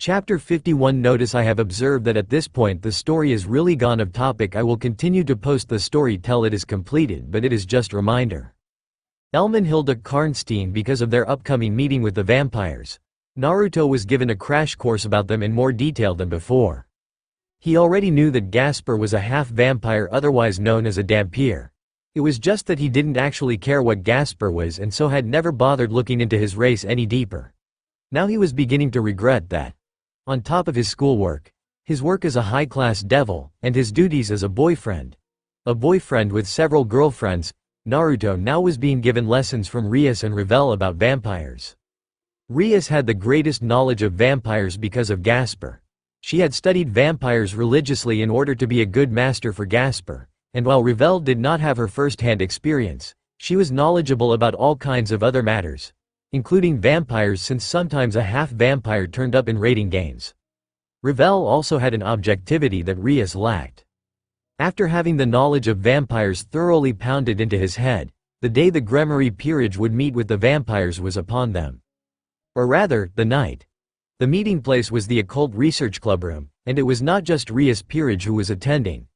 Chapter 51. Notice I have observed that at this point the story is really gone off topic. I will continue to post the story till it is completed, but it is just reminder. Elmenhilde Karnstein. Because of their upcoming meeting with the vampires, Naruto was given a crash course about them in more detail than before. He already knew that Gasper was a half-vampire, otherwise known as a Dhampir. It was just that he didn't actually care what Gasper was and so had never bothered looking into his race any deeper. Now he was beginning to regret that. On top of his schoolwork, his work as a high-class devil, and his duties as a boyfriend with several girlfriends, Naruto now was being given lessons from Rias and Revel about vampires. Rias had the greatest knowledge of vampires because of Gasper. She had studied vampires religiously in order to be a good master for Gasper, and while Revel did not have her first-hand experience, she was knowledgeable about all kinds of other matters, including vampires, since sometimes a half-vampire turned up in raiding games. Revel also had an objectivity that Rias lacked. After having the knowledge of vampires thoroughly pounded into his head, the day the Gremory peerage would meet with the vampires was upon them. Or rather, the night. The meeting place was the Occult Research Club room, and it was not just Rias peerage who was attending.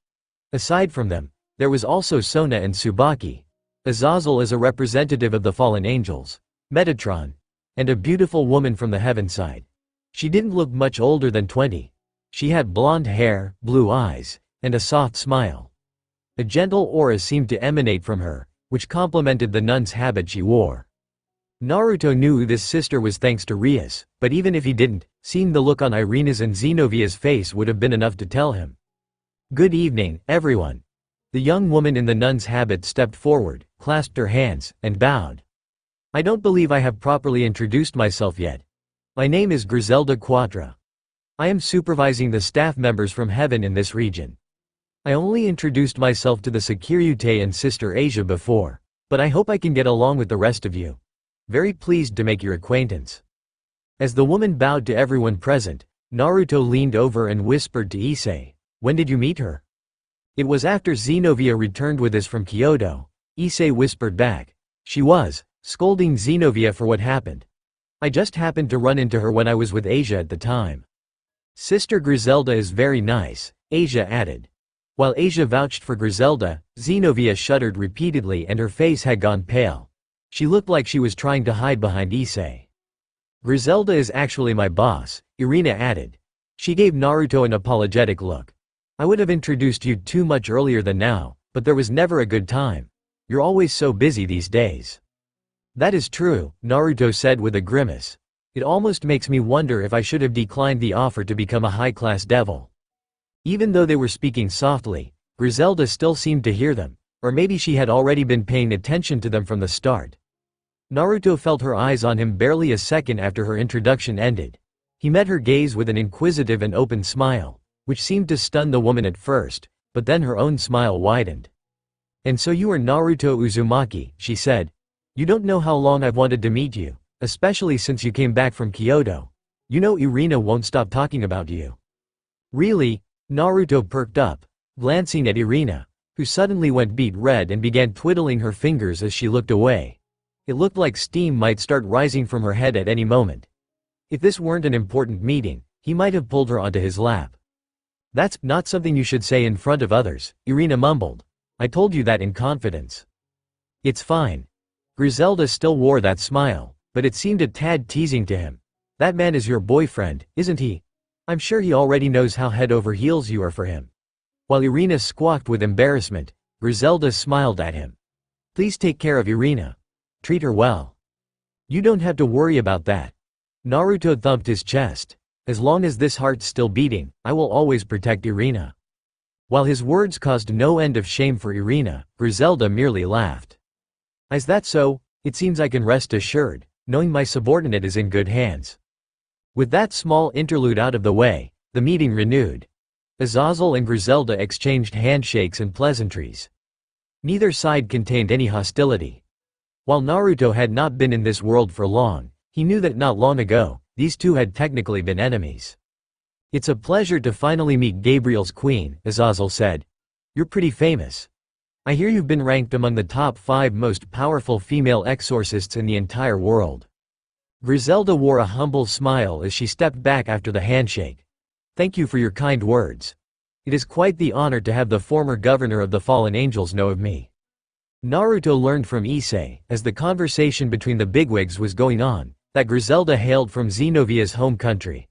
Aside from them, there was also Sona and Tsubaki, Azazel as a representative of the fallen angels, Metatron, and a beautiful woman from the heaven side. She didn't look much older than 20. She had blonde hair, blue eyes, and a soft smile. A gentle aura seemed to emanate from her, which complemented the nun's habit she wore. Naruto knew who this sister was thanks to Rias, but even if he didn't, seeing the look on Irina's and Zenovia's face would have been enough to tell him. "Good evening, everyone." The young woman in the nun's habit stepped forward, clasped her hands, and bowed. "I don't believe I have properly introduced myself yet. My name is Griselda Quadra. I am supervising the staff members from heaven in this region. I only introduced myself to the Securite and Sister Asia before, but I hope I can get along with the rest of you. Very pleased to make your acquaintance." As the woman bowed to everyone present, Naruto leaned over and whispered to Issei, "When did you meet her?" "It was after Zenovia returned with us from Kyoto," Issei whispered back. She was scolding Zenovia for what happened. "I just happened to run into her when I was with Asia at the time." "Sister Griselda is very nice," Asia added. While Asia vouched for Griselda, Zenovia shuddered repeatedly and her face had gone pale. She looked like she was trying to hide behind Issei. "Griselda is actually my boss," Irina added. She gave Naruto an apologetic look. "I would have introduced you too much earlier than now, but there was never a good time. You're always so busy these days." "That is true," Naruto said with a grimace. "It almost makes me wonder if I should have declined the offer to become a high-class devil." Even though they were speaking softly, Griselda still seemed to hear them, or maybe she had already been paying attention to them from the start. Naruto felt her eyes on him barely a second after her introduction ended. He met her gaze with an inquisitive and open smile, which seemed to stun the woman at first, but then her own smile widened. "And so you are Naruto Uzumaki," she said. "You don't know how long I've wanted to meet you, especially since you came back from Kyoto. You know Irina won't stop talking about you." "Really?" Naruto perked up, glancing at Irina, who suddenly went beet red and began twiddling her fingers as she looked away. It looked like steam might start rising from her head at any moment. If this weren't an important meeting, he might have pulled her onto his lap. "That's not something you should say in front of others," Irina mumbled. "I told you that in confidence." "It's fine." Griselda still wore that smile, but it seemed a tad teasing to him. "That man is your boyfriend, isn't he? I'm sure he already knows how head over heels you are for him." While Irina squawked with embarrassment, Griselda smiled at him. "Please take care of Irina. Treat her well." "You don't have to worry about that." Naruto thumped his chest. "As long as this heart's still beating, I will always protect Irina." While his words caused no end of shame for Irina, Griselda merely laughed. "Is that so? It seems I can rest assured, knowing my subordinate is in good hands." With that small interlude out of the way, the meeting renewed. Azazel and Griselda exchanged handshakes and pleasantries. Neither side contained any hostility. While Naruto had not been in this world for long, he knew that not long ago, these two had technically been enemies. "It's a pleasure to finally meet Gabriel's queen," Azazel said. "You're pretty famous. I hear you've been ranked among the top 5 most powerful female exorcists in the entire world." Griselda wore a humble smile as she stepped back after the handshake. "Thank you for your kind words. It is quite the honor to have the former governor of the fallen angels know of me." Naruto learned from Issei, as the conversation between the bigwigs was going on, that Griselda hailed from Zenovia's home country.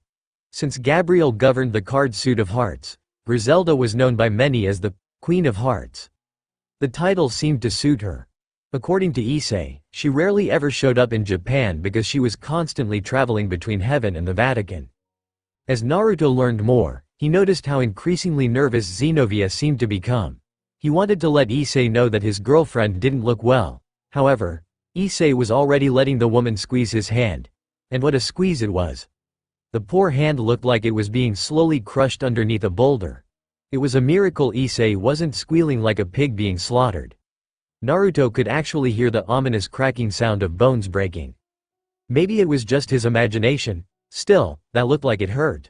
Since Gabriel governed the card suit of hearts, Griselda was known by many as the Queen of Hearts. The title seemed to suit her. According to Issei, she rarely ever showed up in Japan because she was constantly traveling between heaven and the Vatican. As Naruto learned more, he noticed how increasingly nervous Zenovia seemed to become. He wanted to let Issei know that his girlfriend didn't look well. However, Issei was already letting the woman squeeze his hand. And what a squeeze it was. The poor hand looked like it was being slowly crushed underneath a boulder. It was a miracle Issei wasn't squealing like a pig being slaughtered. Naruto could actually hear the ominous cracking sound of bones breaking. Maybe it was just his imagination. Still, that looked like it hurt.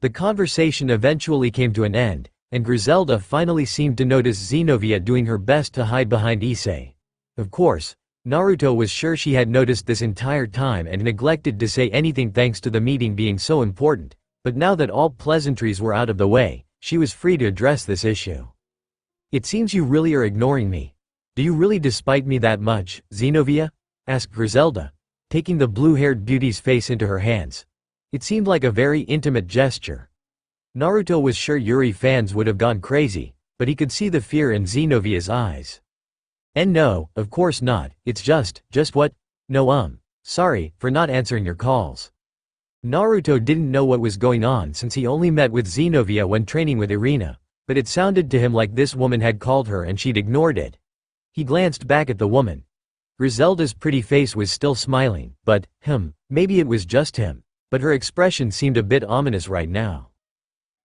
The conversation eventually came to an end, and Griselda finally seemed to notice Zenovia doing her best to hide behind Issei. Of course, Naruto was sure she had noticed this entire time and neglected to say anything thanks to the meeting being so important, but now that all pleasantries were out of the way, she was free to address this issue. "It seems you really are ignoring me. Do you really despise me that much, Zenovia?" asked Griselda, taking the blue-haired beauty's face into her hands. It seemed like a very intimate gesture. Naruto was sure Yuri fans would have gone crazy, but he could see the fear in Zenovia's eyes. "And no, of course not, it's just what? No sorry for not answering your calls." Naruto didn't know what was going on since he only met with Zenovia when training with Irina, but it sounded to him like this woman had called her and she'd ignored it. He glanced back at the woman. Griselda's pretty face was still smiling, but, maybe it was just him, but her expression seemed a bit ominous right now.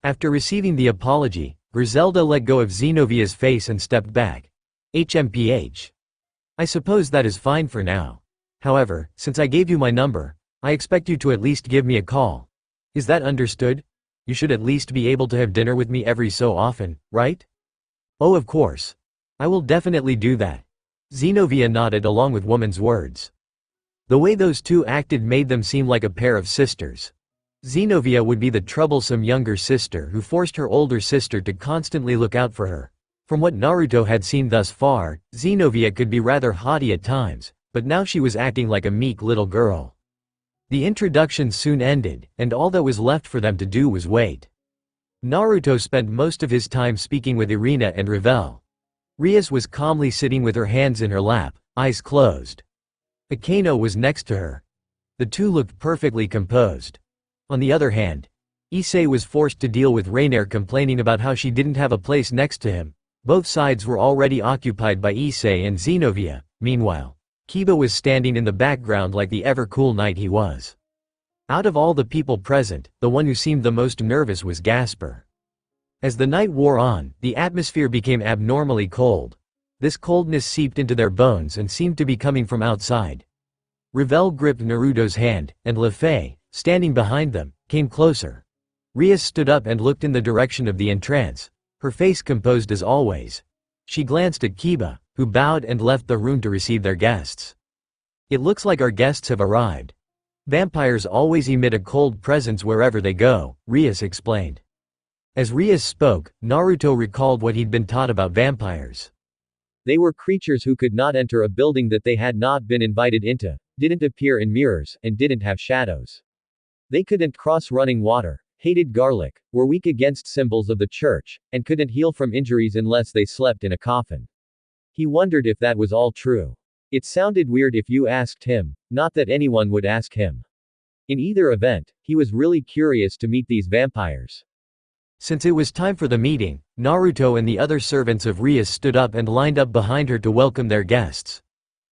After receiving the apology, Griselda let go of Zenovia's face and stepped back. "HMPH. I suppose that is fine for now. However, since I gave you my number, I expect you to at least give me a call. Is that understood? You should at least be able to have dinner with me every so often, right?" "Oh, of course. I will definitely do that." Zenovia nodded along with woman's words. The way those two acted made them seem like a pair of sisters. Zenovia would be the troublesome younger sister who forced her older sister to constantly look out for her. From what Naruto had seen thus far, Zenovia could be rather haughty at times, but now she was acting like a meek little girl. The introduction soon ended, and all that was left for them to do was wait. Naruto spent most of his time speaking with Irina and Revel. Rias was calmly sitting with her hands in her lap, eyes closed. Akeno was next to her. The two looked perfectly composed. On the other hand, Issei was forced to deal with Rainier complaining about how she didn't have a place next to him. Both sides were already occupied by Issei and Zenovia. Meanwhile, Kiba was standing in the background like the ever-cool knight he was. Out of all the people present, the one who seemed the most nervous was Gasper. As the night wore on, the atmosphere became abnormally cold. This coldness seeped into their bones and seemed to be coming from outside. Revel gripped Naruto's hand, and Lefei, standing behind them, came closer. Rias stood up and looked in the direction of the entrance, her face composed as always. She glanced at Kiba, who bowed and left the room to receive their guests. "It looks like our guests have arrived. Vampires always emit a cold presence wherever they go," Rias explained. As Rias spoke, Naruto recalled what he'd been taught about vampires. They were creatures who could not enter a building that they had not been invited into, didn't appear in mirrors, and didn't have shadows. They couldn't cross running water, hated garlic, were weak against symbols of the church, and couldn't heal from injuries unless they slept in a coffin. He wondered if that was all true. It sounded weird if you asked him, not that anyone would ask him. In either event, he was really curious to meet these vampires. Since it was time for the meeting, Naruto and the other servants of Rias stood up and lined up behind her to welcome their guests.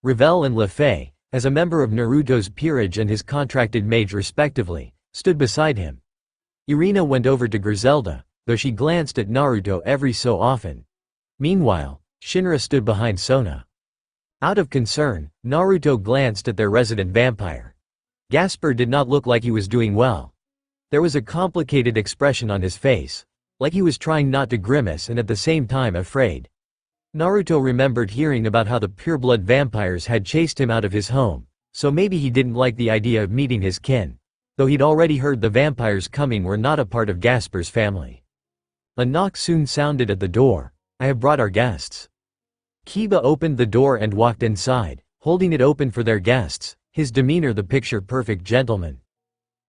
Revel and Lefei, as a member of Naruto's peerage and his contracted mage respectively, stood beside him. Irina went over to Griselda, though she glanced at Naruto every so often. Meanwhile, Shinra stood behind Sona. Out of concern, Naruto glanced at their resident vampire. Gasper did not look like he was doing well. There was a complicated expression on his face, like he was trying not to grimace and at the same time afraid. Naruto remembered hearing about how the pureblood vampires had chased him out of his home, So maybe he didn't like the idea of meeting his kin. Though he'd already heard the vampires coming were not a part of Gasper's family. A knock soon sounded at the door. "I have brought our guests." Kiba opened the door and walked inside, holding it open for their guests, his demeanor the picture-perfect gentleman.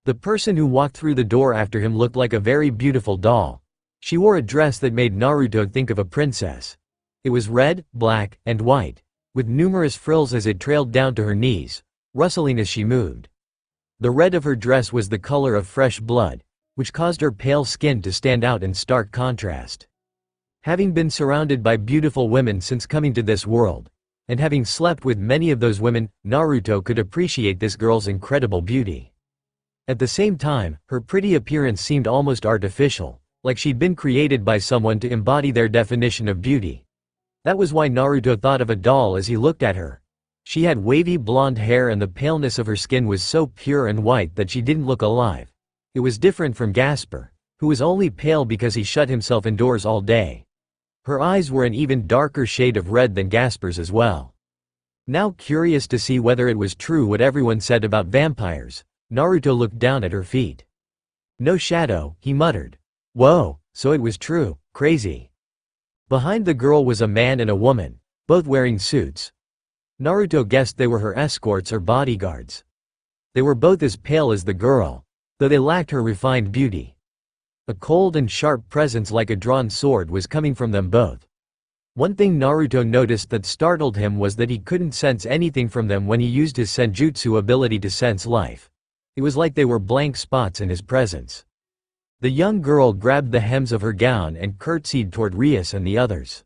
The person who walked through the door after him looked like a very beautiful doll. She wore a dress that made Naruto think of a princess. It was red, black, and white, with numerous frills as it trailed down to her knees, rustling as she moved. The red of her dress was the color of fresh blood, which caused her pale skin to stand out in stark contrast. Having been surrounded by beautiful women since coming to this world, and having slept with many of those women, Naruto could appreciate this girl's incredible beauty. At the same time, her pretty appearance seemed almost artificial, like she'd been created by someone to embody their definition of beauty. That was why Naruto thought of a doll as he looked at her. She had wavy blonde hair and the paleness of her skin was so pure and white that she didn't look alive. It was different from Gasper, who was only pale because he shut himself indoors all day. Her eyes were an even darker shade of red than Gasper's as well. Now curious to see whether it was true what everyone said about vampires, Naruto looked down at her feet. "No shadow," he muttered. "Whoa, so it was true, crazy." Behind the girl was a man and a woman, both wearing suits. Naruto guessed they were her escorts or bodyguards. They were both as pale as the girl, though they lacked her refined beauty. A cold and sharp presence like a drawn sword was coming from them both. One thing Naruto noticed that startled him was that he couldn't sense anything from them when he used his senjutsu ability to sense life. It was like they were blank spots in his presence. The young girl grabbed the hems of her gown and curtsied toward Rias and the others.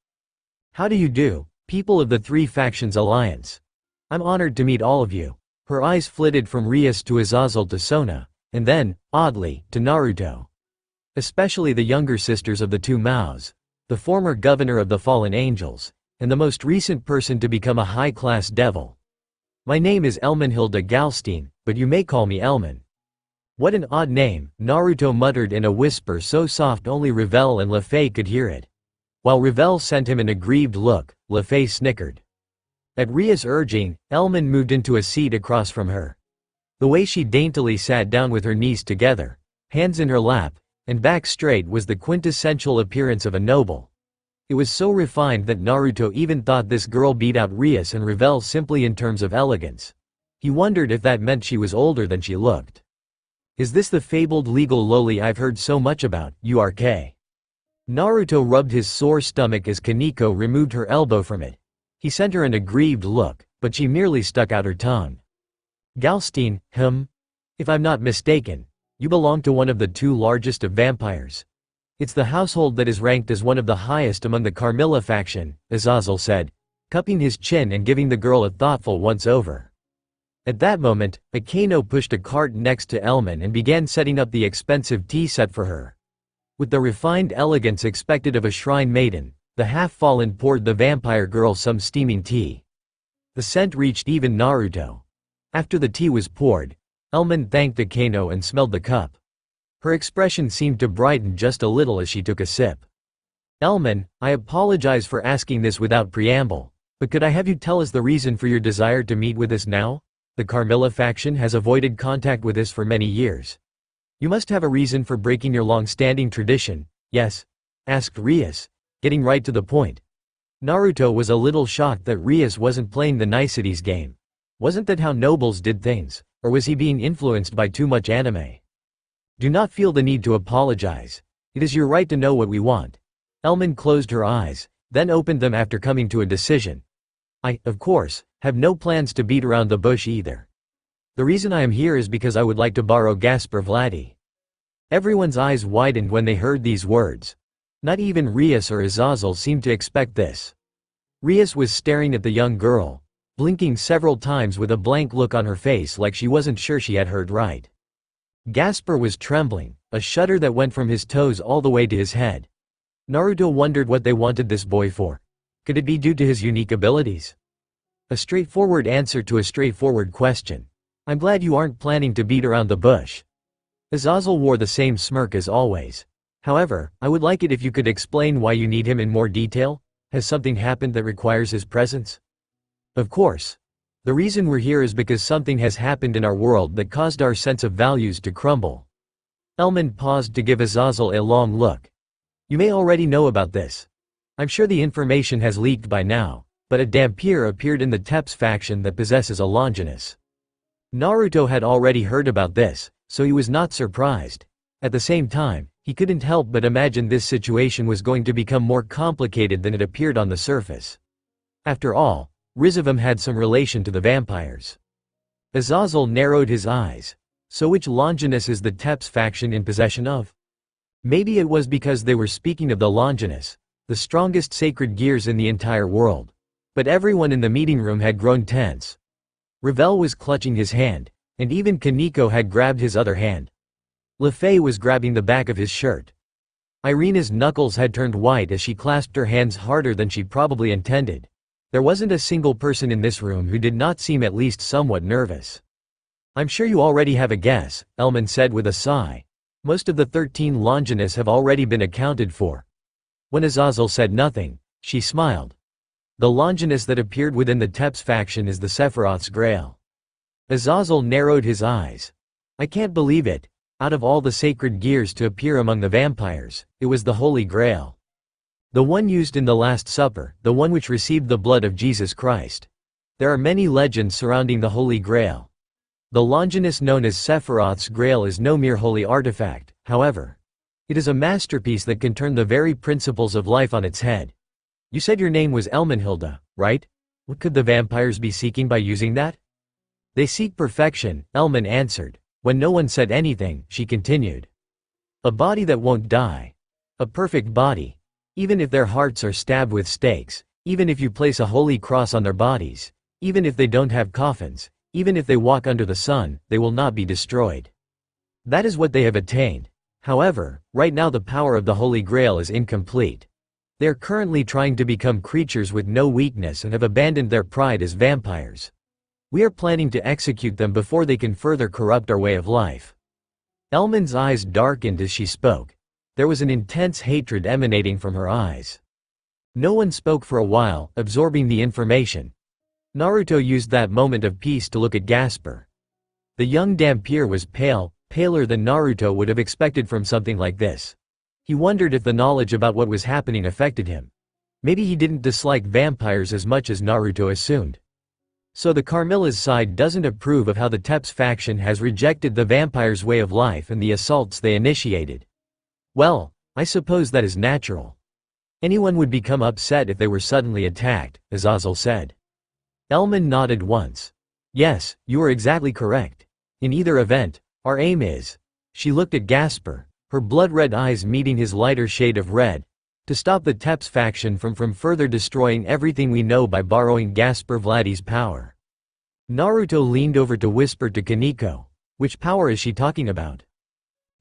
"How do you do, people of the Three Factions Alliance? I'm honored to meet all of you." Her eyes flitted from Rias to Azazel to Sona, and then, oddly, to Naruto. Especially the younger sisters of the two Maos, the former governor of the Fallen Angels, and the most recent person to become a high-class devil. "My name is Elmenhilda Galstein, but you may call me Elmen." "What an odd name," Naruto muttered in a whisper so soft only Revel and Lefei could hear it. While Revel sent him an aggrieved look, Lefei snickered. At Ria's urging, Elmen moved into a seat across from her. The way she daintily sat down with her knees together, hands in her lap, and back straight was the quintessential appearance of a noble. It was so refined that Naruto even thought this girl beat out Rias and Revel simply in terms of elegance. He wondered if that meant she was older than she looked. "Is this the fabled legal loli I've heard so much about, URK?" Naruto rubbed his sore stomach as Kaneko removed her elbow from it. He sent her an aggrieved look, but she merely stuck out her tongue. "Galstein, if I'm not mistaken, you belong to one of the two largest of vampires. It's the household that is ranked as one of the highest among the Carmilla faction," Azazel said, cupping his chin and giving the girl a thoughtful once-over. At that moment, Akeno pushed a cart next to Elmen and began setting up the expensive tea set for her. With the refined elegance expected of a shrine maiden, the half-fallen poured the vampire girl some steaming tea. The scent reached even Naruto. After the tea was poured, Elmen thanked Akeno and smelled the cup. Her expression seemed to brighten just a little as she took a sip. "Elmen, I apologize for asking this without preamble, but could I have you tell us the reason for your desire to meet with us now? The Carmilla faction has avoided contact with us for many years. You must have a reason for breaking your long-standing tradition, yes?" asked Rias, getting right to the point. Naruto was a little shocked that Rias wasn't playing the niceties game. Wasn't that how nobles did things, or was he being influenced by too much anime? "Do not feel the need to apologize. It is your right to know what we want." Elmen closed her eyes, then opened them after coming to a decision. "I, of course, have no plans to beat around the bush either. The reason I am here is because I would like to borrow Gasper Vladi." Everyone's eyes widened when they heard these words. Not even Rias or Azazel seemed to expect this. Rias was staring at the young girl, blinking several times with a blank look on her face like she wasn't sure she had heard right. Gasper was trembling, a shudder that went from his toes all the way to his head. Naruto wondered what they wanted this boy for. Could it be due to his unique abilities? A straightforward answer to a straightforward question. "I'm glad you aren't planning to beat around the bush." Azazel wore the same smirk as always. "However, I would like it if you could explain why you need him in more detail. Has something happened that requires his presence?" "Of course. The reason we're here is because something has happened in our world that caused our sense of values to crumble. Elman paused to give Azazel a long look. You may already know about this. I'm sure the information has leaked by now, but a Dhampir appeared in the Tepes faction that possesses a Longinus. Naruto had already heard about this, so he was not surprised. At the same time, he couldn't help but imagine this situation was going to become more complicated than it appeared on the surface. After all, Rizavum had some relation to the vampires. Azazel narrowed his eyes. So which Longinus is the Tepes faction in possession of? Maybe it was because they were speaking of the Longinus, the strongest sacred gears in the entire world. But everyone in the meeting room had grown tense. Ravel was clutching his hand, and even Kaneko had grabbed his other hand. Lefay was grabbing the back of his shirt. Irina's knuckles had turned white as she clasped her hands harder than she probably intended. There wasn't a single person in this room who did not seem at least somewhat nervous. I'm sure you already have a guess, Elman said with a sigh. Most of the 13 Longinus have already been accounted for. When Azazel said nothing, she smiled. The Longinus that appeared within the Tepes faction is the Sephiroth's Grail. Azazel narrowed his eyes. I can't believe it. Out of all the sacred gears to appear among the vampires, it was the Holy Grail. The one used in the Last Supper, the one which received the blood of Jesus Christ. There are many legends surrounding the Holy Grail. The Longinus known as Sephiroth's Grail is no mere holy artifact, however. It is a masterpiece that can turn the very principles of life on its head. You said your name was Elmenhilda, right? What could the vampires be seeking by using that? They seek perfection, Elman answered. When no one said anything, she continued. A body that won't die. A perfect body. Even if their hearts are stabbed with stakes, even if you place a holy cross on their bodies, even if they don't have coffins, even if they walk under the sun, they will not be destroyed. That is what they have attained. However, right now the power of the Holy Grail is incomplete. They are currently trying to become creatures with no weakness and have abandoned their pride as vampires. We are planning to execute them before they can further corrupt our way of life. Elman's eyes darkened as she spoke. There was an intense hatred emanating from her eyes. No one spoke for a while, absorbing the information. Naruto used that moment of peace to look at Gasper. The young Dhampir was pale, paler than Naruto would have expected from something like this. He wondered if the knowledge about what was happening affected him. Maybe he didn't dislike vampires as much as Naruto assumed. So the Carmilla's side doesn't approve of how the Tepes faction has rejected the vampires' way of life and the assaults they initiated. Well, I suppose that is natural. Anyone would become upset if they were suddenly attacked, Azazel said. Elman nodded once. Yes, you are exactly correct. In either event, our aim is. She looked at Gasper, her blood-red eyes meeting his lighter shade of red, to stop the Tepes faction from further destroying everything we know by borrowing Gasper Vladdy's power. Naruto leaned over to whisper to Kaneko. Which power is she talking about?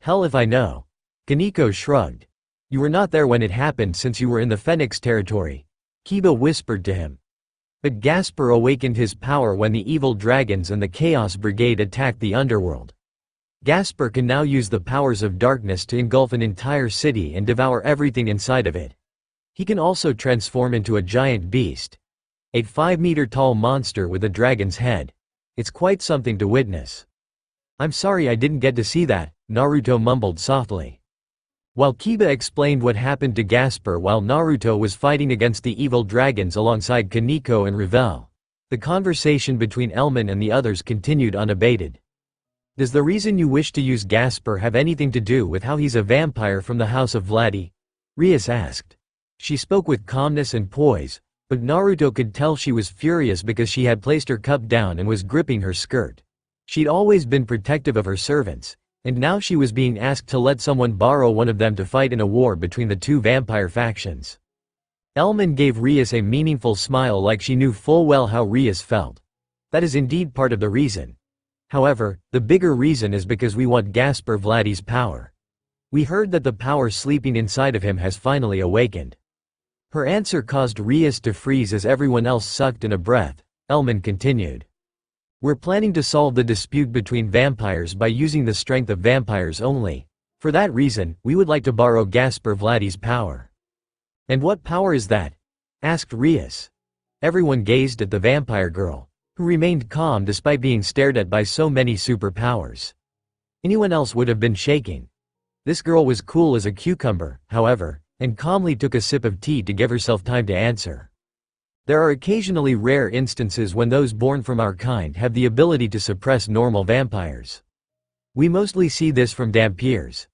Hell if I know. Kaneko shrugged. You were not there when it happened since you were in the Phoenix territory. Kiba whispered to him. But Gasper awakened his power when the evil dragons and the Chaos Brigade attacked the underworld. Gasper can now use the powers of darkness to engulf an entire city and devour everything inside of it. He can also transform into a giant beast. A 5-meter-tall monster with a dragon's head. It's quite something to witness. I'm sorry I didn't get to see that, Naruto mumbled softly. While Kiba explained what happened to Gasper while Naruto was fighting against the evil dragons alongside Kaneko and Ravel, the conversation between Elman and the others continued unabated. Does the reason you wish to use Gasper have anything to do with how he's a vampire from the house of Vladdy? Rias asked. She spoke with calmness and poise, but Naruto could tell she was furious because she had placed her cup down and was gripping her skirt. She'd always been protective of her servants, and now she was being asked to let someone borrow one of them to fight in a war between the two vampire factions. Elman gave Rias a meaningful smile like she knew full well how Rias felt. That is indeed part of the reason. However, the bigger reason is because we want Gasper Vladdy's power. We heard that the power sleeping inside of him has finally awakened. Her answer caused Rias to freeze as everyone else sucked in a breath. Elman continued. We're planning to solve the dispute between vampires by using the strength of vampires only. For that reason, we would like to borrow Gasper Vladdy's power. And what power is that? Asked Rias. Everyone gazed at the vampire girl. who remained calm despite being stared at by so many superpowers. Anyone else would have been shaking. This girl was cool as a cucumber, however, and calmly took a sip of tea to give herself time to answer. There are occasionally rare instances when those born from our kind have the ability to suppress normal vampires. We mostly see this from Dampiers.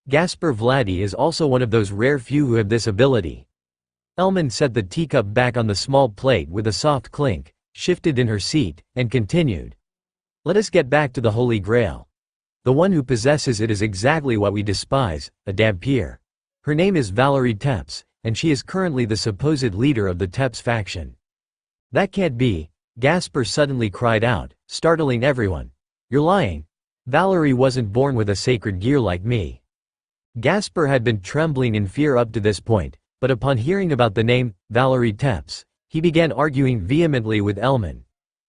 Gasper Vladi is also one of those rare few who have this ability. Elman set the teacup back on the small plate with a soft clink, shifted in her seat, and continued. Let us get back to the Holy Grail. The one who possesses it is exactly what we despise, a Dampier. Her name is Valerie Tepes, and she is currently the supposed leader of the Tepes faction. That can't be, Gasper suddenly cried out, startling everyone. You're lying. Valerie wasn't born with a sacred gear like me. Gasper had been trembling in fear up to this point, but upon hearing about the name, Valerie Tepes, he began arguing vehemently with Elman.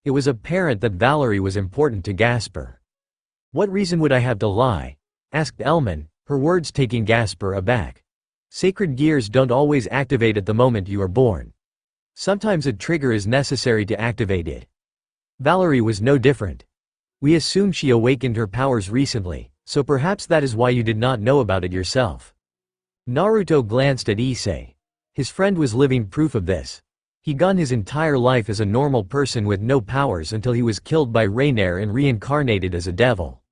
It was apparent that Valerie was important to Gasper. What reason would I have to lie? Asked Elman, her words taking Gasper aback. Sacred gears don't always activate at the moment you are born. Sometimes a trigger is necessary to activate it. Valerie was no different. We assume she awakened her powers recently, so perhaps that is why you did not know about it yourself. Naruto glanced at Issei. His friend was living proof of this. He'd gone his entire life as a normal person with no powers until he was killed by Rainier and reincarnated as a devil.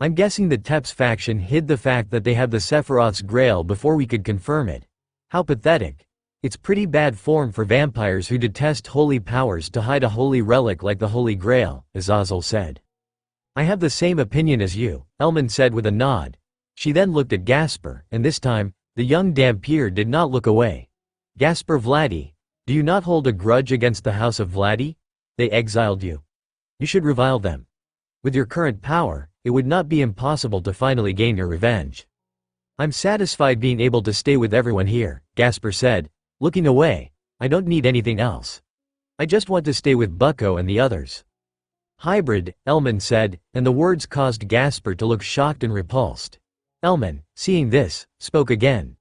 I'm guessing the Tepes faction hid the fact that they have the Sephiroth's Grail before we could confirm it. How pathetic. It's pretty bad form for vampires who detest holy powers to hide a holy relic like the Holy Grail, Azazel said. I have the same opinion as you, Elman said with a nod. She then looked at Gasper, and this time, the young Dampier did not look away. Gasper Vladi, do you not hold a grudge against the House of Vladi? They exiled you. You should revile them. With your current power, it would not be impossible to finally gain your revenge. I'm satisfied being able to stay with everyone here, Gasper said, looking away. I don't need anything else. I just want to stay with Bucko and the others. Hybrid, Elman said, and the words caused Gasper to look shocked and repulsed. Elman, seeing this, spoke again.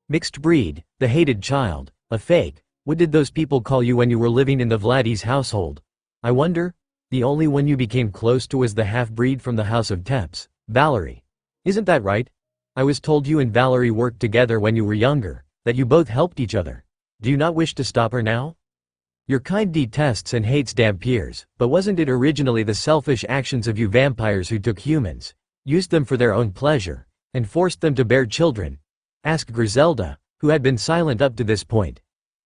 Mixed breed, the hated child, a fake. What did those people call you when you were living in the Vladis household? I wonder? The only one you became close to was the half-breed from the House of Tepes, Valerie. Isn't that right? I was told you and Valerie worked together when you were younger, that you both helped each other. Do you not wish to stop her now? Your kind detests and hates Dampiers, but wasn't it originally the selfish actions of you vampires who took humans, used them for their own pleasure, and forced them to bear children? Asked Griselda, who had been silent up to this point.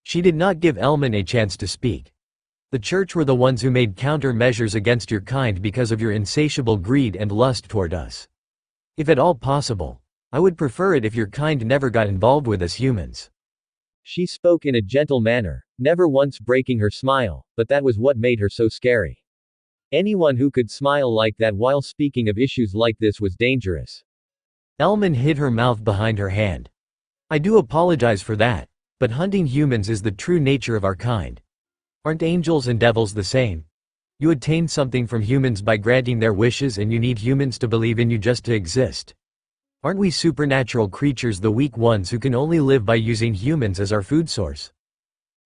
She did not give Elman a chance to speak. The church were the ones who made countermeasures against your kind because of your insatiable greed and lust toward us. If at all possible, I would prefer it if your kind never got involved with us humans. She spoke in a gentle manner, never once breaking her smile, but that was what made her so scary. Anyone who could smile like that while speaking of issues like this was dangerous. Elman hid her mouth behind her hand. I do apologize for that, but hunting humans is the true nature of our kind. Aren't angels and devils the same? You attain something from humans by granting their wishes and you need humans to believe in you just to exist. Aren't we supernatural creatures the weak ones who can only live by using humans as our food source?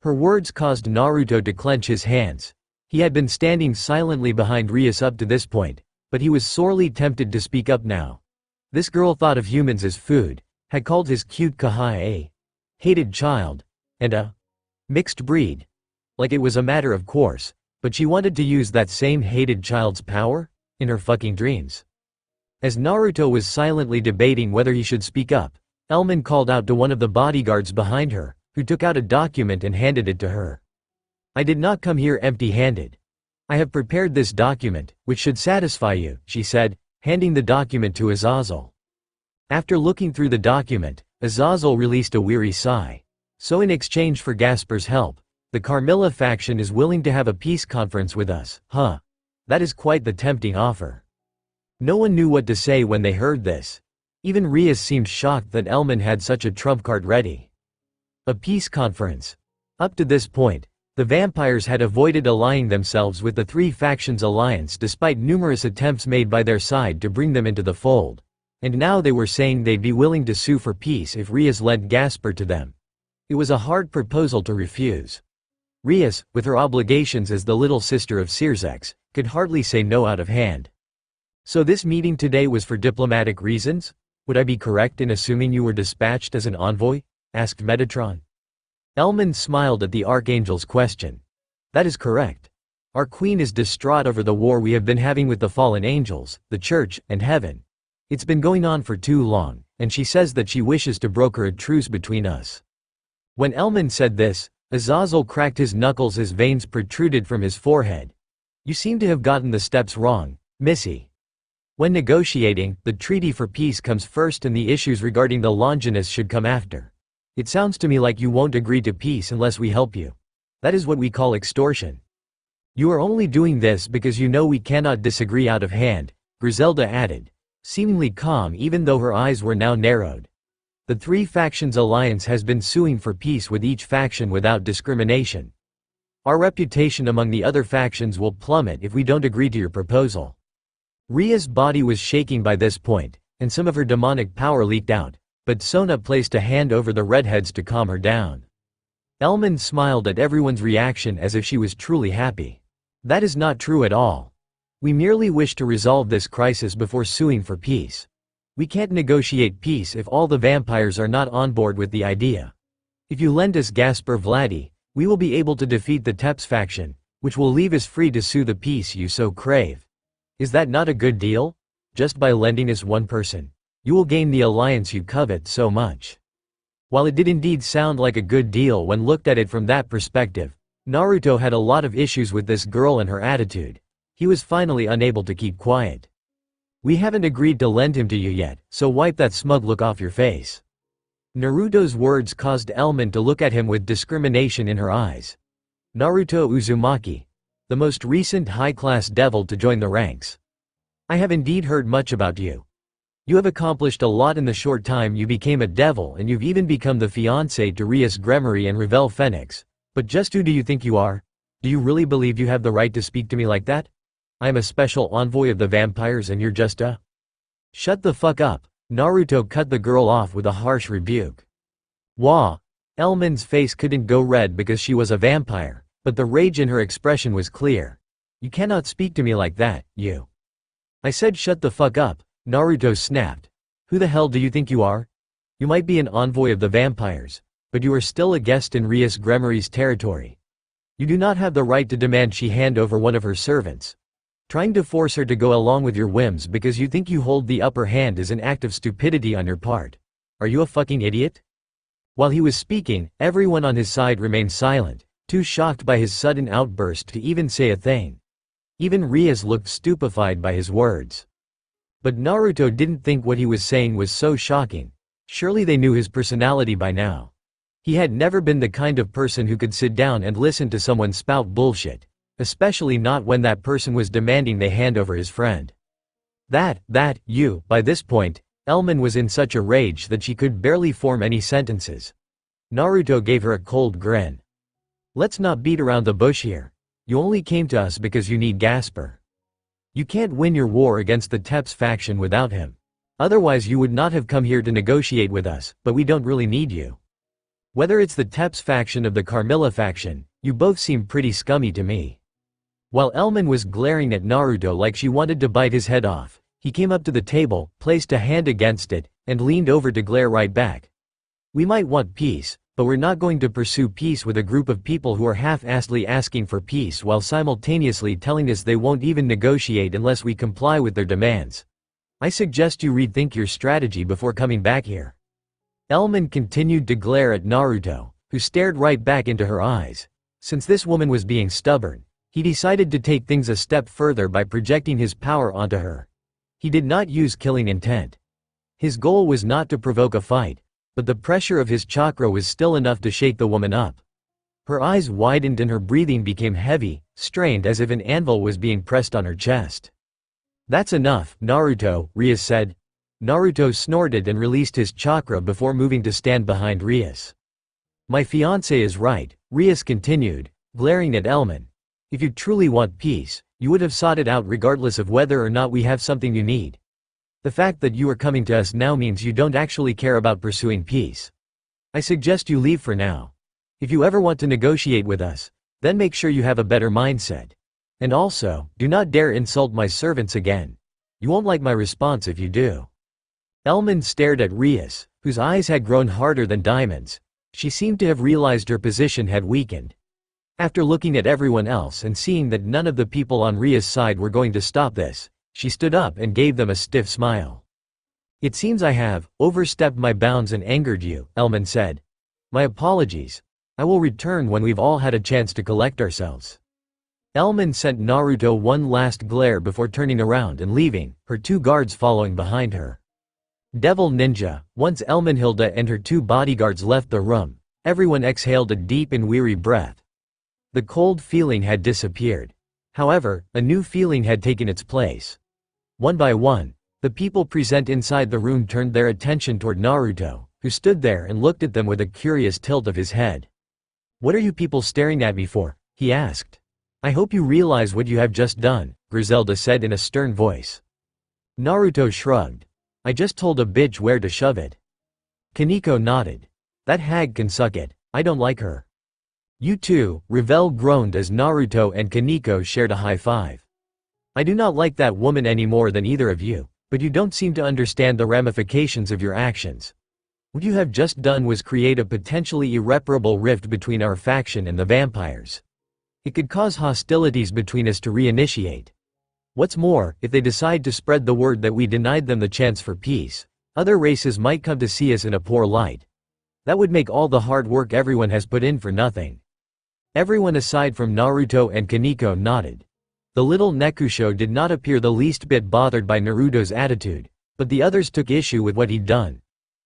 Her words caused Naruto to clench his hands. He had been standing silently behind Rias up to this point, but he was sorely tempted to speak up now. This girl thought of humans as food, had called his cute Kahai a hated child, and a mixed breed. Like it was a matter of course, but she wanted to use that same hated child's power? In her fucking dreams. As Naruto was silently debating whether he should speak up, Elman called out to one of the bodyguards behind her, who took out a document and handed it to her. I did not come here empty-handed. I have prepared this document, which should satisfy you, she said, handing the document to Azazel. After looking through the document, Azazel released a weary sigh. So in exchange for Gasper's help, the Carmilla faction is willing to have a peace conference with us, huh? That is quite the tempting offer. No one knew what to say when they heard this. Even Rias seemed shocked that Elman had such a trump card ready. A peace conference. Up to this point, the vampires had avoided allying themselves with the three factions alliance despite numerous attempts made by their side to bring them into the fold. And now they were saying they'd be willing to sue for peace if Rias led Gasper to them. It was a hard proposal to refuse. Rias, with her obligations as the little sister of Circex, could hardly say no out of hand. So this meeting today was for diplomatic reasons? Would I be correct in assuming you were dispatched as an envoy? Asked Metatron. Elman smiled at the Archangel's question. That is correct. Our queen is distraught over the war we have been having with the fallen angels, the church, and heaven. It's been going on for too long, and she says that she wishes to broker a truce between us. When Elman said this, Azazel cracked his knuckles as veins protruded from his forehead. You seem to have gotten the steps wrong, Missy. When negotiating, the treaty for peace comes first and the issues regarding the Longinus should come after. It sounds to me like you won't agree to peace unless we help you. That is what we call extortion. You are only doing this because you know we cannot disagree out of hand, Griselda added, seemingly calm even though her eyes were now narrowed. The Three Factions Alliance has been suing for peace with each faction without discrimination. Our reputation among the other factions will plummet if we don't agree to your proposal. Ria's body was shaking by this point, and some of her demonic power leaked out, but Sona placed a hand over the redheads to calm her down. Elman smiled at everyone's reaction as if she was truly happy. That is not true at all. We merely wish to resolve this crisis before suing for peace. We can't negotiate peace if all the vampires are not on board with the idea. If you lend us Gasper Vladi, we will be able to defeat the Teps faction, which will leave us free to sue the peace you so crave. Is that not a good deal? Just by lending us one person, you will gain the alliance you covet so much. While it did indeed sound like a good deal when looked at it from that perspective, Naruto had a lot of issues with this girl and her attitude. He was finally unable to keep quiet. We haven't agreed to lend him to you yet, so wipe that smug look off your face. Naruto's words caused Elman to look at him with discrimination in her eyes. Naruto Uzumaki, the most recent high-class devil to join the ranks. I have indeed heard much about you. You have accomplished a lot in the short time you became a devil, and you've even become the fiancé to Rias Gremory and Revel Phoenix. But just who do you think you are? Do you really believe you have the right to speak to me like that? I am a special envoy of the vampires and you're just a… Shut the fuck up. Naruto cut the girl off with a harsh rebuke. Wah! Elman's face couldn't go red because she was a vampire, but the rage in her expression was clear. You cannot speak to me like that, you. I said shut the fuck up, Naruto snapped. Who the hell do you think you are? You might be an envoy of the vampires, but you are still a guest in Rias Gremory's territory. You do not have the right to demand she hand over one of her servants. Trying to force her to go along with your whims because you think you hold the upper hand is an act of stupidity on your part. Are you a fucking idiot? While he was speaking, everyone on his side remained silent, too shocked by his sudden outburst to even say a thing. Even Rias looked stupefied by his words. But Naruto didn't think what he was saying was so shocking. Surely they knew his personality by now. He had never been the kind of person who could sit down and listen to someone spout bullshit. Especially not when that person was demanding they hand over his friend. You, by this point, Elman was in such a rage that she could barely form any sentences. Naruto gave her a cold grin. Let's not beat around the bush here. You only came to us because you need Gasper. You can't win your war against the Teps faction without him. Otherwise you would not have come here to negotiate with us, but we don't really need you. Whether it's the Teps faction or the Carmilla faction, you both seem pretty scummy to me. While Elman was glaring at Naruto like she wanted to bite his head off, he came up to the table, placed a hand against it, and leaned over to glare right back. We might want peace, but we're not going to pursue peace with a group of people who are half-assedly asking for peace while simultaneously telling us they won't even negotiate unless we comply with their demands. I suggest you rethink your strategy before coming back here. Elman continued to glare at Naruto, who stared right back into her eyes. Since this woman was being stubborn, he decided to take things a step further by projecting his power onto her. He did not use killing intent. His goal was not to provoke a fight, but the pressure of his chakra was still enough to shake the woman up. Her eyes widened and her breathing became heavy, strained as if an anvil was being pressed on her chest. That's enough, Naruto, Rias said. Naruto snorted and released his chakra before moving to stand behind Rias. My fiancé is right, Rias continued, glaring at Elman. If you truly want peace, you would have sought it out regardless of whether or not we have something you need. The fact that you are coming to us now means you don't actually care about pursuing peace. I suggest you leave for now. If you ever want to negotiate with us, Then make sure you have a better mindset. And also, do not dare insult my servants again. You won't like my response if you do." Elman stared at Rias, whose eyes had grown harder than diamonds. She seemed to have realized her position had weakened. After looking at everyone else and seeing that none of the people on Ria's side were going to stop this, she stood up and gave them a stiff smile. "It seems I have overstepped my bounds and angered you," Elman said. "My apologies. I will return when we've all had a chance to collect ourselves." Elman sent Naruto one last glare before turning around and leaving, her 2 guards following behind her. Devil Ninja, once Elmenhilda and her 2 bodyguards left the room, everyone exhaled a deep and weary breath. The cold feeling had disappeared. However, a new feeling had taken its place. One by one, the people present inside the room turned their attention toward Naruto, who stood there and looked at them with a curious tilt of his head. "What are you people staring at me for?" he asked. "I hope you realize what you have just done," Griselda said in a stern voice. Naruto shrugged. "I just told a bitch where to shove it." Kaneko nodded. "That hag can suck it. I don't like her." "You too," Revel groaned as Naruto and Kaneko shared a high five. "I do not like that woman any more than either of you, but you don't seem to understand the ramifications of your actions. What you have just done was create a potentially irreparable rift between our faction and the vampires. It could cause hostilities between us to reinitiate. What's more, if they decide to spread the word that we denied them the chance for peace, other races might come to see us in a poor light. That would make all the hard work everyone has put in for nothing." Everyone aside from Naruto and Kaneko nodded. The little Nekusho did not appear the least bit bothered by Naruto's attitude, but the others took issue with what he'd done.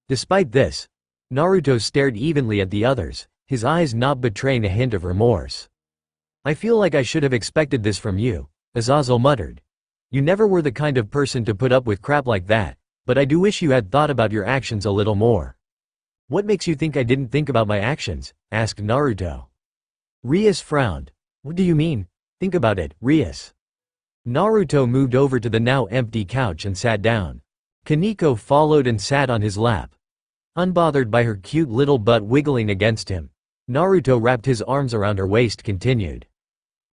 Despite this, Naruto stared evenly at the others, his eyes not betraying a hint of remorse. "I feel like I should have expected this from you," Azazel muttered. "You never were the kind of person to put up with crap like that, but I do wish you had thought about your actions a little more." "What makes you think I didn't think about my actions?" asked Naruto. Rias frowned. "What do you mean? Think about it, Rias." Naruto moved over to the now empty couch and sat down. Kaneko followed and sat on his lap. Unbothered by her cute little butt wiggling against him, Naruto wrapped his arms around her waist continued.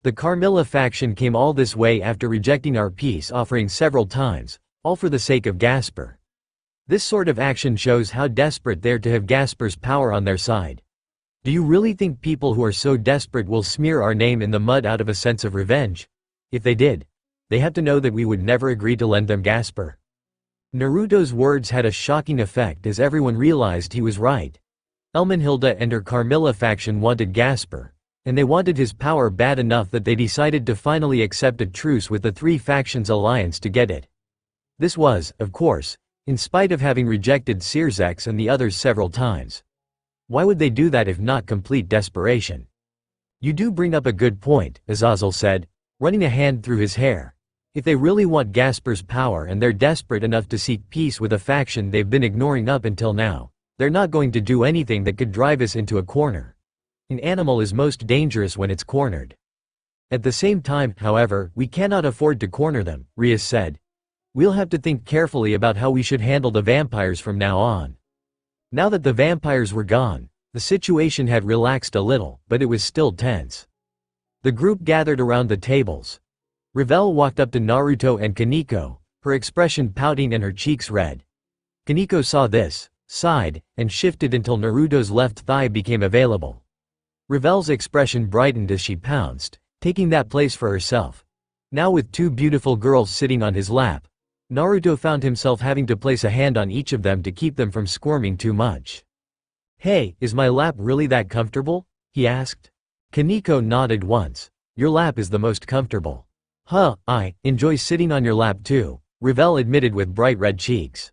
"The Carmilla faction came all this way after rejecting our peace offering several times, all for the sake of Gasper. This sort of action shows how desperate they're to have Gasper's power on their side. Do you really think people who are so desperate will smear our name in the mud out of a sense of revenge? If they did, they have to know that we would never agree to lend them Gasper." Naruto's words had a shocking effect as everyone realized he was right. Elmenhilda and her Carmilla faction wanted Gasper, and they wanted his power bad enough that they decided to finally accept a truce with the 3 factions alliance to get it. This was, of course, in spite of having rejected Sirzex and the others several times. Why would they do that if not complete desperation? "You do bring up a good point," Azazel said, running a hand through his hair. "If they really want Gasper's power and they're desperate enough to seek peace with a faction they've been ignoring up until now, they're not going to do anything that could drive us into a corner. An animal is most dangerous when it's cornered. At the same time, however, we cannot afford to corner them," Rias said. "We'll have to think carefully about how we should handle the vampires from now on." Now that the vampires were gone, the situation had relaxed a little, but it was still tense. The group gathered around the tables. Revel walked up to Naruto and Kaneko, her expression pouting and her cheeks red. Kaneko saw this, sighed, and shifted until Naruto's left thigh became available. Revel's expression brightened as she pounced, taking that place for herself. Now with 2 beautiful girls sitting on his lap, Naruto found himself having to place a hand on each of them to keep them from squirming too much. "Hey, is my lap really that comfortable?" he asked. Kaneko nodded once. "Your lap is the most comfortable." "Huh, I enjoy sitting on your lap too," Revel admitted with bright red cheeks.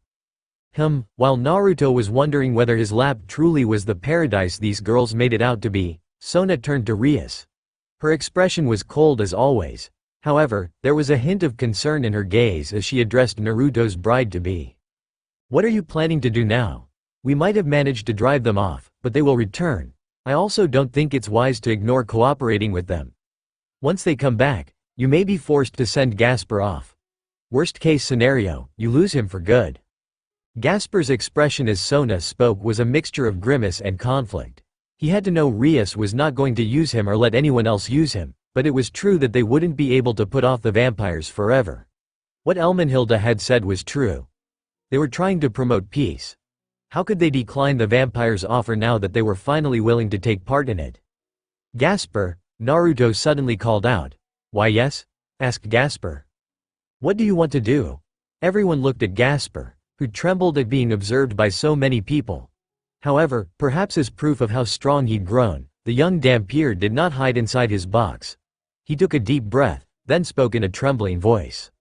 While Naruto was wondering whether his lap truly was the paradise these girls made it out to be, Sona turned to Rias. Her expression was cold as always. However, there was a hint of concern in her gaze as she addressed Naruto's bride-to-be. "What are you planning to do now? We might have managed to drive them off, but they will return. I also don't think it's wise to ignore cooperating with them. Once they come back, you may be forced to send Gasper off. Worst case scenario, you lose him for good." Gasper's expression as Sona spoke was a mixture of grimace and conflict. He had to know Rias was not going to use him or let anyone else use him, but it was true that they wouldn't be able to put off the vampires forever. What Elmenhilda had said was true. They were trying to promote peace. How could they decline the vampires' offer now that they were finally willing to take part in it? Gasper, Naruto suddenly called out. Why yes? Asked Gasper. What do you want to do? Everyone looked at Gasper, who trembled at being observed by so many people. However, perhaps as proof of how strong he'd grown, the young Dampier did not hide inside his box. He took a deep breath, then spoke in a trembling voice.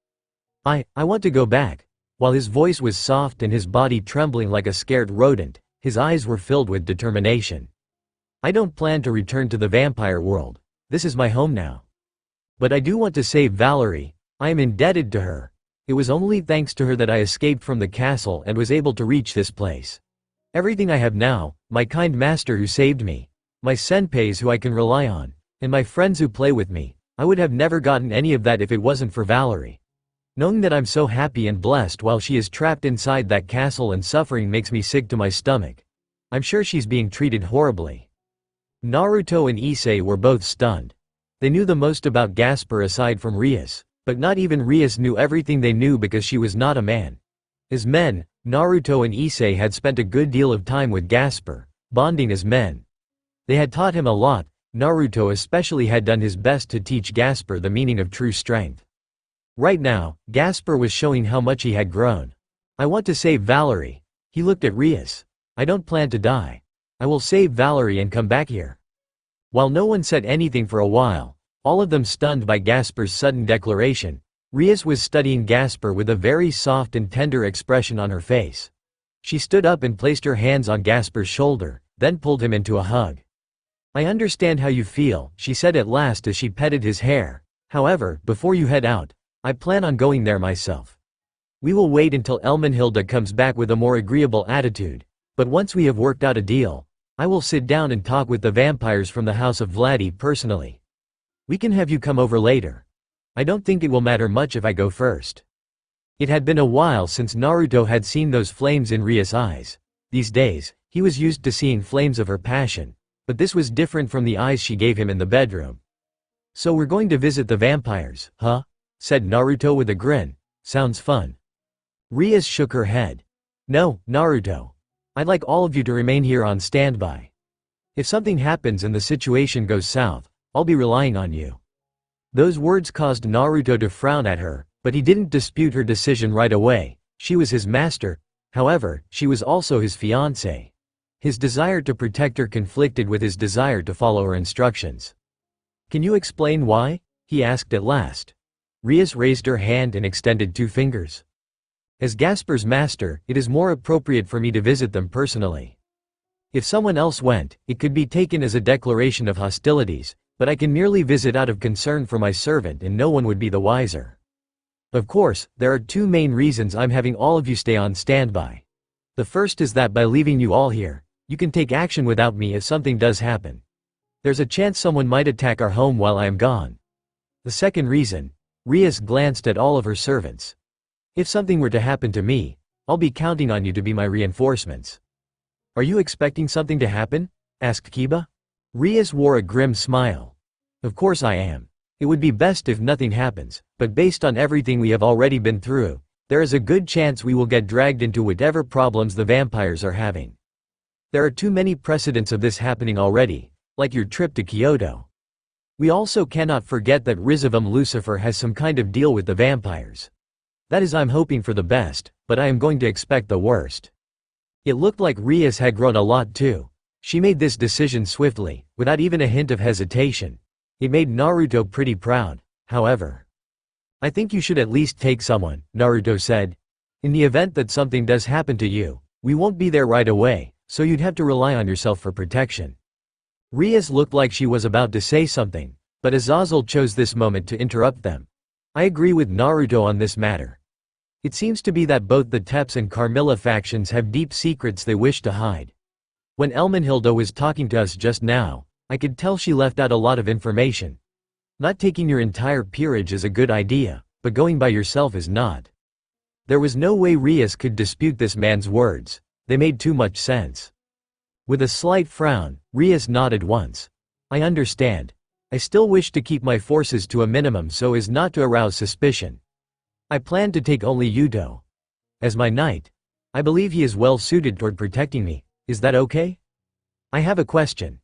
I want to go back. While his voice was soft and his body trembling like a scared rodent, his eyes were filled with determination. I don't plan to return to the vampire world. This is my home now. But I do want to save Valerie. I am indebted to her. It was only thanks to her that I escaped from the castle and was able to reach this place. Everything I have now, my kind master who saved me, my senpais who I can rely on, and my friends who play with me, I would have never gotten any of that if it wasn't for Valerie. Knowing that I'm so happy and blessed while she is trapped inside that castle and suffering makes me sick to my stomach. I'm sure she's being treated horribly. Naruto and Issei were both stunned. They knew the most about Gasper aside from Rias, but not even Rias knew everything they knew because she was not a man. As men, Naruto and Issei had spent a good deal of time with Gasper, bonding as men. They had taught him a lot. Naruto especially had done his best to teach Gasper the meaning of true strength. Right now, Gasper was showing how much he had grown. I want to save Valerie. He looked at Rias. I don't plan to die. I will save Valerie and come back here. While no one said anything for a while, all of them stunned by Gasper's sudden declaration, Rias was studying Gasper with a very soft and tender expression on her face. She stood up and placed her hands on Gasper's shoulder, then pulled him into a hug. I understand how you feel, she said at last as she petted his hair. However, before you head out, I plan on going there myself. We will wait until Elmenhilda comes back with a more agreeable attitude, but once we have worked out a deal, I will sit down and talk with the vampires from the house of Vladdy personally. We can have you come over later. I don't think it will matter much if I go first. It had been a while since Naruto had seen those flames in Ria's eyes. These days, he was used to seeing flames of her passion, but this was different from the eyes she gave him in the bedroom. So we're going to visit the vampires, huh? Said Naruto with a grin. Sounds fun. Rias shook her head. No, Naruto. I'd like all of you to remain here on standby. If something happens and the situation goes south, I'll be relying on you. Those words caused Naruto to frown at her, but he didn't dispute her decision right away. She was his master. However, she was also his fiancée. His desire to protect her conflicted with his desire to follow her instructions. Can you explain why? He asked at last. Rias raised her hand and extended 2 fingers. As Gasper's master, it is more appropriate for me to visit them personally. If someone else went, it could be taken as a declaration of hostilities, but I can merely visit out of concern for my servant and no one would be the wiser. Of course, there are 2 main reasons I'm having all of you stay on standby. The first is that by leaving you all here, you can take action without me if something does happen. There's a chance someone might attack our home while I am gone. The second reason, Rias glanced at all of her servants. If something were to happen to me, I'll be counting on you to be my reinforcements. Are you expecting something to happen? Asked Kiba. Rias wore a grim smile. Of course I am. It would be best if nothing happens, but based on everything we have already been through, there is a good chance we will get dragged into whatever problems the vampires are having. There are too many precedents of this happening already, like your trip to Kyoto. We also cannot forget that Rizavam Lucifer has some kind of deal with the vampires. That is, I'm hoping for the best, but I am going to expect the worst. It looked like Rias had grown a lot too. She made this decision swiftly, without even a hint of hesitation. It made Naruto pretty proud, however. I think you should at least take someone, Naruto said. In the event that something does happen to you, we won't be there right away, so you'd have to rely on yourself for protection. Rias looked like she was about to say something, but Azazel chose this moment to interrupt them. I agree with Naruto on this matter. It seems to be that both the Teps and Carmilla factions have deep secrets they wish to hide. When Elmenhilda was talking to us just now, I could tell she left out a lot of information. Not taking your entire peerage is a good idea, but going by yourself is not. There was no way Rias could dispute this man's words. They made too much sense. With a slight frown, Rias nodded once. I understand. I still wish to keep my forces to a minimum so as not to arouse suspicion. I plan to take only Yuto as my knight. I believe he is well suited toward protecting me. Is that okay? I have a question.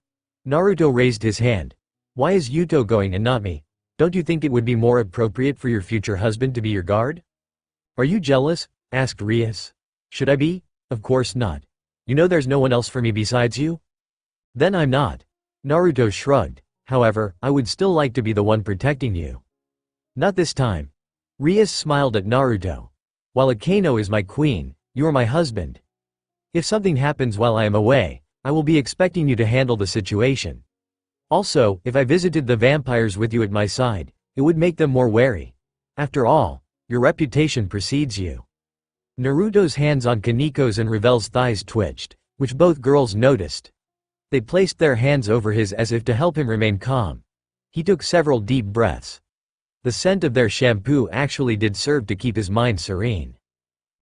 Naruto raised his hand. Why is Yuto going and not me? Don't you think it would be more appropriate for your future husband to be your guard? Are you jealous? Asked Rias. Should I be? Of course not. You know there's no one else for me besides you? Then I'm not. Naruto shrugged. However, I would still like to be the one protecting you. Not this time. Rias smiled at Naruto. While Akano is my queen, you are my husband. If something happens while I am away, I will be expecting you to handle the situation. Also, if I visited the vampires with you at my side, it would make them more wary. After all, your reputation precedes you. Naruto's hands on Kaniko's and Revel's thighs twitched, which both girls noticed. They placed their hands over his as if to help him remain calm. He took several deep breaths. The scent of their shampoo actually did serve to keep his mind serene.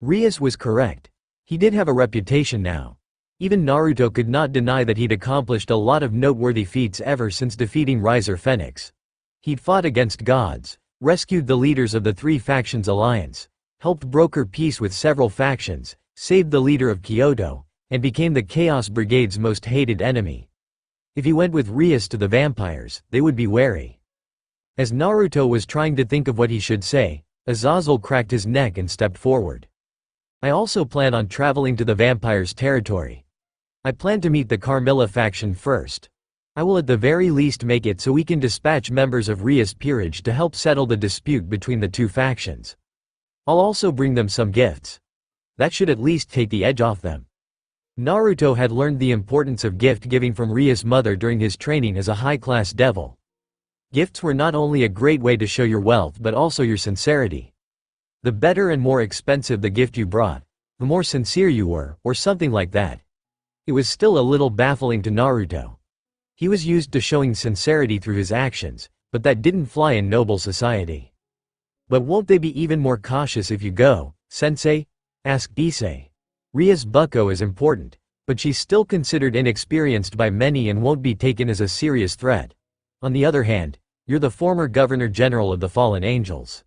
Rias was correct. He did have a reputation now. Even Naruto could not deny that he'd accomplished a lot of noteworthy feats ever since defeating Riser Phoenix. He'd fought against gods, rescued the leaders of the three factions alliance, helped broker peace with several factions, saved the leader of Kyoto, and became the Chaos Brigade's most hated enemy. If he went with Rias to the vampires, they would be wary. As Naruto was trying to think of what he should say, Azazel cracked his neck and stepped forward. I also plan on traveling to the vampires' territory. I plan to meet the Carmilla faction first. I will at the very least make it so we can dispatch members of Rias' peerage to help settle the dispute between the two factions. I'll also bring them some gifts. That should at least take the edge off them. Naruto had learned the importance of gift-giving from Rias' mother during his training as a high-class devil. Gifts were not only a great way to show your wealth but also your sincerity. The better and more expensive the gift you brought, the more sincere you were, or something like that. It was still a little baffling to Naruto. He was used to showing sincerity through his actions, but that didn't fly in noble society. But won't they be even more cautious if you go, sensei? Asked Issei. Rias' bucko is important, but she's still considered inexperienced by many and won't be taken as a serious threat. On the other hand, you're the former Governor-General of the Fallen Angels.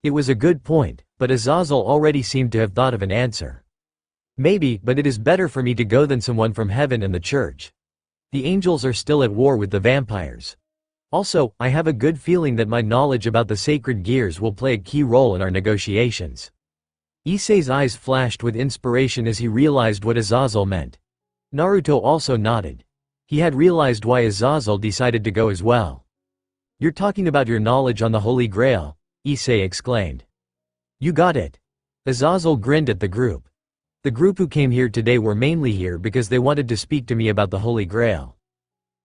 It was a good point, but Azazel already seemed to have thought of an answer. Maybe, but it is better for me to go than someone from heaven and the church. The angels are still at war with the vampires. Also, I have a good feeling that my knowledge about the sacred gears will play a key role in our negotiations. Issei's eyes flashed with inspiration as he realized what Azazel meant. Naruto also nodded. He had realized why Azazel decided to go as well. You're talking about your knowledge on the Holy Grail, Issei exclaimed. You got it. Azazel grinned at the group. The group who came here today were mainly here because they wanted to speak to me about the Holy Grail.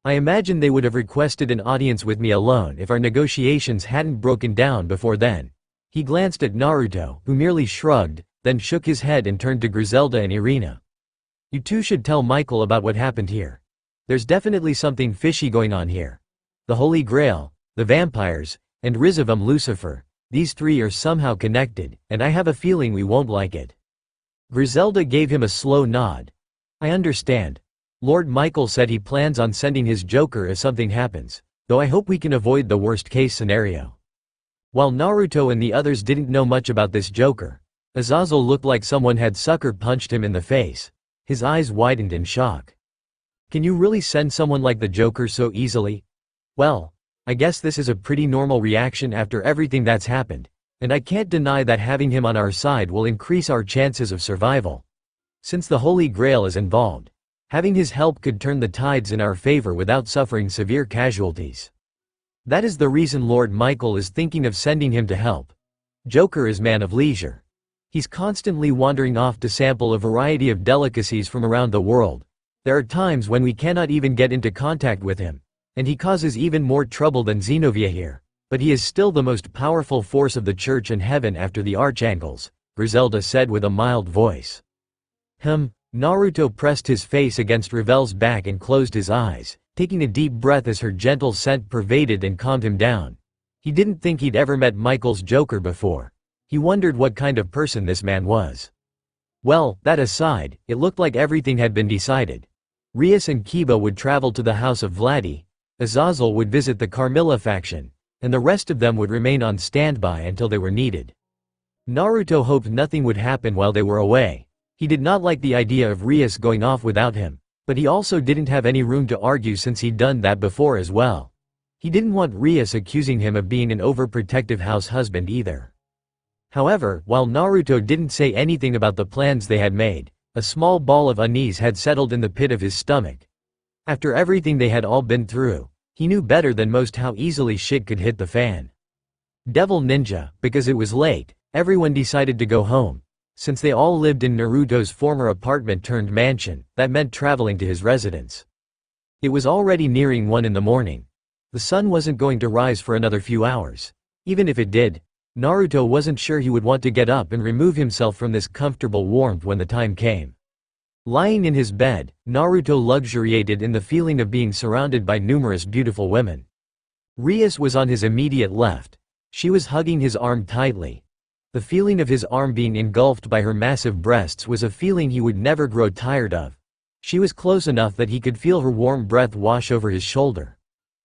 I imagine they would have requested an audience with me alone if our negotiations hadn't broken down before then. He glanced at Naruto, who merely shrugged, then shook his head and turned to Griselda and Irina. You two should tell Michael about what happened here. There's definitely something fishy going on here. The Holy Grail, the vampires, and Rizavum Lucifer, these three are somehow connected, and I have a feeling we won't like it. Griselda gave him a slow nod. I understand. Lord Michael said he plans on sending his Joker if something happens, though I hope we can avoid the worst-case scenario. While Naruto and the others didn't know much about this Joker, Azazel looked like someone had sucker punched him in the face. His eyes widened in shock. Can you really send someone like the Joker so easily? Well, I guess this is a pretty normal reaction after everything that's happened, and I can't deny that having him on our side will increase our chances of survival. Since the Holy Grail is involved, having his help could turn the tides in our favor without suffering severe casualties. That is the reason Lord Michael is thinking of sending him to help. Joker is man of leisure. He's constantly wandering off to sample a variety of delicacies from around the world. There are times when we cannot even get into contact with him, and he causes even more trouble than Xenovia here. But he is still the most powerful force of the church and heaven after the Archangels, Griselda said with a mild voice. Naruto pressed his face against Revel's back and closed his eyes, taking a deep breath as her gentle scent pervaded and calmed him down. He didn't think he'd ever met Michael's Joker before. He wondered what kind of person this man was. Well, that aside, it looked like everything had been decided. Rias and Kiba would travel to the house of Vladdy, Azazel would visit the Carmilla faction, and the rest of them would remain on standby until they were needed. Naruto hoped nothing would happen while they were away. He did not like the idea of Rias going off without him, but he also didn't have any room to argue since he'd done that before as well. He didn't want Rias accusing him of being an overprotective house husband either. However, while Naruto didn't say anything about the plans they had made, a small ball of unease had settled in the pit of his stomach. After everything they had all been through, he knew better than most how easily shit could hit the fan. Devil Ninja, because it was late, everyone decided to go home. Since they all lived in Naruto's former apartment turned mansion, that meant traveling to his residence. It was already nearing 1 in the morning. The sun wasn't going to rise for another few hours. Even if it did, Naruto wasn't sure he would want to get up and remove himself from this comfortable warmth when the time came. Lying in his bed, Naruto luxuriated in the feeling of being surrounded by numerous beautiful women. Rias was on his immediate left. She was hugging his arm tightly. The feeling of his arm being engulfed by her massive breasts was a feeling he would never grow tired of. She was close enough that he could feel her warm breath wash over his shoulder.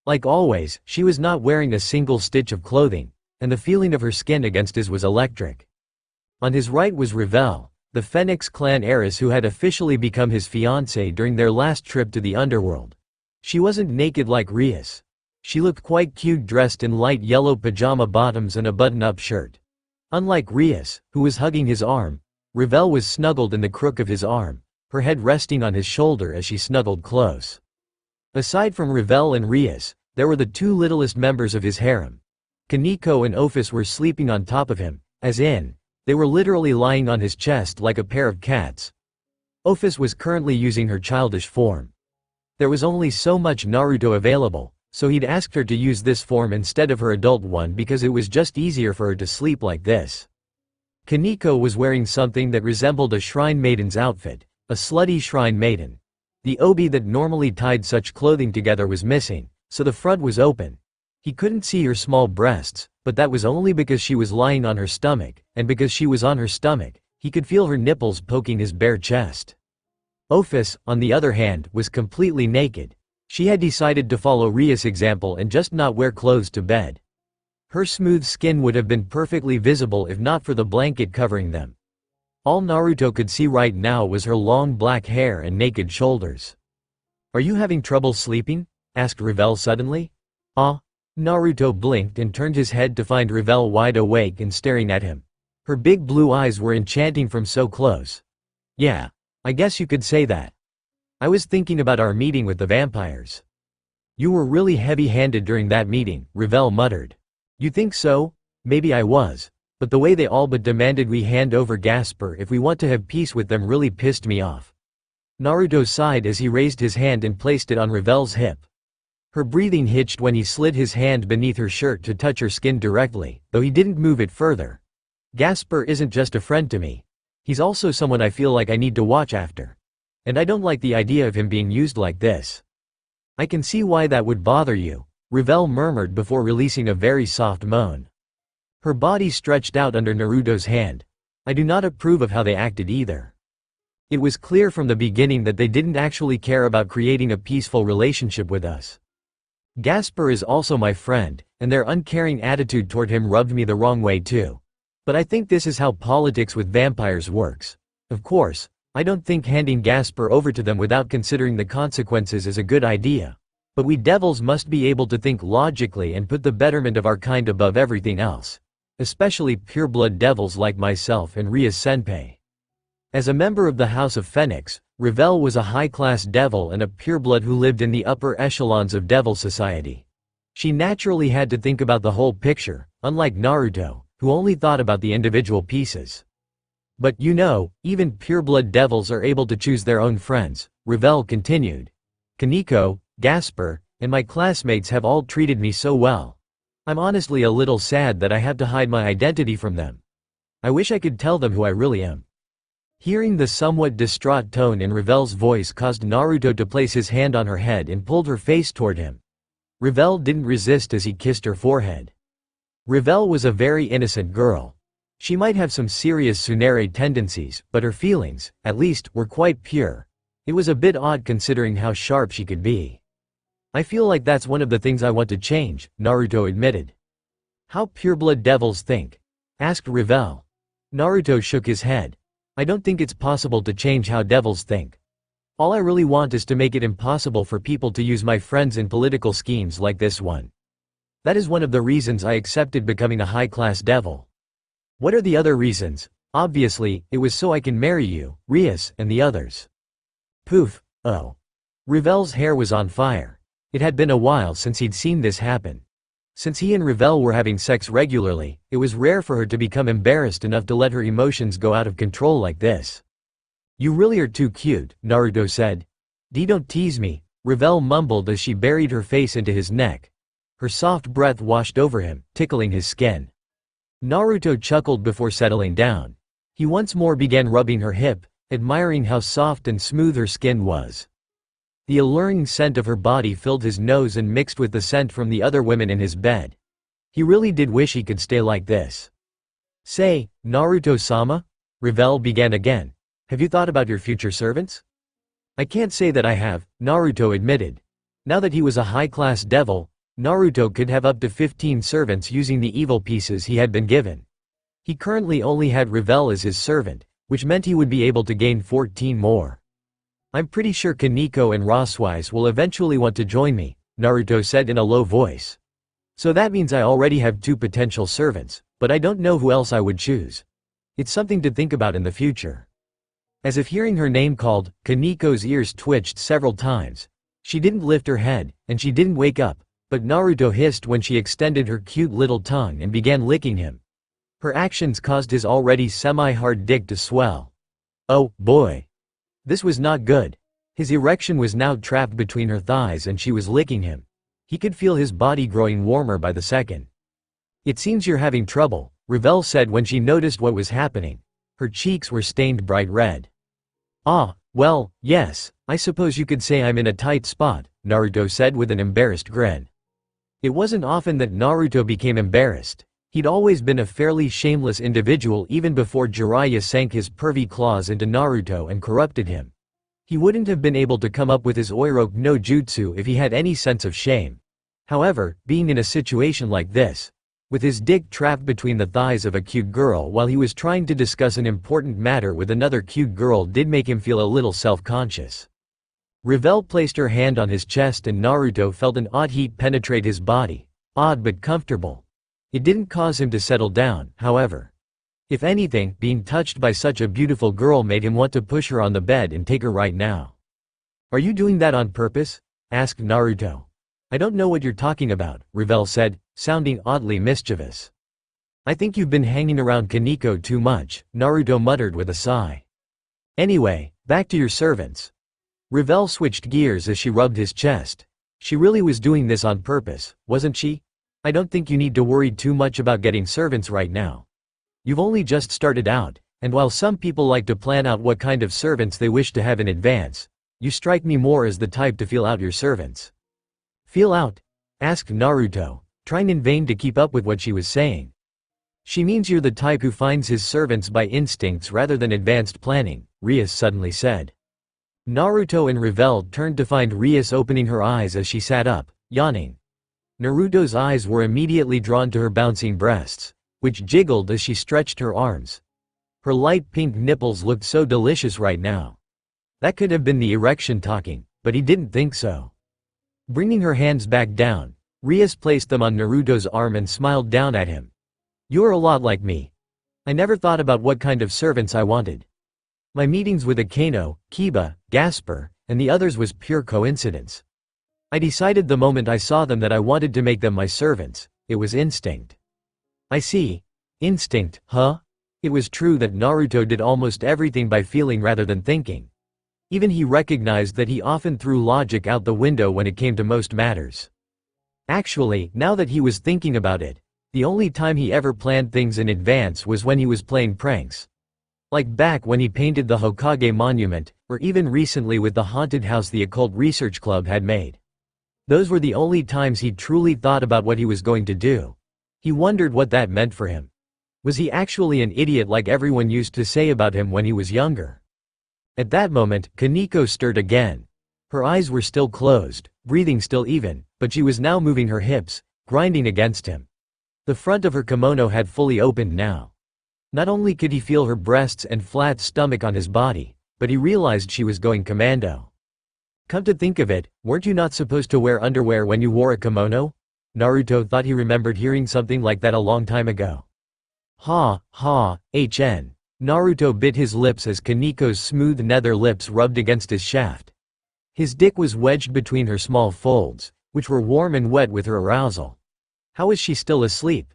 Like always, she was not wearing a single stitch of clothing, and the feeling of her skin against his was electric. On his right was Revel, the Phoenix clan heiress who had officially become his fiancée during their last trip to the underworld. She wasn't naked like Rias. She looked quite cute dressed in light yellow pajama bottoms and a button-up shirt. Unlike Rias, who was hugging his arm, Revel was snuggled in the crook of his arm, her head resting on his shoulder as she snuggled close. Aside from Revel and Rias, there were the 2 littlest members of his harem. Kaneko and Ophis were sleeping on top of him, as in, they were literally lying on his chest like a pair of cats. Ophis was currently using her childish form. There was only so much Naruto available, so he'd asked her to use this form instead of her adult one because it was just easier for her to sleep like this. Kaneko was wearing something that resembled a shrine maiden's outfit, a slutty shrine maiden. The obi that normally tied such clothing together was missing, so the front was open. He couldn't see her small breasts, but that was only because she was lying on her stomach, and because she was on her stomach, he could feel her nipples poking his bare chest. Ophis, on the other hand, was completely naked. She had decided to follow Rias' example and just not wear clothes to bed. Her smooth skin would have been perfectly visible if not for the blanket covering them. All Naruto could see right now was her long black hair and naked shoulders. "Are you having trouble sleeping?" asked Revel suddenly. Naruto blinked and turned his head to find Revel wide awake and staring at him. Her big blue eyes were enchanting from so close. "Yeah, I guess you could say that. I was thinking about our meeting with the vampires." "You were really heavy-handed during that meeting," Revel muttered. "You think so? Maybe I was. But the way they all but demanded we hand over Gasper if we want to have peace with them really pissed me off." Naruto sighed as he raised his hand and placed it on Revel's hip. Her breathing hitched when he slid his hand beneath her shirt to touch her skin directly, though he didn't move it further. "Gasper isn't just a friend to me. He's also someone I feel like I need to watch after. And I don't like the idea of him being used like this." "I can see why that would bother you," Revel murmured before releasing a very soft moan. Her body stretched out under Naruto's hand. "I do not approve of how they acted either. It was clear from the beginning that they didn't actually care about creating a peaceful relationship with us. Gasper is also my friend, and their uncaring attitude toward him rubbed me the wrong way too. But I think this is how politics with vampires works. Of course, I don't think handing Gasper over to them without considering the consequences is a good idea. But we devils must be able to think logically and put the betterment of our kind above everything else. Especially pureblood devils like myself and Rias Senpai." As a member of the House of Phoenix, Revel was a high-class devil and a pureblood who lived in the upper echelons of devil society. She naturally had to think about the whole picture, unlike Naruto, who only thought about the individual pieces. "But you know, even pureblood devils are able to choose their own friends," Revel continued. "Kaneko, Gasper, and my classmates have all treated me so well. I'm honestly a little sad that I have to hide my identity from them. I wish I could tell them who I really am." Hearing the somewhat distraught tone in Revel's voice caused Naruto to place his hand on her head and pulled her face toward him. Revel didn't resist as he kissed her forehead. Revel was a very innocent girl. She might have some serious tsundere tendencies, but her feelings, at least, were quite pure. It was a bit odd considering how sharp she could be. I feel like that's one of the things I want to change, Naruto admitted. How pureblood devils think? Asked Revel. Naruto shook his head. I don't think it's possible to change how devils think. All I really want is to make it impossible for people to use my friends in political schemes like this one. That is one of the reasons I accepted becoming a high-class devil. What are the other reasons? Obviously, it was so I can marry you, Rias, and the others. Poof, oh. Revel's hair was on fire. It had been a while since he'd seen this happen. Since he and Revel were having sex regularly, it was rare for her to become embarrassed enough to let her emotions go out of control like this. You really are too cute, Naruto said. Don't tease me, Revel mumbled as she buried her face into his neck. Her soft breath washed over him, tickling his skin. Naruto chuckled before settling down. He once more began rubbing her hip, admiring how soft and smooth her skin was. The alluring scent of her body filled his nose and mixed with the scent from the other women in his bed. He really did wish he could stay like this. Say, Naruto-sama? Revel began again. Have you thought about your future servants? I can't say that I have, Naruto admitted. Now that he was a high-class devil, Naruto could have up to 15 servants using the evil pieces he had been given. He currently only had Revel as his servant, which meant he would be able to gain 14 more. I'm pretty sure Kaneko and Roswise will eventually want to join me, Naruto said in a low voice. So that means I already have 2 potential servants, but I don't know who else I would choose. It's something to think about in the future. As if hearing her name called, Kaneko's ears twitched several times. She didn't lift her head, and she didn't wake up, but Naruto hissed when she extended her cute little tongue and began licking him. Her actions caused his already semi-hard dick to swell. Oh, boy. This was not good. His erection was now trapped between her thighs and she was licking him. He could feel his body growing warmer by the second. It seems you're having trouble, Revel said when she noticed what was happening. Her cheeks were stained bright red. Ah, well, yes, I suppose you could say I'm in a tight spot, Naruto said with an embarrassed grin. It wasn't often that Naruto became embarrassed. He'd always been a fairly shameless individual even before Jiraiya sank his pervy claws into Naruto and corrupted him. He wouldn't have been able to come up with his Oiroke no Jutsu if he had any sense of shame. However, being in a situation like this, with his dick trapped between the thighs of a cute girl while he was trying to discuss an important matter with another cute girl did make him feel a little self-conscious. Revel placed her hand on his chest and Naruto felt an odd heat penetrate his body. Odd but comfortable. It didn't cause him to settle down, however. If anything, being touched by such a beautiful girl made him want to push her on the bed and take her right now. Are you doing that on purpose? Asked Naruto. I don't know what you're talking about, Revel said, sounding oddly mischievous. I think you've been hanging around Kaneko too much, Naruto muttered with a sigh. Anyway, back to your servants. Revel switched gears as she rubbed his chest. She really was doing this on purpose, wasn't she? I don't think you need to worry too much about getting servants right now. You've only just started out, and while some people like to plan out what kind of servants they wish to have in advance, you strike me more as the type to feel out your servants. Feel out? Asked Naruto, trying in vain to keep up with what she was saying. She means you're the type who finds his servants by instincts rather than advanced planning, Rias suddenly said. Naruto and Revel turned to find Rias opening her eyes as she sat up, yawning. Naruto's eyes were immediately drawn to her bouncing breasts, which jiggled as she stretched her arms. Her light pink nipples looked so delicious right now. That could have been the erection talking, but he didn't think so. Bringing her hands back down, Rias placed them on Naruto's arm and smiled down at him. You're a lot like me. I never thought about what kind of servants I wanted. My meetings with Akano, Kiba, Gasper, and the others was pure coincidence. I decided the moment I saw them that I wanted to make them my servants. It was instinct. I see. Instinct, huh? It was true that Naruto did almost everything by feeling rather than thinking. Even he recognized that he often threw logic out the window when it came to most matters. Actually, now that he was thinking about it, the only time he ever planned things in advance was when he was playing pranks. Like back when he painted the Hokage monument, or even recently with the haunted house the Occult Research Club had made. Those were the only times he truly thought about what he was going to do. He wondered what that meant for him. Was he actually an idiot like everyone used to say about him when he was younger? At that moment, Kaneko stirred again. Her eyes were still closed, breathing still even, but she was now moving her hips, grinding against him. The front of her kimono had fully opened now. Not only could he feel her breasts and flat stomach on his body, but he realized she was going commando. Come to think of it, weren't you not supposed to wear underwear when you wore a kimono? Naruto thought he remembered hearing something like that a long time ago. HN. Naruto bit his lips as Kaneko's smooth nether lips rubbed against his shaft. His dick was wedged between her small folds, which were warm and wet with her arousal. How is she still asleep?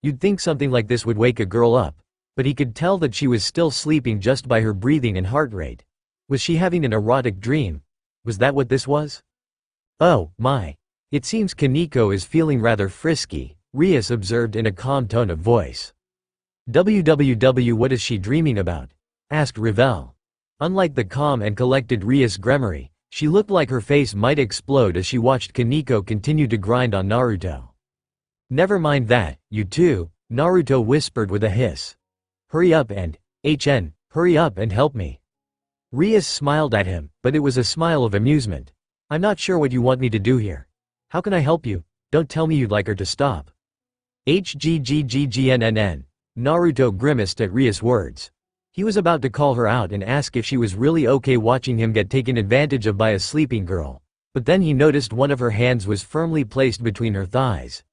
You'd think something like this would wake a girl up, but he could tell that she was still sleeping just by her breathing and heart rate. Was she having an erotic dream? Was that what this was? Oh, my. It seems Kaneko is feeling rather frisky, Rias observed in a calm tone of voice. What is she dreaming about? Asked Revel. Unlike the calm and collected Rias Gremory, she looked like her face might explode as she watched Kaneko continue to grind on Naruto. Never mind that, you two, Naruto whispered with a hiss. Hurry up and, hurry up and help me. Rias smiled at him, but it was a smile of amusement. I'm not sure what you want me to do here. How can I help you? Don't tell me you'd like her to stop. HGGGGNNN. Naruto grimaced at Rias' words. He was about to call her out and ask if she was really okay watching him get taken advantage of by a sleeping girl, but then he noticed one of her hands was firmly placed between her thighs.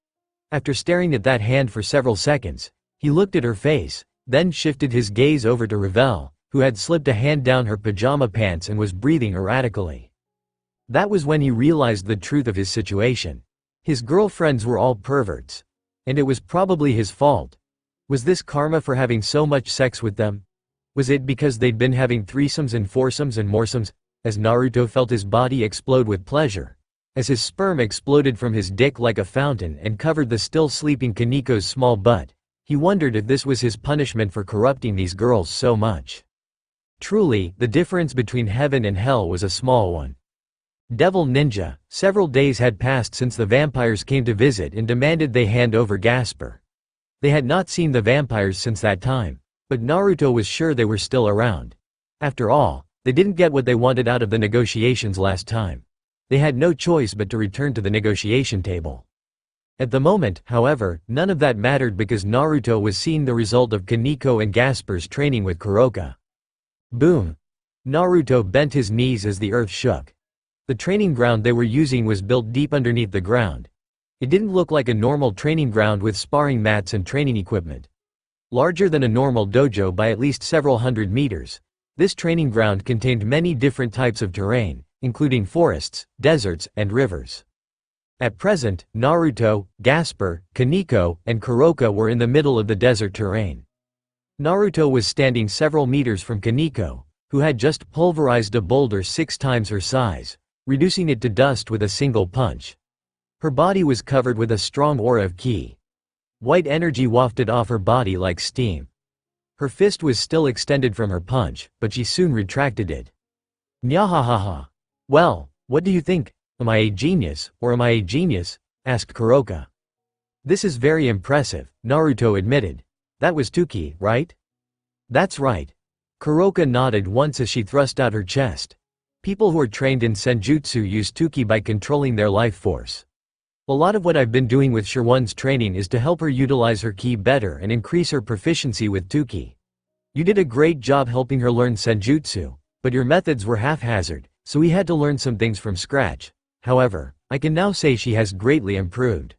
After staring at that hand for several seconds, he looked at her face, then shifted his gaze over to Revel, who had slipped a hand down her pajama pants and was breathing erratically. That was when he realized the truth of his situation. His girlfriends were all perverts. And it was probably his fault. Was this karma for having so much sex with them? Was it because they'd been having threesomes and foursomes and moresomes, as Naruto felt his body explode with pleasure? As his sperm exploded from his dick like a fountain and covered the still sleeping Kaneko's small butt, he wondered if this was his punishment for corrupting these girls so much. Truly, the difference between heaven and hell was a small one. Devil Ninja, several days had passed since the vampires came to visit and demanded they hand over Gasper. They had not seen the vampires since that time, but Naruto was sure they were still around. After all, they didn't get what they wanted out of the negotiations last time. They had no choice but to return to the negotiation table. At the moment, however, none of that mattered because Naruto was seeing the result of Kaneko and Gasper's training with Kuroka. Boom! Naruto bent his knees as the earth shook. The training ground they were using was built deep underneath the ground. It didn't look like a normal training ground with sparring mats and training equipment. Larger than a normal dojo by at least several hundred meters, this training ground contained many different types of terrain, including forests, deserts, and rivers. At present, Naruto, Gasper, Kaneko, and Kuroka were in the middle of the desert terrain. Naruto was standing several meters from Kaneko, who had just pulverized a boulder 6 times her size, reducing it to dust with a single punch. Her body was covered with a strong aura of ki. White energy wafted off her body like steam. Her fist was still extended from her punch, but she soon retracted it. Nyahahaha. Well, what do you think? Am I a genius, or am I a genius? Asked Kuroka. This is very impressive, Naruto admitted. That was Tuki, right? That's right. Kuroka nodded once as she thrust out her chest. People who are trained in senjutsu use Tuki by controlling their life force. A lot of what I've been doing with Shirwan's training is to help her utilize her ki better and increase her proficiency with Tuki. You did a great job helping her learn senjutsu, but your methods were haphazard, so we had to learn some things from scratch. However, I can now say she has greatly improved.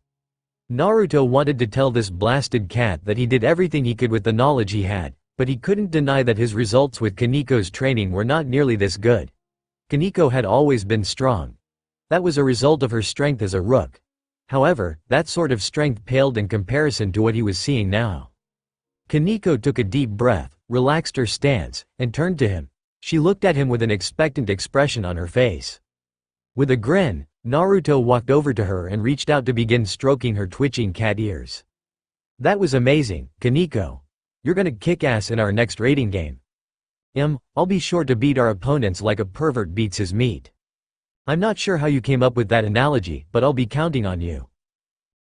Naruto wanted to tell this blasted cat that he did everything he could with the knowledge he had, but he couldn't deny that his results with Kaneko's training were not nearly this good. Kaneko had always been strong. That was a result of her strength as a rook. However, that sort of strength paled in comparison to what he was seeing now. Kaneko took a deep breath, relaxed her stance, and turned to him. She looked at him with an expectant expression on her face. With a grin, Naruto walked over to her and reached out to begin stroking her twitching cat ears. That was amazing, Kaneko. You're gonna kick ass in our next raiding game. I'll be sure to beat our opponents like a pervert beats his meat. I'm not sure how you came up with that analogy, but I'll be counting on you.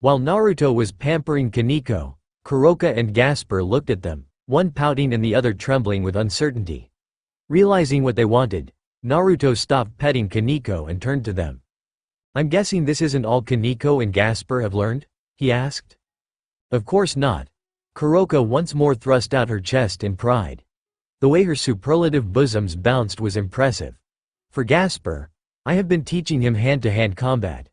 While Naruto was pampering Kaneko, Kuroka and Gasper looked at them, one pouting and the other trembling with uncertainty. Realizing what they wanted, Naruto stopped petting Kaneko and turned to them. "I'm guessing this isn't all Kaneko and Gasper have learned?" he asked. "Of course not." Kuroka once more thrust out her chest in pride. The way her superlative bosoms bounced was impressive. "For Gasper, I have been teaching him hand-to-hand combat.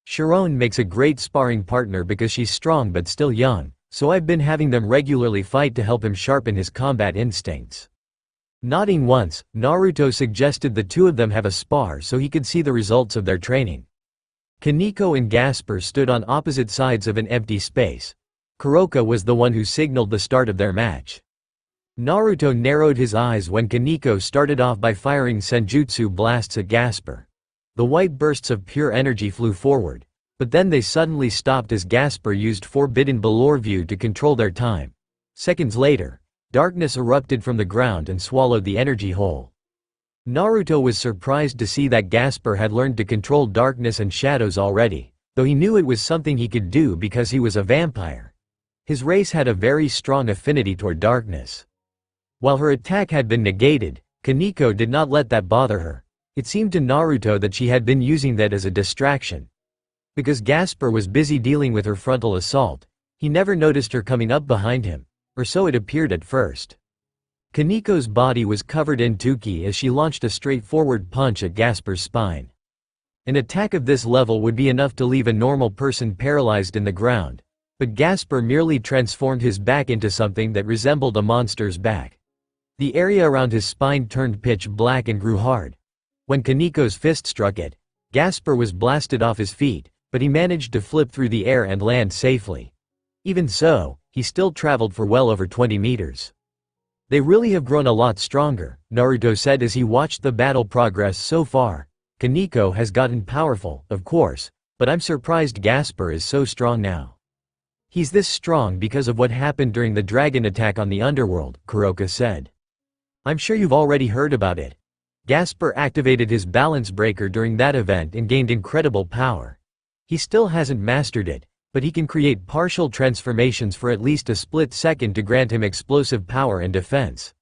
Sharon makes a great sparring partner because she's strong but still young, so I've been having them regularly fight to help him sharpen his combat instincts." Nodding once, Naruto suggested the two of them have a spar so he could see the results of their training. Kaneko and Gasper stood on opposite sides of an empty space. Kuroka was the one who signaled the start of their match. Naruto narrowed his eyes when Kaneko started off by firing senjutsu blasts at Gasper. The white bursts of pure energy flew forward, but then they suddenly stopped as Gasper used Forbidden Balor View to control their time. Seconds later, darkness erupted from the ground and swallowed the energy whole. Naruto was surprised to see that Gasper had learned to control darkness and shadows already, though he knew it was something he could do because he was a vampire. His race had a very strong affinity toward darkness. While her attack had been negated, Kaneko did not let that bother her. It seemed to Naruto that she had been using that as a distraction. Because Gasper was busy dealing with her frontal assault, he never noticed her coming up behind him, or so it appeared at first. Kaneko's body was covered in Tuki as she launched a straightforward punch at Gasper's spine. An attack of this level would be enough to leave a normal person paralyzed in the ground, but Gasper merely transformed his back into something that resembled a monster's back. The area around his spine turned pitch black and grew hard. When Kaneko's fist struck it, Gasper was blasted off his feet, but he managed to flip through the air and land safely. Even so, he still traveled for well over 20 meters. "They really have grown a lot stronger," Naruto said as he watched the battle progress so far. "Kaneko has gotten powerful, of course, but I'm surprised Gasper is so strong now." "He's this strong because of what happened during the dragon attack on the underworld," Kuroka said. "I'm sure you've already heard about it. Gasper activated his balance breaker during that event and gained incredible power. He still hasn't mastered it, but he can create partial transformations for at least a split second to grant him explosive power and defense.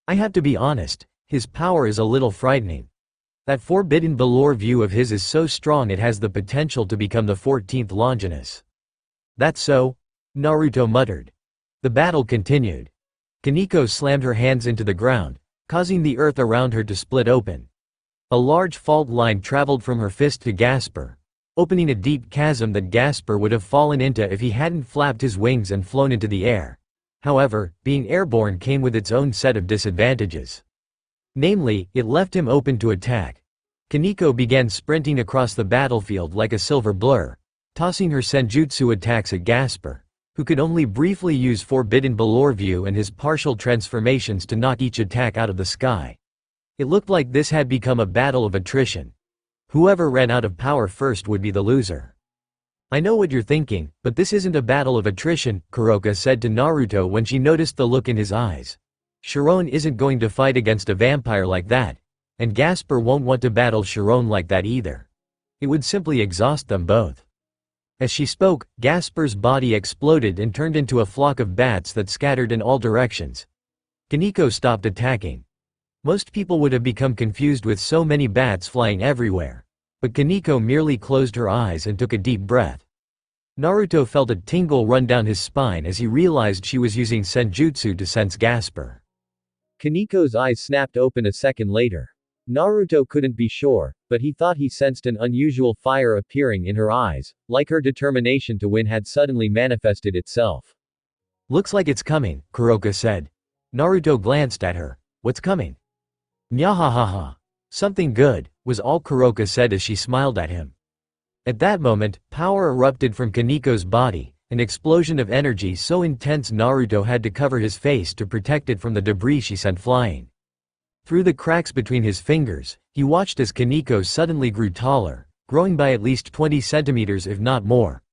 I have to be honest, his power is a little frightening. That Forbidden Balor View of his is so strong it has the potential to become the 14th Longinus." "That's so?" Naruto muttered. The battle continued. Kaneko slammed her hands into the ground, causing the earth around her to split open. A large fault line traveled from her fist to Gasper, opening a deep chasm that Gasper would have fallen into if he hadn't flapped his wings and flown into the air. However, being airborne came with its own set of disadvantages. Namely, it left him open to attack. Kaneko began sprinting across the battlefield like a silver blur, tossing her senjutsu attacks at Gasper, who could only briefly use Forbidden Balor View and his partial transformations to knock each attack out of the sky. It looked like this had become a battle of attrition. Whoever ran out of power first would be the loser. "I know what you're thinking, but this isn't a battle of attrition," Kuroka said to Naruto when she noticed the look in his eyes. "Sharon isn't going to fight against a vampire like that, and Gasper won't want to battle Sharon like that either. It would simply exhaust them both." As she spoke, Gasper's body exploded and turned into a flock of bats that scattered in all directions. Kaneko stopped attacking. Most people would have become confused with so many bats flying everywhere, but Kaneko merely closed her eyes and took a deep breath. Naruto felt a tingle run down his spine as he realized she was using senjutsu to sense Gasper. Kaneko's eyes snapped open a second later. Naruto couldn't be sure, but he thought he sensed an unusual fire appearing in her eyes, like her determination to win had suddenly manifested itself. "Looks like it's coming," Kuroka said. Naruto glanced at her. "What's coming?" "Nyahahaha. Something good," was all Kuroka said as she smiled at him. At that moment, power erupted from Kaneko's body, an explosion of energy so intense Naruto had to cover his face to protect it from the debris she sent flying. Through the cracks between his fingers, he watched as Kaneko suddenly grew taller, growing by at least 20 centimeters if not more.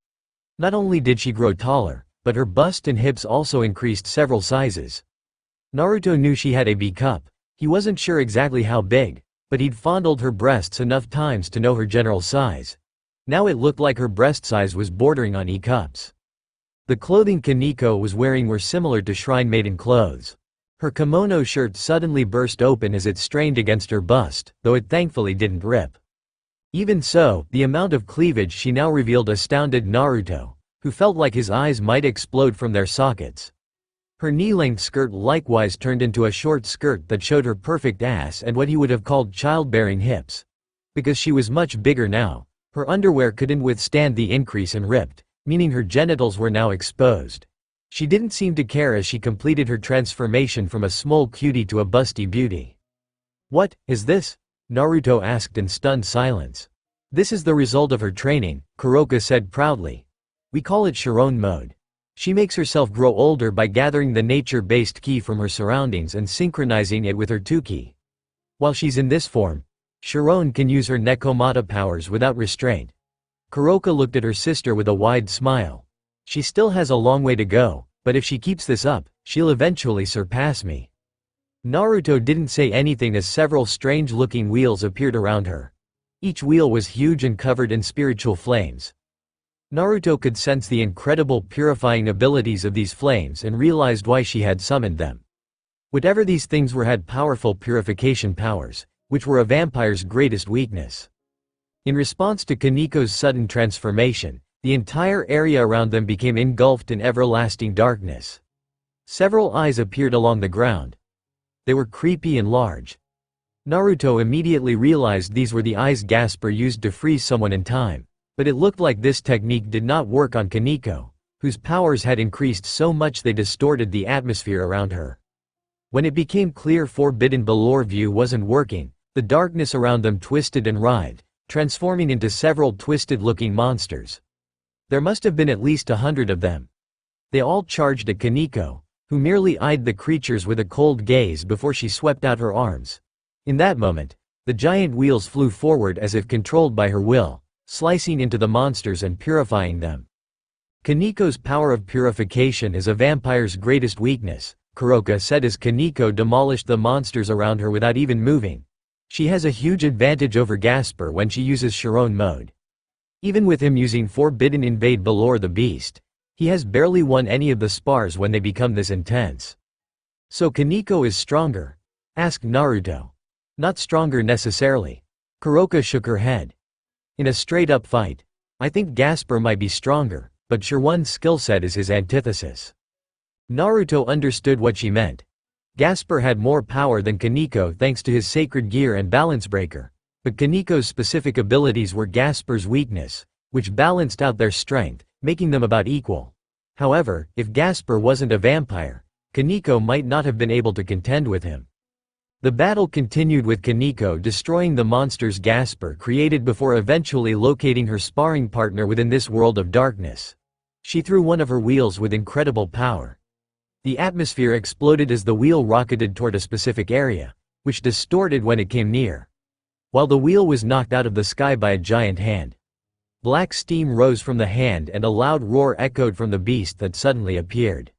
Not only did she grow taller, but her bust and hips also increased several sizes. Naruto knew she had a B cup. He wasn't sure exactly how big, but he'd fondled her breasts enough times to know her general size. Now it looked like her breast size was bordering on E cups. The clothing Kaneko was wearing were similar to Shrine Maiden clothes. Her kimono shirt suddenly burst open as it strained against her bust, though it thankfully didn't rip. Even so, the amount of cleavage she now revealed astounded Naruto, who felt like his eyes might explode from their sockets. Her knee-length skirt likewise turned into a short skirt that showed her perfect ass and what he would have called childbearing hips. Because she was much bigger now, her underwear couldn't withstand the increase and ripped, meaning her genitals were now exposed. She didn't seem to care as she completed her transformation from a small cutie to a busty beauty. "What is this?" Naruto asked in stunned silence. "This is the result of her training," Kuroka said proudly. "We call it Chiron mode. She makes herself grow older by gathering the nature-based ki from her surroundings and synchronizing it with her Tuki. While she's in this form, Chiron can use her Nekomata powers without restraint." Kuroka looked at her sister with a wide smile. "She still has a long way to go, but if she keeps this up, she'll eventually surpass me." Naruto didn't say anything as several strange-looking wheels appeared around her. Each wheel was huge and covered in spiritual flames. Naruto could sense the incredible purifying abilities of these flames and realized why she had summoned them. Whatever these things were had powerful purification powers, which were a vampire's greatest weakness. In response to Kaniko's sudden transformation, the entire area around them became engulfed in everlasting darkness. Several eyes appeared along the ground. They were creepy and large. Naruto immediately realized these were the eyes Gasper used to freeze someone in time, but it looked like this technique did not work on Kaniko, whose powers had increased so much they distorted the atmosphere around her. When it became clear Forbidden Ballor View wasn't working, the darkness around them twisted and writhed, transforming into several twisted-looking monsters. There must have been at least 100 of them. They all charged at Kaniko, who merely eyed the creatures with a cold gaze before she swept out her arms. In that moment, the giant wheels flew forward as if controlled by her will, slicing into the monsters and purifying them. Kaniko's power of purification is a vampire's greatest weakness, Kuroka said as Kaniko demolished the monsters around her without even moving. She has a huge advantage over Gasper when she uses Chiron mode. Even with him using Forbidden Invade Ballor the Beast, he has barely won any of the spars when they become this intense. "So Kaniko is stronger?" asked Naruto. "Not stronger necessarily." Kuroka shook her head. "In a straight-up fight, I think Gasper might be stronger, but Chiron's skill set is his antithesis." Naruto understood what she meant. Gasper had more power than Kaniko thanks to his sacred gear and balance breaker. But Kaniko's specific abilities were Gasper's weakness, which balanced out their strength, making them about equal. However, if Gasper wasn't a vampire, Kaniko might not have been able to contend with him. The battle continued with Kaniko destroying the monsters Gasper created before eventually locating her sparring partner within this world of darkness. She threw one of her wheels with incredible power. The atmosphere exploded as the wheel rocketed toward a specific area, which distorted when it came near. While the wheel was knocked out of the sky by a giant hand. Black steam rose from the hand and a loud roar echoed from the beast that suddenly appeared.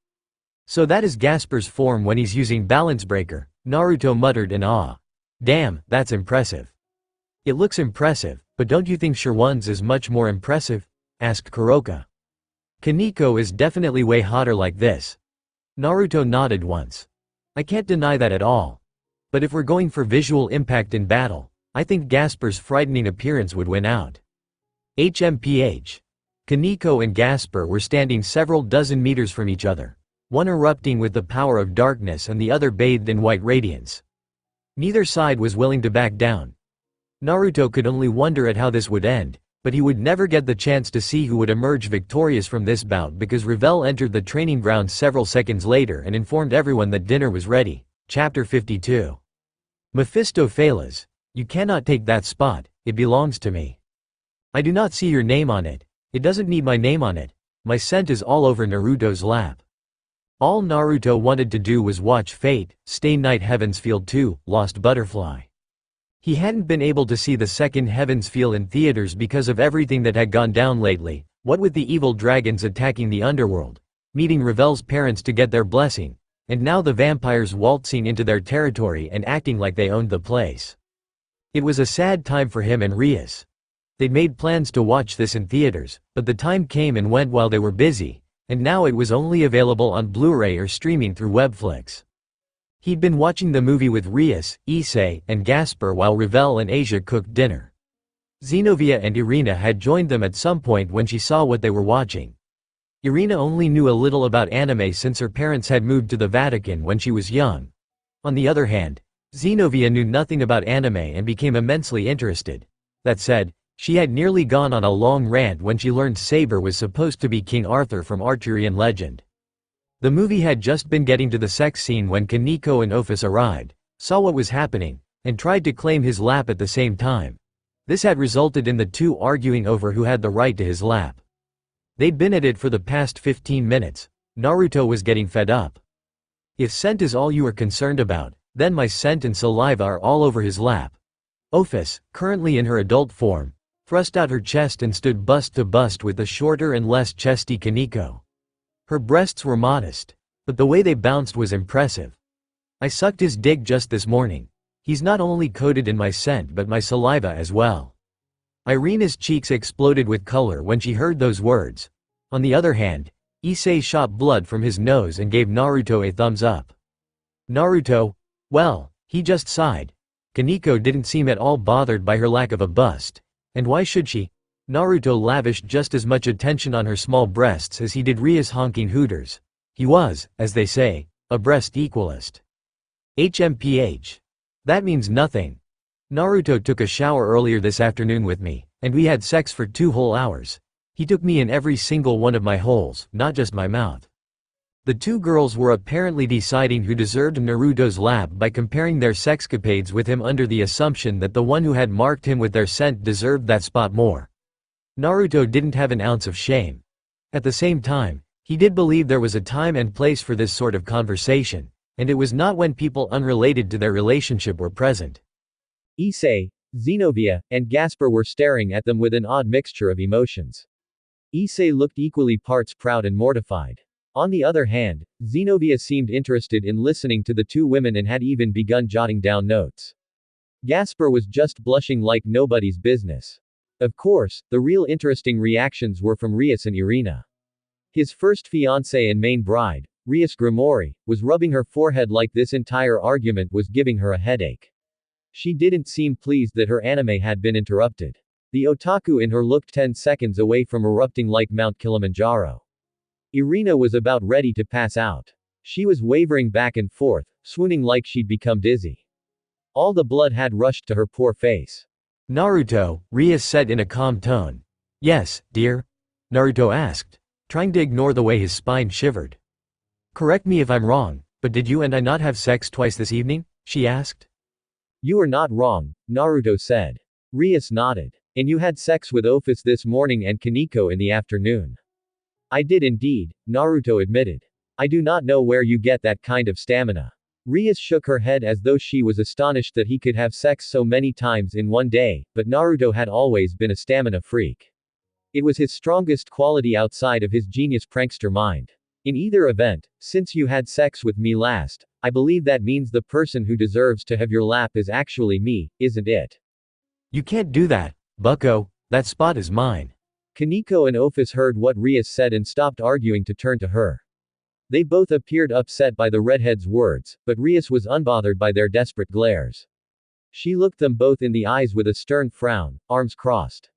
"So that is Gasper's form when he's using Balance Breaker," Naruto muttered in awe. "Damn, that's impressive." "It looks impressive, but don't you think Chiron's is much more impressive?" asked Kuroka. "Kaniko is definitely way hotter like this." Naruto nodded once. "I can't deny that at all. But if we're going for visual impact in battle, I think Gasper's frightening appearance would win out." HMPH. Kaniko and Gasper were standing several dozen meters from each other, one erupting with the power of darkness and the other bathed in white radiance. Neither side was willing to back down. Naruto could only wonder at how this would end, but he would never get the chance to see who would emerge victorious from this bout because Revel entered the training ground several seconds later and informed everyone that dinner was ready. Chapter 52. Mephistopheles. "You cannot take that spot, it belongs to me." "I do not see your name on it. It doesn't need my name on it. My scent is all over Naruto's lap." All Naruto wanted to do was watch Fate, Stay Night Heaven's Feel 2, Lost Butterfly. He hadn't been able to see the second Heaven's Feel in theaters because of everything that had gone down lately, what with the evil dragons attacking the underworld, meeting Revel's parents to get their blessing, and now the vampires waltzing into their territory and acting like they owned the place. It was a sad time for him and Rias. They'd made plans to watch this in theaters, but the time came and went while they were busy, and now it was only available on Blu-ray or streaming through Webflix. He'd been watching the movie with Rias, Issei, and Gaspar while Ravel and Asia cooked dinner. Zenobia and Irina had joined them at some point when she saw what they were watching. Irina only knew a little about anime since her parents had moved to the Vatican when she was young. On the other hand, Zenobia knew nothing about anime and became immensely interested. That said, she had nearly gone on a long rant when she learned Saber was supposed to be King Arthur from Arthurian legend. The movie had just been getting to the sex scene when Kaneko and Ophis arrived, saw what was happening, and tried to claim his lap at the same time. This had resulted in the two arguing over who had the right to his lap. They'd been at it for the past 15 minutes. Naruto was getting fed up. If scent is all you are concerned about, then my scent and saliva are all over his lap. Ophis, currently in her adult form, thrust out her chest and stood bust to bust with the shorter and less chesty Kaneko. Her breasts were modest, but the way they bounced was impressive. I sucked his dick just this morning. He's not only coated in my scent but my saliva as well. Irina's cheeks exploded with color when she heard those words. On the other hand, Issei shot blood from his nose and gave Naruto a thumbs up. Naruto, well, he just sighed. Kaneko didn't seem at all bothered by her lack of a bust. And why should she? Naruto lavished just as much attention on her small breasts as he did Ria's honking hooters. He was, as they say, a breast equalist. HMPH. That means nothing. Naruto took a shower earlier this afternoon with me, and we had sex for 2 whole hours. He took me in every single one of my holes, not just my mouth. The two girls were apparently deciding who deserved Naruto's lap by comparing their sexcapades with him under the assumption that the one who had marked him with their scent deserved that spot more. Naruto didn't have an ounce of shame. At the same time, he did believe there was a time and place for this sort of conversation, and it was not when people unrelated to their relationship were present. Issei, Zenobia, and Gaspar were staring at them with an odd mixture of emotions. Issei looked equally parts proud and mortified. On the other hand, Zenobia seemed interested in listening to the two women and had even begun jotting down notes. Gaspar was just blushing like nobody's business. Of course, the real interesting reactions were from Rias and Irina. His first fiancée and main bride, Rias Grimori, was rubbing her forehead like this entire argument was giving her a headache. She didn't seem pleased that her anime had been interrupted. The otaku in her looked 10 seconds away from erupting like Mount Kilimanjaro. Irina was about ready to pass out. She was wavering back and forth, swooning like she'd become dizzy. All the blood had rushed to her poor face. Naruto, Rias said in a calm tone. Yes, dear? Naruto asked, trying to ignore the way his spine shivered. Correct me if I'm wrong, but did you and I not have sex twice this evening? She asked. You are not wrong, Naruto said. Rias nodded. And you had sex with Ophis this morning and Kaneko in the afternoon. I did indeed, Naruto admitted. I do not know where you get that kind of stamina. Rias shook her head as though she was astonished that he could have sex so many times in one day, but Naruto had always been a stamina freak. It was his strongest quality outside of his genius prankster mind. In either event, since you had sex with me last, I believe that means the person who deserves to have your lap is actually me, isn't it? You can't do that, bucko, that spot is mine. Kaneko and Ophis heard what Rias said and stopped arguing to turn to her. They both appeared upset by the redhead's words, but Rias was unbothered by their desperate glares. She looked them both in the eyes with a stern frown, arms crossed.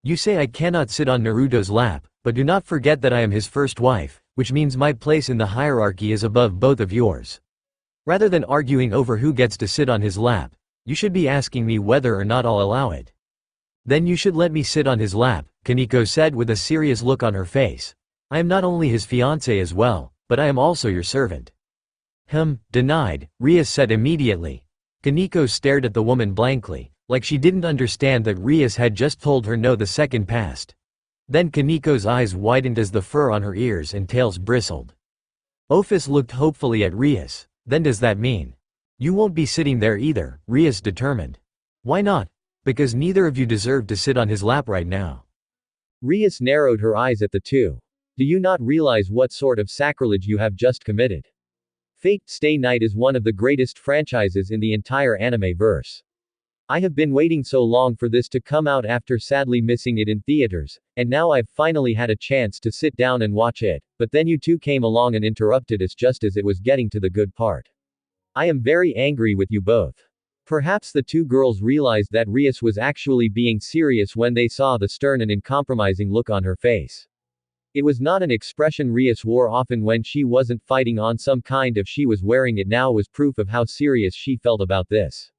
You say I cannot sit on Naruto's lap, but do not forget that I am his first wife, which means my place in the hierarchy is above both of yours. Rather than arguing over who gets to sit on his lap, you should be asking me whether or not I'll allow it. Then you should let me sit on his lap, Kaneko said with a serious look on her face. I am not only his fiancé as well, but I am also your servant. Denied, Rias said immediately. Kaneko stared at the woman blankly, like she didn't understand that Rias had just told her no the second passed. Then Kaneko's eyes widened as the fur on her ears and tails bristled. Ophis looked hopefully at Rias. Then does that mean? You won't be sitting there either, Rias determined. Why not? Because neither of you deserve to sit on his lap right now. Rias narrowed her eyes at the two. Do you not realize what sort of sacrilege you have just committed? Fate Stay Night is one of the greatest franchises in the entire anime verse. I have been waiting so long for this to come out after sadly missing it in theaters, and now I've finally had a chance to sit down and watch it, but then you two came along and interrupted us just as it was getting to the good part. I am very angry with you both. Perhaps the two girls realized that Rias was actually being serious when they saw the stern and uncompromising look on her face. It was not an expression Rias wore often when she wasn't fighting on some kind of she was wearing it now was proof of how serious she felt about this.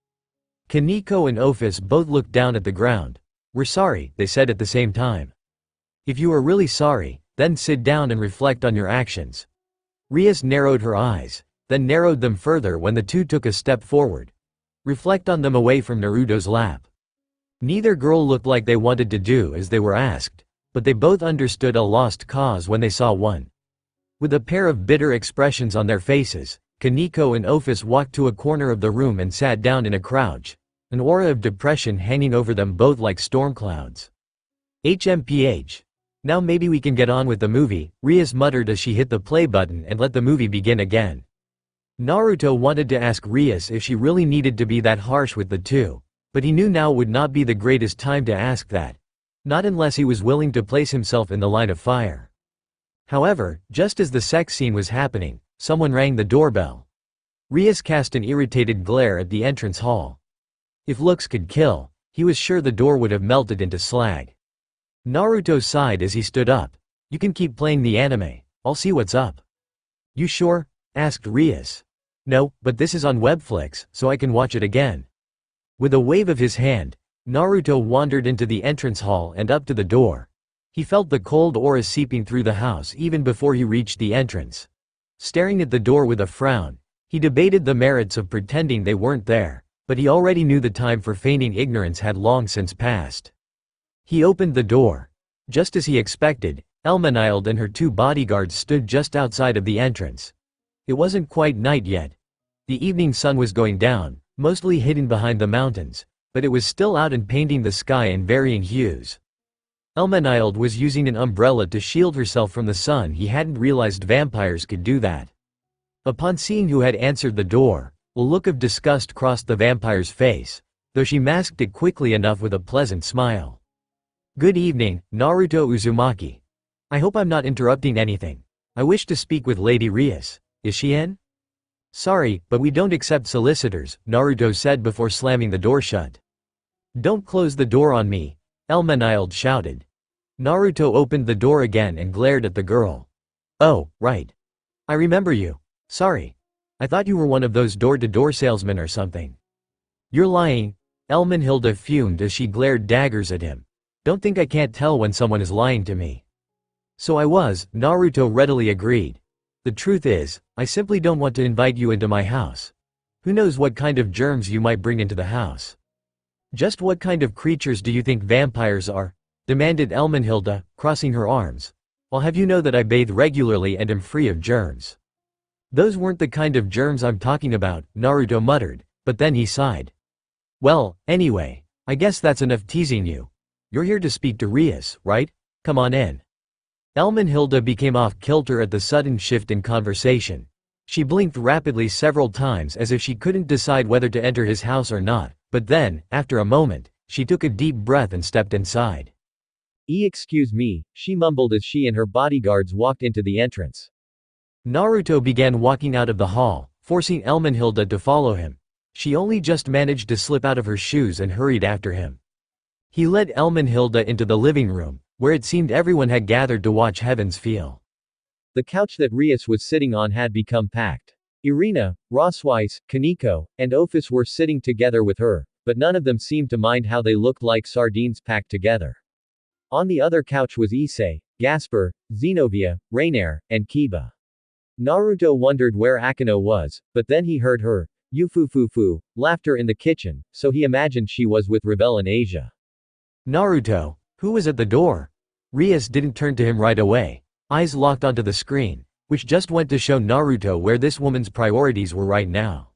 Kaneko and Office both looked down at the ground. We're sorry, they said at the same time. If you are really sorry, then sit down and reflect on your actions. Rias narrowed her eyes, then narrowed them further when the two took a step forward. Reflect on them away from Naruto's lap. Neither girl looked like they wanted to do as they were asked, but they both understood a lost cause when they saw one. With a pair of bitter expressions on their faces, Kaneko and Office walked to a corner of the room and sat down in a crouch, an aura of depression hanging over them both like storm clouds. HMPH. Now maybe we can get on with the movie, Rias muttered as she hit the play button and let the movie begin again. Naruto wanted to ask Rias if she really needed to be that harsh with the two, but he knew now would not be the greatest time to ask that. Not unless he was willing to place himself in the line of fire. However, just as the sex scene was happening, someone rang the doorbell. Rias cast an irritated glare at the entrance hall. If looks could kill, he was sure the door would have melted into slag. Naruto sighed as he stood up. You can keep playing the anime, I'll see what's up. You sure? Asked Rias. No, but this is on Webflix, so I can watch it again. With a wave of his hand, Naruto wandered into the entrance hall and up to the door. He felt the cold aura seeping through the house even before he reached the entrance. Staring at the door with a frown, he debated the merits of pretending they weren't there, but he already knew the time for feigning ignorance had long since passed. He opened the door. Just as he expected, Elmenilde and her two bodyguards stood just outside of the entrance. It wasn't quite night yet. The evening sun was going down, mostly hidden behind the mountains, but it was still out and painting the sky in varying hues. Elmenilde was using an umbrella to shield herself from the sun. He hadn't realized vampires could do that. Upon seeing who had answered the door, a look of disgust crossed the vampire's face, though she masked it quickly enough with a pleasant smile. Good evening, Naruto Uzumaki. I hope I'm not interrupting anything. I wish to speak with Lady Rias. Is she in? Sorry, but we don't accept solicitors, Naruto said before slamming the door shut. Don't close the door on me, Elmenilde shouted. Naruto opened the door again and glared at the girl. Oh, right. I remember you. Sorry. I thought you were one of those door-to-door salesmen or something. You're lying, Elmenhilde fumed as she glared daggers at him. Don't think I can't tell when someone is lying to me. So I was, Naruto readily agreed. The truth is, I simply don't want to invite you into my house. Who knows what kind of germs you might bring into the house. Just what kind of creatures do you think vampires are? Demanded Elmenhilde, crossing her arms. I'll have you know that I bathe regularly and am free of germs. Those weren't the kind of germs I'm talking about, Naruto muttered, but then he sighed. Well, anyway, I guess that's enough teasing you. You're here to speak to Rias, right? Come on in. Elmenhilde became off-kilter at the sudden shift in conversation. She blinked rapidly several times as if she couldn't decide whether to enter his house or not, but then, after a moment, she took a deep breath and stepped inside. Excuse me, she mumbled as she and her bodyguards walked into the entrance. Naruto began walking out of the hall, forcing Elmenhilde to follow him. She only just managed to slip out of her shoes and hurried after him. He led Elmenhilde into the living room, where it seemed everyone had gathered to watch heavens feel. The couch that Rias was sitting on had become packed. Irina, Rosweiss, Kaneko, and Office were sitting together with her, but none of them seemed to mind how they looked like sardines packed together. On the other couch was Issei, Gaspar, Zenobia, Rainier, and Kiba. Naruto wondered where Akano was, but then he heard her, yufufufu, laughter in the kitchen, so he imagined she was with Rebel in Asia. Naruto, who was at the door? Rias didn't turn to him right away, eyes locked onto the screen, which just went to show Naruto where this woman's priorities were right now.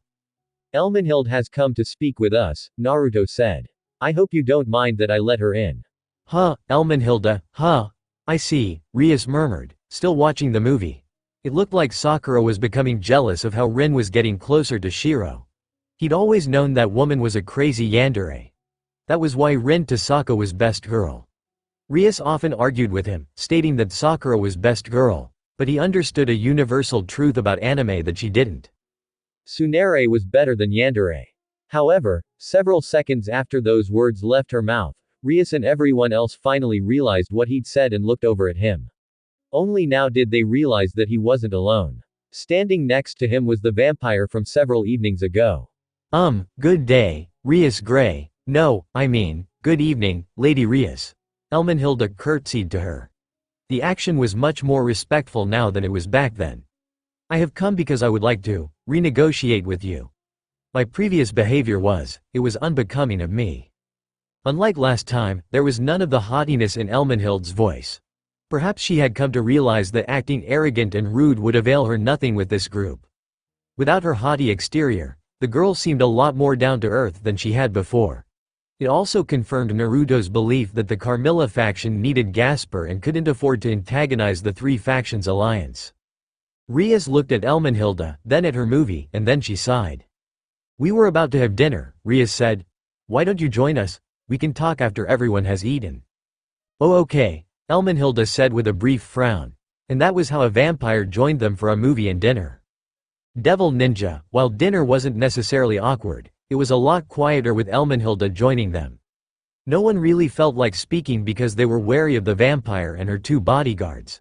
Elmenhilde has come to speak with us, Naruto said. I hope you don't mind that I let her in. Huh, Elmenhilde, huh? I see, Rias murmured, still watching the movie. It looked like Sakura was becoming jealous of how Rin was getting closer to Shiro. He'd always known that woman was a crazy yandere. That was why Rin to Sako was best girl. Rias often argued with him, stating that Sakura was best girl, but he understood a universal truth about anime that she didn't. Tsunere was better than yandere. However, several seconds after those words left her mouth, Rias and everyone else finally realized what he'd said and looked over at him. Only now did they realize that he wasn't alone. Standing next to him was the vampire from several evenings ago. Good day, Rias Gray. No, I mean, good evening, Lady Rias. Elmenhilda curtsied to her. The action was much more respectful now than it was back then. I have come because I would like to renegotiate with you. My previous behavior it was unbecoming of me. Unlike last time, there was none of the haughtiness in Elmenhild's voice. Perhaps she had come to realize that acting arrogant and rude would avail her nothing with this group. Without her haughty exterior, the girl seemed a lot more down to earth than she had before. It also confirmed Naruto's belief that the Carmilla faction needed Gasper and couldn't afford to antagonize the three factions' alliance. Rias looked at Elmenhilda, then at her movie, and then she sighed. We were about to have dinner, Rias said. Why don't you join us? We can talk after everyone has eaten. Oh okay, Elmenhilda said with a brief frown. And that was how a vampire joined them for a movie and dinner. Devil Ninja, while dinner wasn't necessarily awkward, it was a lot quieter with Elmenhilda joining them. No one really felt like speaking because they were wary of the vampire and her two bodyguards.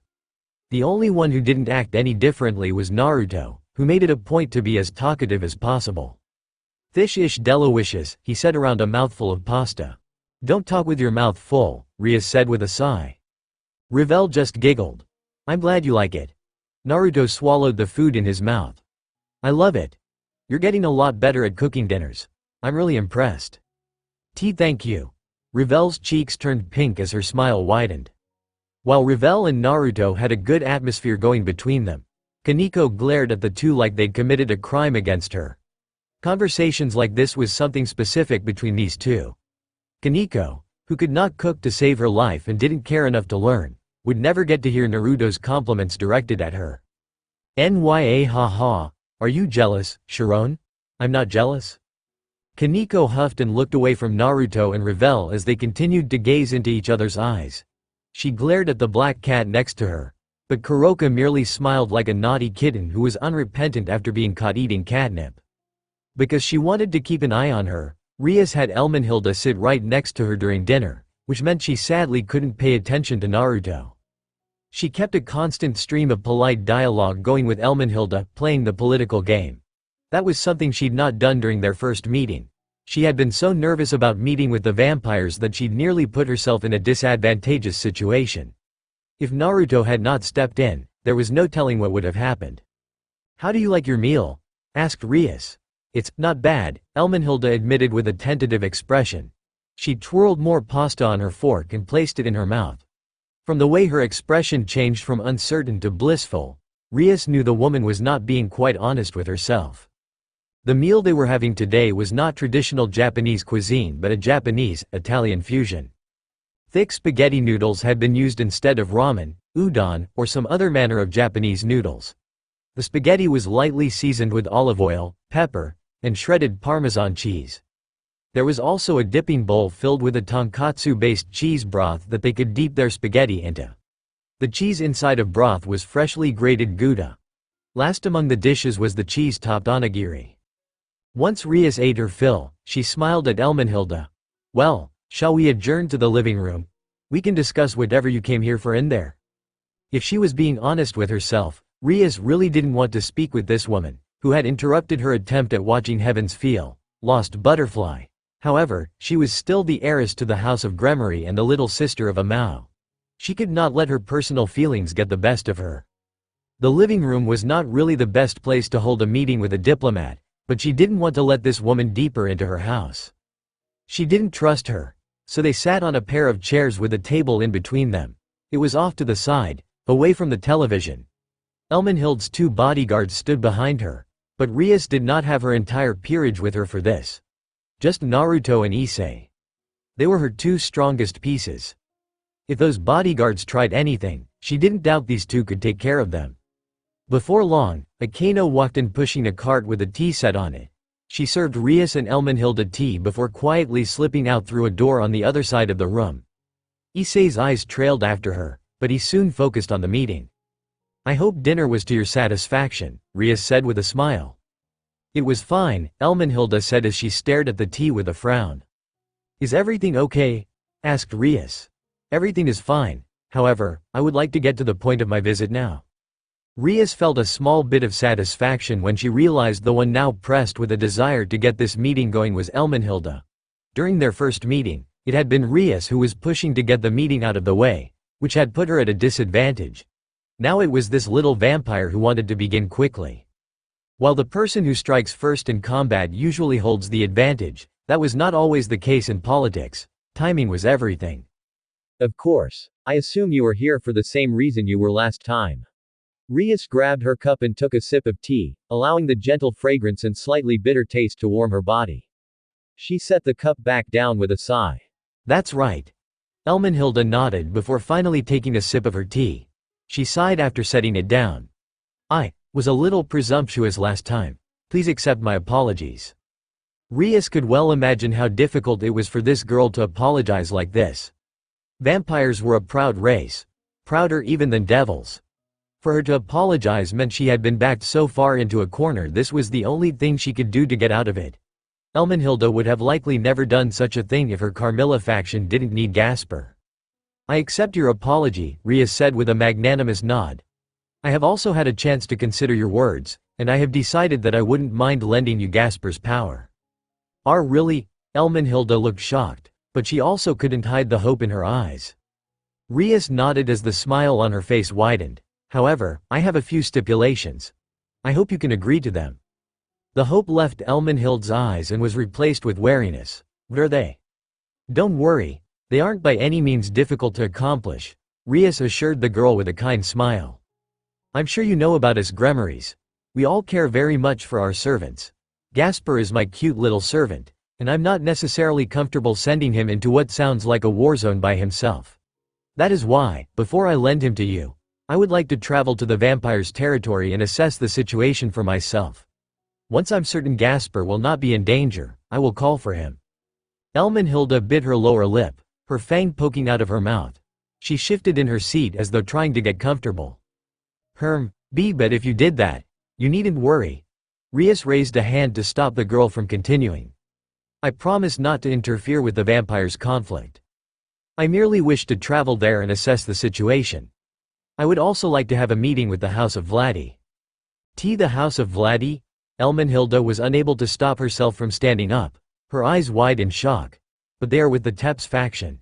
The only one who didn't act any differently was Naruto, who made it a point to be as talkative as possible. Fish-ish delicious, he said around a mouthful of pasta. Don't talk with your mouth full, Rias said with a sigh. Revel just giggled. I'm glad you like it. Naruto swallowed the food in his mouth. I love it. You're getting a lot better at cooking dinners. I'm really impressed. Thank you. Revel's cheeks turned pink as her smile widened. While Revel and Naruto had a good atmosphere going between them, Kaneko glared at the two like they'd committed a crime against her. Conversations like this was something specific between these two. Kaneko, who could not cook to save her life and didn't care enough to learn, would never get to hear Naruto's compliments directed at her. Nya haha, are you jealous, Sharon? I'm not jealous. Kaneko huffed and looked away from Naruto and Revel as they continued to gaze into each other's eyes. She glared at the black cat next to her, but Kuroka merely smiled like a naughty kitten who was unrepentant after being caught eating catnip. Because she wanted to keep an eye on her, Rias had Elmenhilda sit right next to her during dinner, which meant she sadly couldn't pay attention to Naruto. She kept a constant stream of polite dialogue going with Elmenhilda, playing the political game. That was something she'd not done during their first meeting. She had been so nervous about meeting with the vampires that she'd nearly put herself in a disadvantageous situation. If Naruto had not stepped in, there was no telling what would have happened. How do you like your meal? Asked Rias. It's not bad, Elmenhilda admitted with a tentative expression. She twirled more pasta on her fork and placed it in her mouth. From the way her expression changed from uncertain to blissful, Rias knew the woman was not being quite honest with herself. The meal they were having today was not traditional Japanese cuisine but a Japanese-Italian fusion. Thick spaghetti noodles had been used instead of ramen, udon, or some other manner of Japanese noodles. The spaghetti was lightly seasoned with olive oil, pepper, and shredded Parmesan cheese. There was also a dipping bowl filled with a tonkatsu-based cheese broth that they could dip their spaghetti into. The cheese inside of broth was freshly grated Gouda. Last among the dishes was the cheese-topped onigiri. Once Rias ate her fill, she smiled at Elmenhilda. Well, shall we adjourn to the living room? We can discuss whatever you came here for in there. If she was being honest with herself, Rias really didn't want to speak with this woman, who had interrupted her attempt at watching Heaven's Feel, Lost Butterfly. However, she was still the heiress to the House of Gremory and the little sister of Amao. She could not let her personal feelings get the best of her. The living room was not really the best place to hold a meeting with a diplomat, but she didn't want to let this woman deeper into her house. She didn't trust her, so they sat on a pair of chairs with a table in between them. It was off to the side, away from the television. Elmenhild's two bodyguards stood behind her, but Rias did not have her entire peerage with her for this. Just Naruto and Issei. They were her two strongest pieces. If those bodyguards tried anything, she didn't doubt these two could take care of them. Before long, Akeno walked in pushing a cart with a tea set on it. She served Rias and Elmenhilda tea before quietly slipping out through a door on the other side of the room. Issei's eyes trailed after her, but he soon focused on the meeting. I hope dinner was to your satisfaction, Rias said with a smile. It was fine, Elmenhilda said as she stared at the tea with a frown. Is everything okay? Asked Rias. Everything is fine. However, I would like to get to the point of my visit now. Rias felt a small bit of satisfaction when she realized the one now pressed with a desire to get this meeting going was Elmenhilda. During their first meeting, it had been Rias who was pushing to get the meeting out of the way, which had put her at a disadvantage. Now it was this little vampire who wanted to begin quickly. While the person who strikes first in combat usually holds the advantage, that was not always the case in politics. Timing was everything. Of course. I assume you are here for the same reason you were last time. Rias grabbed her cup and took a sip of tea, allowing the gentle fragrance and slightly bitter taste to warm her body. She set the cup back down with a sigh. That's right. Elmenhilda nodded before finally taking a sip of her tea. She sighed after setting it down. I was a little presumptuous last time. Please accept my apologies. Rias could well imagine how difficult it was for this girl to apologize like this. Vampires were a proud race. Prouder even than devils. For her to apologize meant she had been backed so far into a corner this was the only thing she could do to get out of it. Elmenhilda would have likely never done such a thing if her Carmilla faction didn't need Gasper. I accept your apology, Rias said with a magnanimous nod. I have also had a chance to consider your words, and I have decided that I wouldn't mind lending you Gasper's power. Really? Elmenhilda looked shocked, but she also couldn't hide the hope in her eyes. Rias nodded as the smile on her face widened. However, I have a few stipulations. I hope you can agree to them. The hope left Elmenhilda's eyes and was replaced with wariness. What are they? Don't worry. They aren't by any means difficult to accomplish, Rias assured the girl with a kind smile. I'm sure you know about us Gremmaries. We all care very much for our servants. Gasper is my cute little servant, and I'm not necessarily comfortable sending him into what sounds like a war zone by himself. That is why, before I lend him to you, I would like to travel to the vampire's territory and assess the situation for myself. Once I'm certain Gasper will not be in danger, I will call for him. Elmenhilda bit her lower lip, her fang poking out of her mouth. She shifted in her seat as though trying to get comfortable. But if you did that, you needn't worry. Rias raised a hand to stop the girl from continuing. I promise not to interfere with the vampire's conflict. I merely wish to travel there and assess the situation. I would also like to have a meeting with the House of Vladi. The House of Vladi? Elmenhilda was unable to stop herself from standing up, her eyes wide in shock. But they are with the Tepes faction.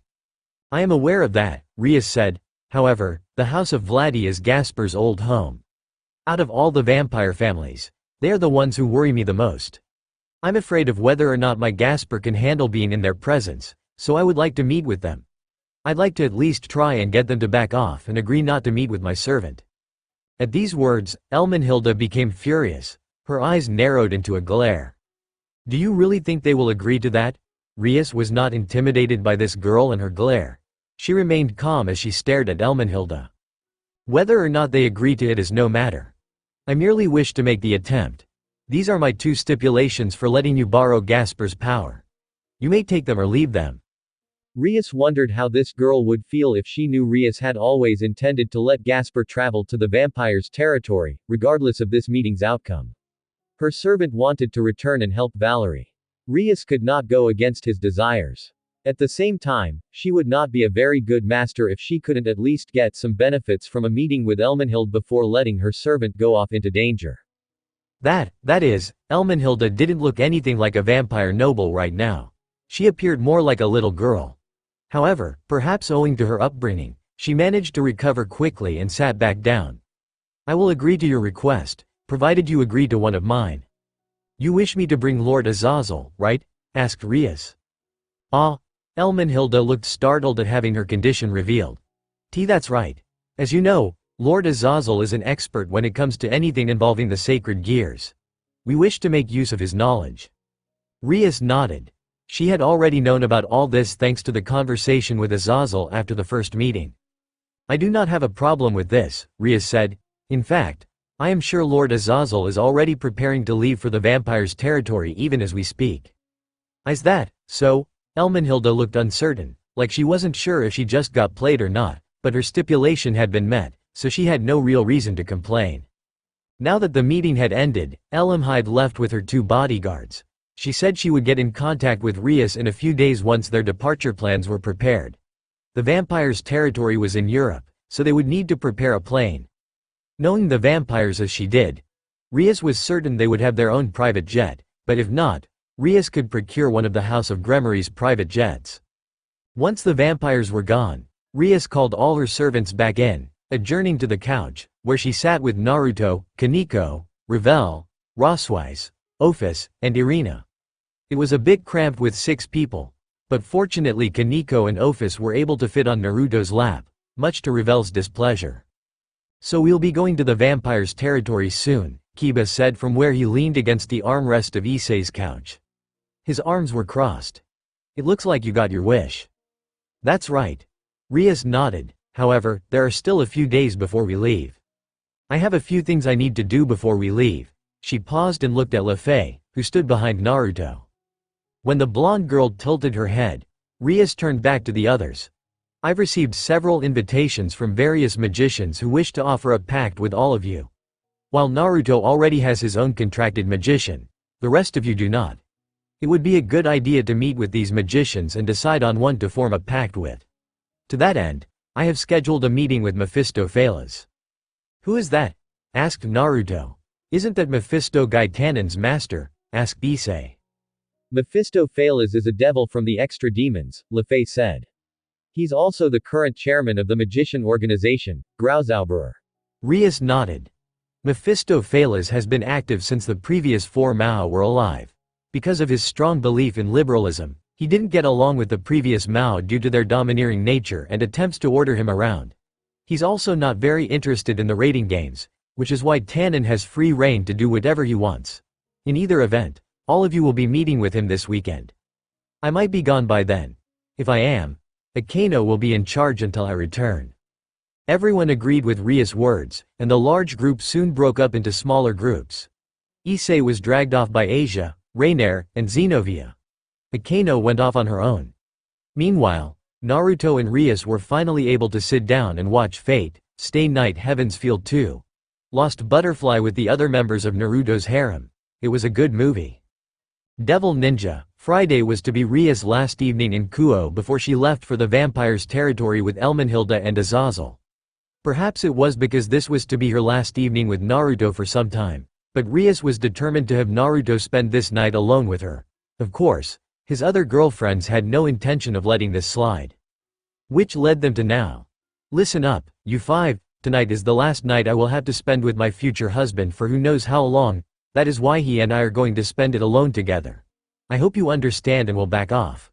I am aware of that, Rias said. However, the House of Vladi is Gasper's old home. Out of all the vampire families, they are the ones who worry me the most. I'm afraid of whether or not my Gasper can handle being in their presence, so I would like to meet with them. I'd like to at least try and get them to back off and agree not to meet with my servant. At these words, Elmenhilda became furious. Her eyes narrowed into a glare. Do you really think they will agree to that? Rias was not intimidated by this girl and her glare. She remained calm as she stared at Elmenhilda. Whether or not they agree to it is no matter. I merely wish to make the attempt. These are my 2 stipulations for letting you borrow Gasper's power. You may take them or leave them. Rias wondered how this girl would feel if she knew Rias had always intended to let Gasper travel to the vampire's territory, regardless of this meeting's outcome. Her servant wanted to return and help Valerie. Rias could not go against his desires. At the same time, she would not be a very good master if she couldn't at least get some benefits from a meeting with Elmenhilda before letting her servant go off into danger. That is, Elmenhilda didn't look anything like a vampire noble right now. She appeared more like a little girl. However, perhaps owing to her upbringing, she managed to recover quickly and sat back down. I will agree to your request, provided you agree to one of mine. You wish me to bring Lord Azazel, right? Asked Rias. Elmenhilda looked startled at having her condition revealed. That's right. As you know, Lord Azazel is an expert when it comes to anything involving the sacred gears. We wish to make use of his knowledge. Rias nodded. She had already known about all this thanks to the conversation with Azazel after the first meeting. I do not have a problem with this, Rias said. In fact, I am sure Lord Azazel is already preparing to leave for the vampire's territory even as we speak. Is that so? Elmenhilda looked uncertain, like she wasn't sure if she just got played or not, but her stipulation had been met, so she had no real reason to complain. Now that the meeting had ended, Elmhide left with her 2 bodyguards. She said she would get in contact with Rias in a few days once their departure plans were prepared. The vampires' territory was in Europe, so they would need to prepare a plane. Knowing the vampires as she did, Rias was certain they would have their own private jet, but if not, Rias could procure one of the House of Gremory's private jets. Once the vampires were gone, Rias called all her servants back in, adjourning to the couch, where she sat with Naruto, Kaneko, Ravel, Roswise, Ophis, and Irina. It was a bit cramped with 6 people, but fortunately Kaneko and Ophis were able to fit on Naruto's lap, much to Ravel's displeasure. "So we'll be going to the vampire's territory soon," Kiba said from where he leaned against the armrest of Issei's couch. His arms were crossed. "It looks like you got your wish." "That's right." Rias nodded. "However, there are still a few days before we leave. I have a few things I need to do before we leave." She paused and looked at Lefei, who stood behind Naruto. When the blonde girl tilted her head, Rias turned back to the others. "I've received several invitations from various magicians who wish to offer a pact with all of you. While Naruto already has his own contracted magician, the rest of you do not. It would be a good idea to meet with these magicians and decide on one to form a pact with. To that end, I have scheduled a meeting with Mephistopheles." "Who is that?" asked Naruto. "Isn't that Mephisto Gaitanen's master?" asked Issei. Mephistopheles is a devil from the extra demons, Lefei said. He's also the current chairman of the magician organization, Grauzauberer. Rias nodded. Mephistopheles has been active since the previous 4 Mao were alive. Because of his strong belief in liberalism, he didn't get along with the previous Mao due to their domineering nature and attempts to order him around. He's also not very interested in the rating games, which is why Tannen has free reign to do whatever he wants. In either event, all of you will be meeting with him this weekend. I might be gone by then. If I am, Akeno will be in charge until I return." Everyone agreed with Rias' words, and the large group soon broke up into smaller groups. Issei was dragged off by Asia, Rainier, and Zenobia. Akeno went off on her own. Meanwhile, Naruto and Rias were finally able to sit down and watch Fate, Stay Night Heaven's Field 2. Lost Butterfly with the other members of Naruto's harem. It was a good movie. Devil Ninja, Friday was to be Rias' last evening in Kuo before she left for the vampire's territory with Elmenhilda and Azazel. Perhaps it was because this was to be her last evening with Naruto for some time, but Rias was determined to have Naruto spend this night alone with her. Of course, his other girlfriends had no intention of letting this slide. Which led them to now. "Listen up, you 5, tonight is the last night I will have to spend with my future husband for who knows how long. That is why he and I are going to spend it alone together. I hope you understand and will back off."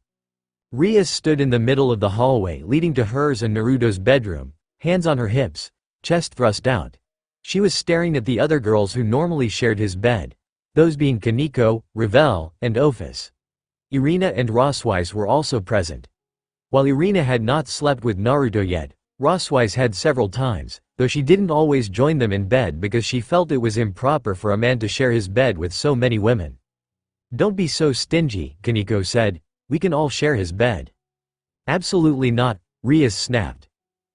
Rias stood in the middle of the hallway leading to hers and Naruto's bedroom, hands on her hips, chest thrust out. She was staring at the other girls who normally shared his bed, those being Kaneko, Ravel, and Ophis. Irina and Roswise were also present. While Irina had not slept with Naruto yet, Roswise had several times, though she didn't always join them in bed because she felt it was improper for a man to share his bed with so many women. "Don't be so stingy," Kaneko said. "We can all share his bed." "Absolutely not," Rias snapped.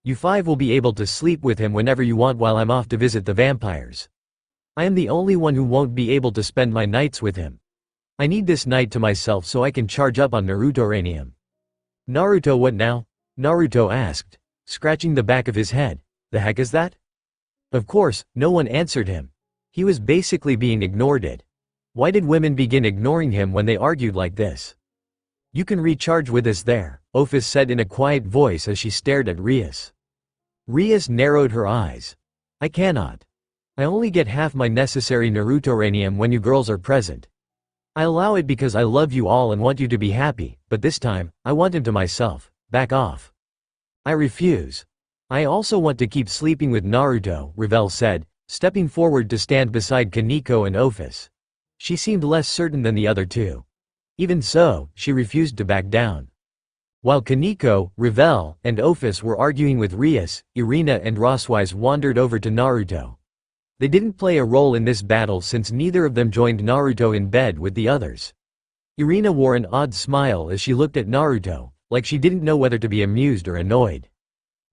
"You 5 will be able to sleep with him whenever you want while I'm off to visit the vampires. I am the only one who won't be able to spend my nights with him. I need this night to myself so I can charge up on Naruto-ranium." "Naruto, what now?" Naruto asked, scratching the back of his head. "The heck is that?" Of course, no one answered him. He was basically being ignored. Why did women begin ignoring him when they argued like this? "You can recharge with us there," Ophis said in a quiet voice as she stared at Rias. Rias narrowed her eyes. "I cannot. I only get half my necessary Naruto-ranium when you girls are present. I allow it because I love you all and want you to be happy, but this time, I want him to myself. Back off." "I refuse. I also want to keep sleeping with Naruto," Ravel said, stepping forward to stand beside Kaneko and Ophis. She seemed less certain than the other two. Even so, she refused to back down. While Kaneko, Ravel, and Ophis were arguing with Rias, Irina and Roswise wandered over to Naruto. They didn't play a role in this battle since neither of them joined Naruto in bed with the others. Irina wore an odd smile as she looked at Naruto, like she didn't know whether to be amused or annoyed.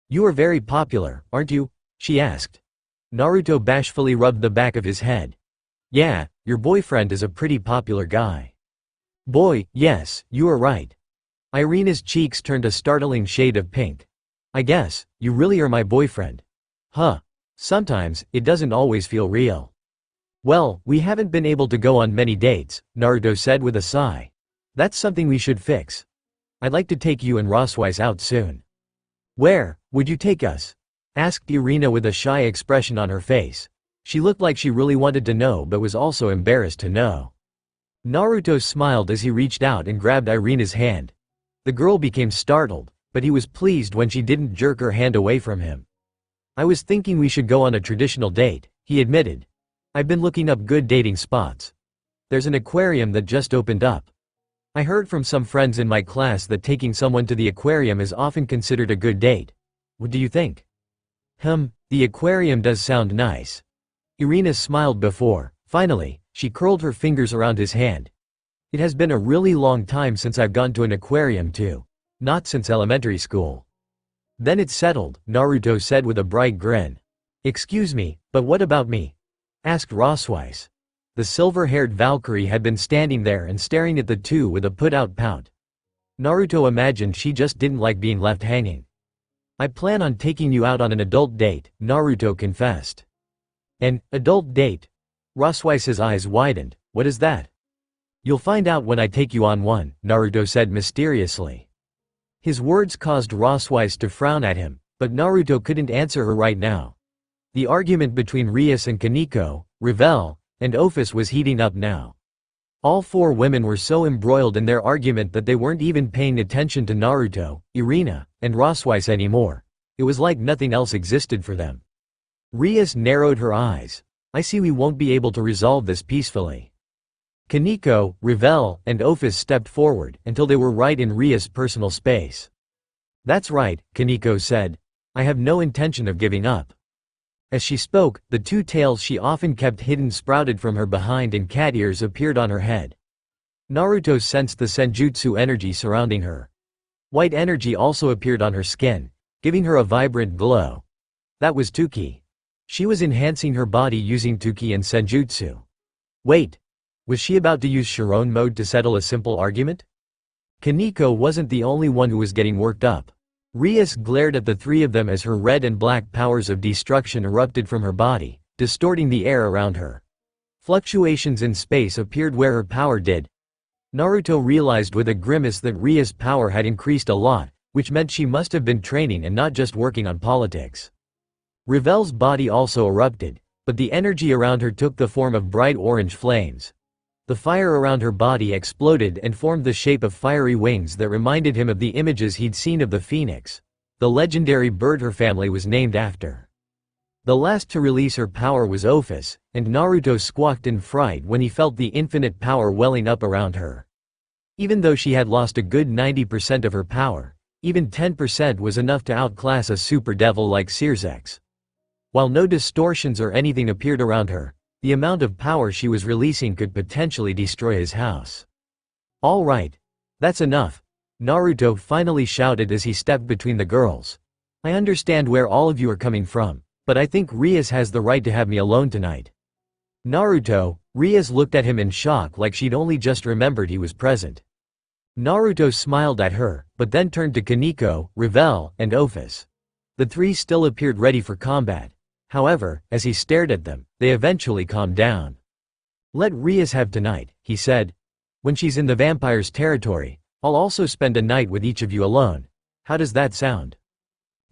"You are very popular, aren't you?" she asked. Naruto bashfully rubbed the back of his head. Yeah, your boyfriend is a pretty popular guy. Boy, yes, you are right. Irina's cheeks turned a startling shade of pink. I guess, you really are my boyfriend. Huh. Sometimes, it doesn't always feel real. Well, we haven't been able to go on many dates, Naruto said with a sigh. That's something we should fix. I'd like to take you and Roswise out soon. Where would you take us? Asked Irina with a shy expression on her face. She looked like she really wanted to know but was also embarrassed to know. Naruto smiled as he reached out and grabbed Irina's hand. The girl became startled, but he was pleased when she didn't jerk her hand away from him. I was thinking we should go on a traditional date, he admitted. I've been looking up good dating spots. There's an aquarium that just opened up. I heard from some friends in my class that taking someone to the aquarium is often considered a good date. What do you think? The aquarium does sound nice. Irina smiled before, finally, she curled her fingers around his hand. It has been a really long time since I've gone to an aquarium too. Not since elementary school. Then it's settled, Naruto said with a bright grin. Excuse me, but what about me? Asked Roswise. The silver-haired Valkyrie had been standing there and staring at the two with a put-out pout. Naruto imagined she just didn't like being left hanging. I plan on taking you out on an adult date, Naruto confessed. An adult date? Roswise's eyes widened. What is that? You'll find out when I take you on one, Naruto said mysteriously. His words caused Roswise to frown at him, but Naruto couldn't answer her right now. The argument between Rias and Kaneko, Revel, and Ophis was heating up now. All four women were so embroiled in their argument that they weren't even paying attention to Naruto, Irina, and Roswise anymore. It was like nothing else existed for them. Rias narrowed her eyes. I see we won't be able to resolve this peacefully. Kaneko, Revel, and Ophis stepped forward until they were right in Rias' personal space. That's right, Kaneko said. I have no intention of giving up. As she spoke, the two tails she often kept hidden sprouted from her behind and cat ears appeared on her head. Naruto sensed the senjutsu energy surrounding her. White energy also appeared on her skin, giving her a vibrant glow. That was Tuki. She was enhancing her body using Tuki and senjutsu. Wait. Was she about to use Chiron mode to settle a simple argument? Kaneko wasn't the only one who was getting worked up. Rias glared at the three of them as her red and black powers of destruction erupted from her body, distorting the air around her. Fluctuations in space appeared where her power did. Naruto realized with a grimace that Rias' power had increased a lot, which meant she must have been training and not just working on politics. Revel's body also erupted, but the energy around her took the form of bright orange flames. The fire around her body exploded and formed the shape of fiery wings that reminded him of the images he'd seen of the phoenix, the legendary bird her family was named after. The last to release her power was Ophis, and Naruto squawked in fright when he felt the infinite power welling up around her. Even though she had lost a good 90% of her power, even 10% was enough to outclass a super devil like Circex. While no distortions or anything appeared around her, the amount of power she was releasing could potentially destroy his house. All right. That's enough. Naruto finally shouted as he stepped between the girls. I understand where all of you are coming from, but I think Rias has the right to have me alone tonight. Naruto, Rias looked at him in shock like she'd only just remembered he was present. Naruto smiled at her, but then turned to Kaneko, Revel, and Ophis. The three still appeared ready for combat. However, as he stared at them, they eventually calmed down. Let Rias have tonight, he said. When she's in the vampire's territory, I'll also spend a night with each of you alone. How does that sound?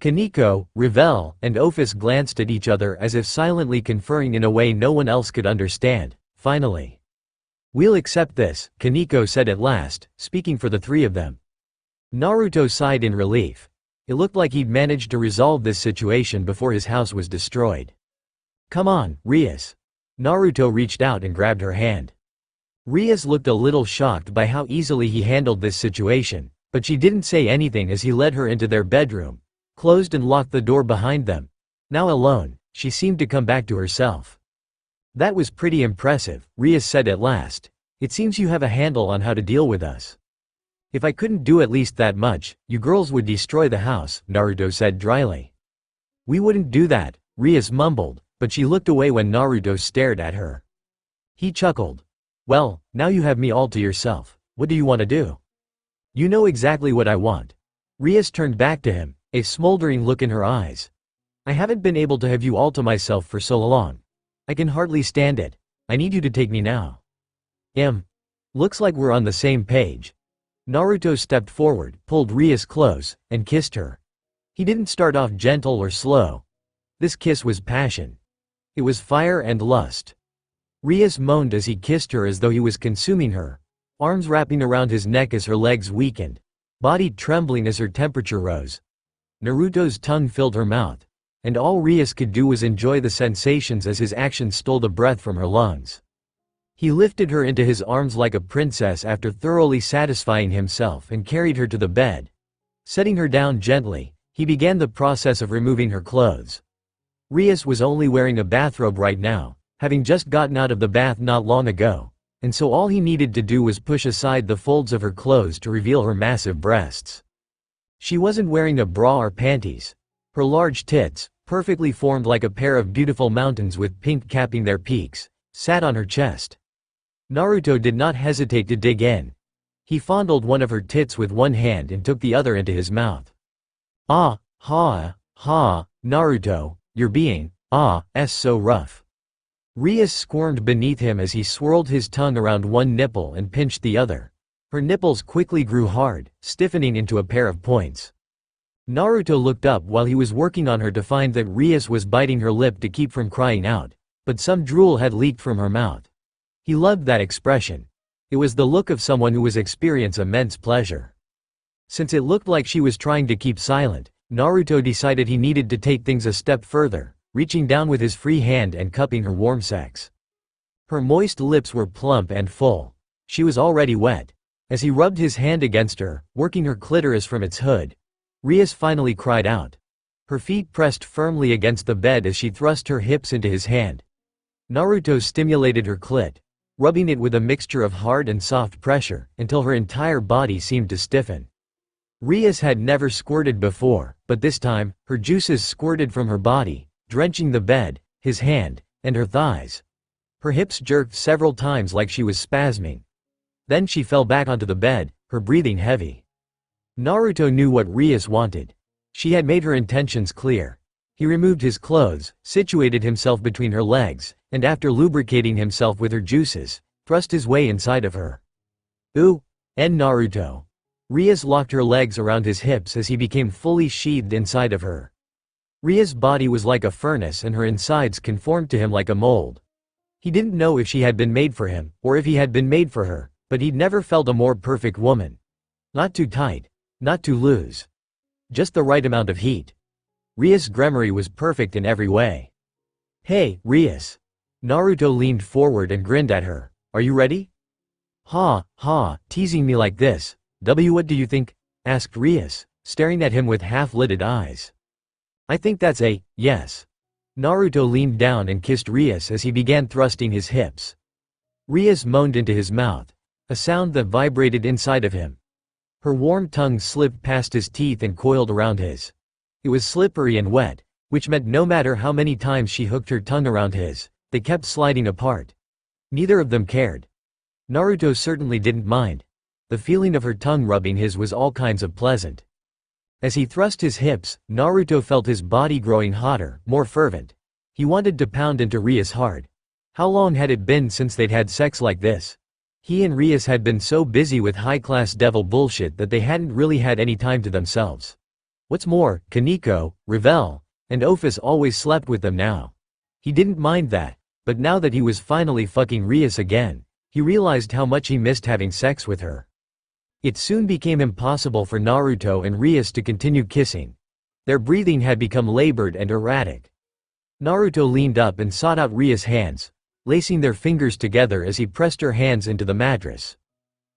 Kaneko, Revel, and Ophis glanced at each other as if silently conferring in a way no one else could understand. Finally, we'll accept this, Kaneko said at last, speaking for the three of them. Naruto sighed in relief. It looked like he'd managed to resolve this situation before his house was destroyed. Come on, Rias. Naruto reached out and grabbed her hand. Rias looked a little shocked by how easily he handled this situation, but she didn't say anything as he led her into their bedroom, closed and locked the door behind them. Now alone, she seemed to come back to herself. That was pretty impressive, Rias said at last. It seems you have a handle on how to deal with us. If I couldn't do at least that much, you girls would destroy the house, Naruto said dryly. We wouldn't do that, Rias mumbled, but she looked away when Naruto stared at her. He chuckled. Well, now you have me all to yourself. What do you want to do? You know exactly what I want. Rias turned back to him, a smoldering look in her eyes. I haven't been able to have you all to myself for so long. I can hardly stand it. I need you to take me now. Looks like we're on the same page. Naruto stepped forward, pulled Rias close, and kissed her. He didn't start off gentle or slow. This kiss was passion. It was fire and lust. Rias moaned as he kissed her as though he was consuming her, arms wrapping around his neck as her legs weakened, body trembling as her temperature rose. Naruto's tongue filled her mouth, and all Rias could do was enjoy the sensations as his actions stole the breath from her lungs. He lifted her into his arms like a princess after thoroughly satisfying himself and carried her to the bed. Setting her down gently, he began the process of removing her clothes. Rias was only wearing a bathrobe right now, having just gotten out of the bath not long ago, and so all he needed to do was push aside the folds of her clothes to reveal her massive breasts. She wasn't wearing a bra or panties. Her large tits, perfectly formed like a pair of beautiful mountains with pink capping their peaks, sat on her chest. Naruto did not hesitate to dig in. He fondled one of her tits with one hand and took the other into his mouth. Naruto, you're being, so rough. Rias squirmed beneath him as he swirled his tongue around one nipple and pinched the other. Her nipples quickly grew hard, stiffening into a pair of points. Naruto looked up while he was working on her to find that Rias was biting her lip to keep from crying out, but some drool had leaked from her mouth. He loved that expression. It was the look of someone who was experiencing immense pleasure. Since it looked like she was trying to keep silent, Naruto decided he needed to take things a step further, reaching down with his free hand and cupping her warm sex. Her moist lips were plump and full. She was already wet. As he rubbed his hand against her, working her clitoris from its hood, Rias finally cried out. Her feet pressed firmly against the bed as she thrust her hips into his hand. Naruto stimulated her clit, rubbing it with a mixture of hard and soft pressure, until her entire body seemed to stiffen. Rias had never squirted before, but this time, her juices squirted from her body, drenching the bed, his hand, and her thighs. Her hips jerked several times like she was spasming. Then she fell back onto the bed, her breathing heavy. Naruto knew what Rias wanted. She had made her intentions clear. He removed his clothes, situated himself between her legs, and after lubricating himself with her juices, thrust his way inside of her. Naruto. Rias locked her legs around his hips as he became fully sheathed inside of her. Ria's body was like a furnace and her insides conformed to him like a mold. He didn't know if she had been made for him, or if he had been made for her, but he'd never felt a more perfect woman. Not too tight, not too loose. Just the right amount of heat. Rias' gremmery was perfect in every way. Hey, Rias. Naruto leaned forward and grinned at her. Are you ready? Teasing me like this. What do you think? Asked Rias, staring at him with half-lidded eyes. I think that's a yes. Naruto leaned down and kissed Rias as he began thrusting his hips. Rias moaned into his mouth, a sound that vibrated inside of him. Her warm tongue slipped past his teeth and coiled around his. It was slippery and wet, which meant no matter how many times she hooked her tongue around his, they kept sliding apart. Neither of them cared. Naruto certainly didn't mind. The feeling of her tongue rubbing his was all kinds of pleasant. As he thrust his hips, Naruto felt his body growing hotter, more fervent. He wanted to pound into Rias hard. How long had it been since they'd had sex like this? He and Rias had been so busy with high-class devil bullshit that they hadn't really had any time to themselves. What's more, Kaneko, Revel, and Ophis always slept with them now. He didn't mind that, but now that he was finally fucking Rias again, he realized how much he missed having sex with her. It soon became impossible for Naruto and Rias to continue kissing. Their breathing had become labored and erratic. Naruto leaned up and sought out Rias' hands, lacing their fingers together as he pressed her hands into the mattress.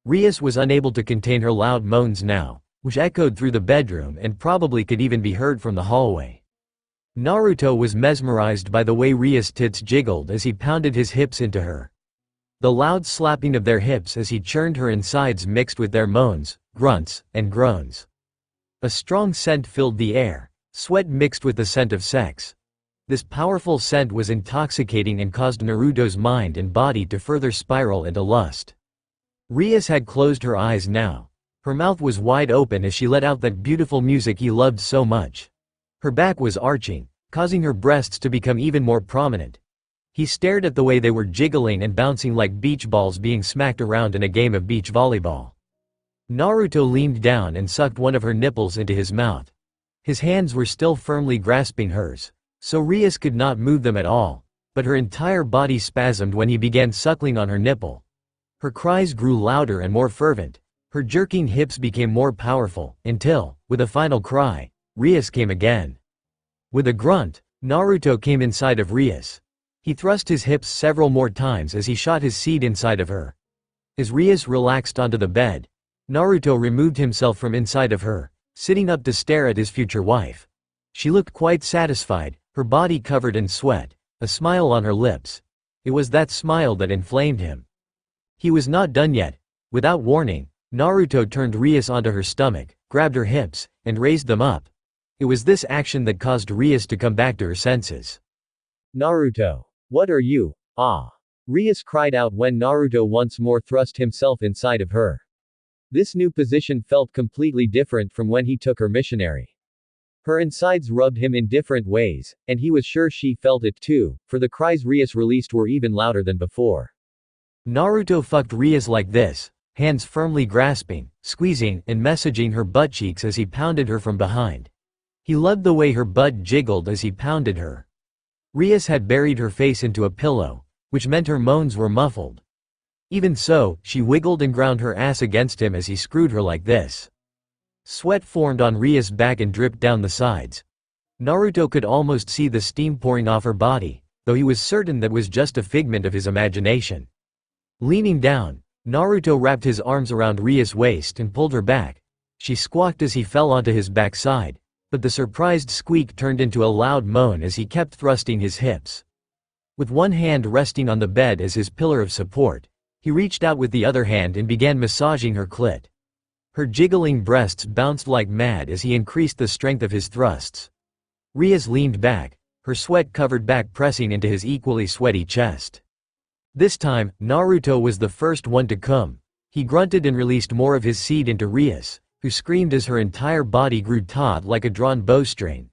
Rias was unable to contain her loud moans now, which echoed through the bedroom and probably could even be heard from the hallway. Naruto was mesmerized by the way Rias' tits jiggled as he pounded his hips into her. The loud slapping of their hips as he churned her insides mixed with their moans, grunts, and groans. A strong scent filled the air, sweat mixed with the scent of sex. This powerful scent was intoxicating and caused Naruto's mind and body to further spiral into lust. Rias had closed her eyes now. Her mouth was wide open as she let out that beautiful music he loved so much. Her back was arching, causing her breasts to become even more prominent. He stared at the way they were jiggling and bouncing like beach balls being smacked around in a game of beach volleyball. Naruto leaned down and sucked one of her nipples into his mouth. His hands were still firmly grasping hers, so Rias could not move them at all, but her entire body spasmed when he began suckling on her nipple. Her cries grew louder and more fervent. Her jerking hips became more powerful, until, with a final cry, Rias came again. With a grunt, Naruto came inside of Rias. He thrust his hips several more times as he shot his seed inside of her. As Rias relaxed onto the bed, Naruto removed himself from inside of her, sitting up to stare at his future wife. She looked quite satisfied, her body covered in sweat, a smile on her lips. It was that smile that inflamed him. He was not done yet. Without warning, Naruto turned Rias onto her stomach, grabbed her hips, and raised them up. It was this action that caused Rias to come back to her senses. Naruto. What are you? Ah! Rias cried out when Naruto once more thrust himself inside of her. This new position felt completely different from when he took her missionary. Her insides rubbed him in different ways, and he was sure she felt it too, for the cries Rias released were even louder than before. Naruto fucked Rias like this, hands firmly grasping, squeezing, and messaging her butt cheeks as he pounded her from behind. He loved the way her butt jiggled as he pounded her. Rias had buried her face into a pillow, which meant her moans were muffled. Even so, she wiggled and ground her ass against him as he screwed her like this. Sweat formed on Rias' back and dripped down the sides. Naruto could almost see the steam pouring off her body, though he was certain that was just a figment of his imagination. Leaning down, Naruto wrapped his arms around Rias' waist and pulled her back. She squawked as he fell onto his backside, but the surprised squeak turned into a loud moan as he kept thrusting his hips. With one hand resting on the bed as his pillar of support, he reached out with the other hand and began massaging her clit. Her jiggling breasts bounced like mad as he increased the strength of his thrusts. Rias leaned back, her sweat-covered back pressing into his equally sweaty chest. This time, Naruto was the first one to come. He grunted and released more of his seed into Rias, who screamed as her entire body grew taut like a drawn bowstring.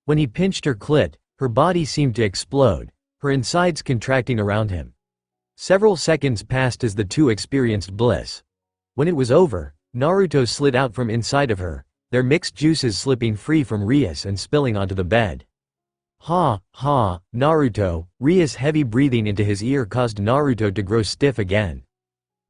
When he pinched her clit, her body seemed to explode, her insides contracting around him. Several seconds passed as the two experienced bliss. When it was over, Naruto slid out from inside of her, their mixed juices slipping free from Rias and spilling onto the bed. Ha, ha, Naruto. Rias' heavy breathing into his ear caused Naruto to grow stiff again.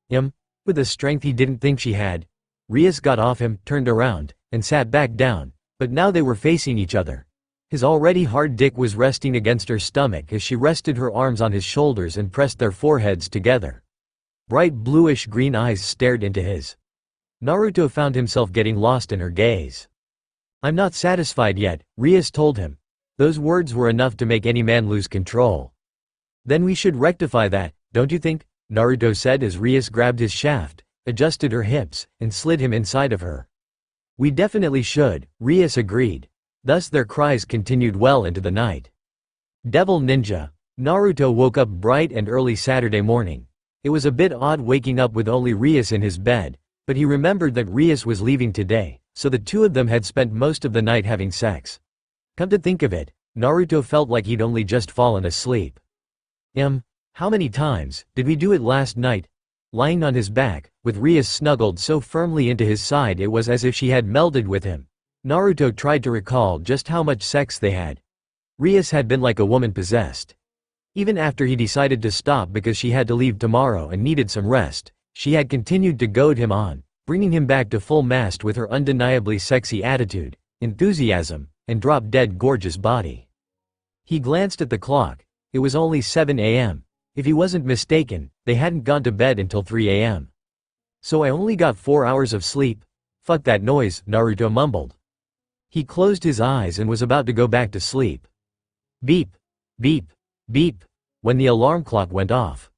With a strength he didn't think she had, Rias got off him, turned around, and sat back down, but now they were facing each other. His already hard dick was resting against her stomach as she rested her arms on his shoulders and pressed their foreheads together. Bright bluish-green eyes stared into his. Naruto found himself getting lost in her gaze. "I'm not satisfied yet," Rias told him. Those words were enough to make any man lose control. "Then we should rectify that, don't you think?" Naruto said as Rias grabbed his shaft, adjusted her hips, and slid him inside of her. "We definitely should," Rias agreed. Thus their cries continued well into the night. Devil Ninja. Naruto woke up bright and early Saturday morning. It was a bit odd waking up with only Rias in his bed, but he remembered that Rias was leaving today, so the two of them had spent most of the night having sex. Come to think of it, Naruto felt like he'd only just fallen asleep. How many times did we do it last night?" Lying on his back, with Rias snuggled so firmly into his side it was as if she had melded with him, Naruto tried to recall just how much sex they had. Rias had been like a woman possessed. Even after he decided to stop because she had to leave tomorrow and needed some rest, she had continued to goad him on, bringing him back to full mast with her undeniably sexy attitude, enthusiasm, and drop-dead gorgeous body. He glanced at the clock. It was only 7 a.m. If he wasn't mistaken, they hadn't gone to bed until 3 a.m. "So I only got 4 hours of sleep? Fuck that noise," Naruto mumbled. He closed his eyes and was about to go back to sleep. Beep, beep, beep, when the alarm clock went off.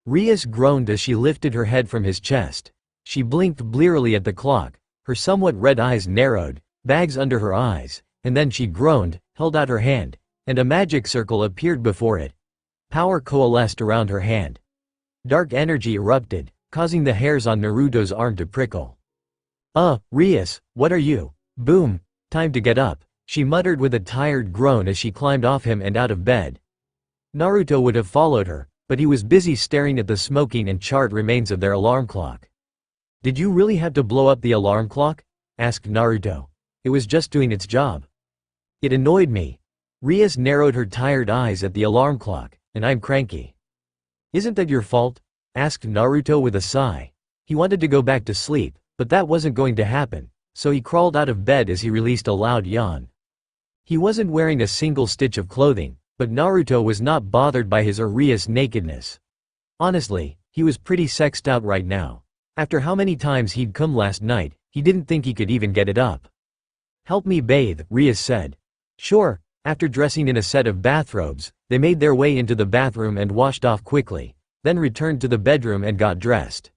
Rias groaned as she lifted her head from his chest. She blinked blearily at the clock, her somewhat red eyes narrowed, bags under her eyes, and then she groaned, held out her hand, and a magic circle appeared before it. Power coalesced around her hand. Dark energy erupted, causing the hairs on Naruto's arm to prickle. Rias, what are you? Boom, time to get up, she muttered with a tired groan as she climbed off him and out of bed. Naruto would have followed her, but he was busy staring at the smoking and charred remains of their alarm clock. Did you really have to blow up the alarm clock? Asked Naruto. It was just doing its job. It annoyed me. Rias narrowed her tired eyes at the alarm clock, and I'm cranky. Isn't that your fault? Asked Naruto with a sigh. He wanted to go back to sleep, but that wasn't going to happen, so he crawled out of bed as he released a loud yawn. He wasn't wearing a single stitch of clothing, but Naruto was not bothered by his or Rias' nakedness. Honestly, he was pretty sexed out right now. After how many times he'd come last night, he didn't think he could even get it up. Help me bathe, Rias said. Sure. After dressing in a set of bathrobes, they made their way into the bathroom and washed off quickly, then returned to the bedroom and got dressed.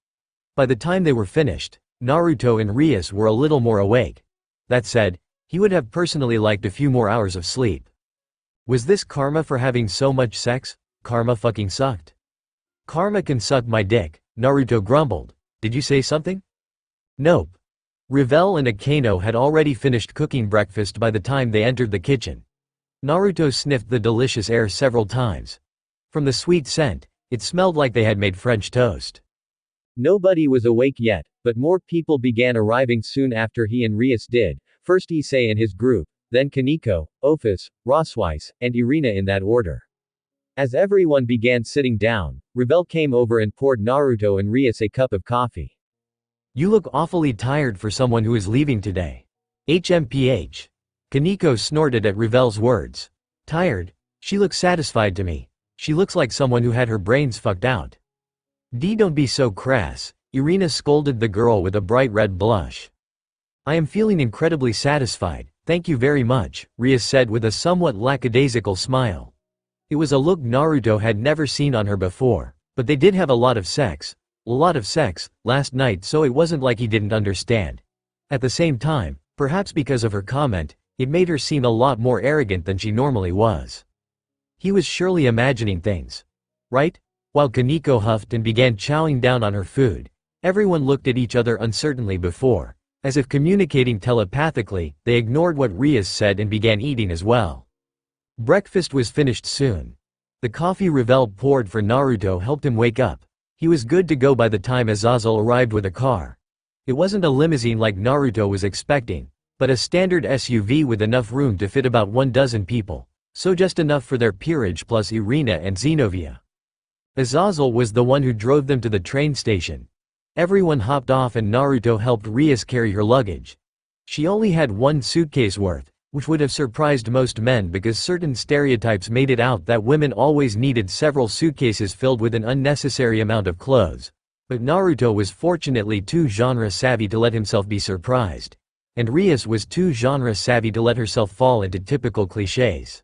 By the time they were finished, Naruto and Rias were a little more awake. That said, he would have personally liked a few more hours of sleep. Was this karma for having so much sex? Karma fucking sucked. Karma can suck my dick, Naruto grumbled. Did you say something? Nope. Revel and Akano had already finished cooking breakfast by the time they entered the kitchen. Naruto sniffed the delicious air several times. From the sweet scent, it smelled like they had made French toast. Nobody was awake yet, but more people began arriving soon after he and Rias did, first Issei and his group, then Kaneko, Office, Rosweiss, and Irina in that order. As everyone began sitting down, Revel came over and poured Naruto and Rias a cup of coffee. You look awfully tired for someone who is leaving today. HMPH. Kaneko snorted at Revel's words. Tired? She looks satisfied to me. She looks like someone who had her brains fucked out. Don't be so crass, Irina scolded the girl with a bright red blush. I am feeling incredibly satisfied, thank you very much, Rias said with a somewhat lackadaisical smile. It was a look Naruto had never seen on her before, but they did have a lot of sex, last night, so it wasn't like he didn't understand. At the same time, perhaps because of her comment, it made her seem a lot more arrogant than she normally was. He was surely imagining things. Right? While Kaneko huffed and began chowing down on her food, everyone looked at each other uncertainly before, as if communicating telepathically, they ignored what Rias said and began eating as well. Breakfast was finished soon. The coffee Revel poured for Naruto helped him wake up. He was good to go by the time Azazel arrived with a car. It wasn't a limousine like Naruto was expecting, but a standard SUV with enough room to fit about 12 people, so just enough for their peerage plus Irina and Zenobia. Azazel was the one who drove them to the train station. Everyone hopped off and Naruto helped Rias carry her luggage. She only had one suitcase worth, which would have surprised most men because certain stereotypes made it out that women always needed several suitcases filled with an unnecessary amount of clothes. But Naruto was fortunately too genre-savvy to let himself be surprised. And Rias was too genre-savvy to let herself fall into typical clichés.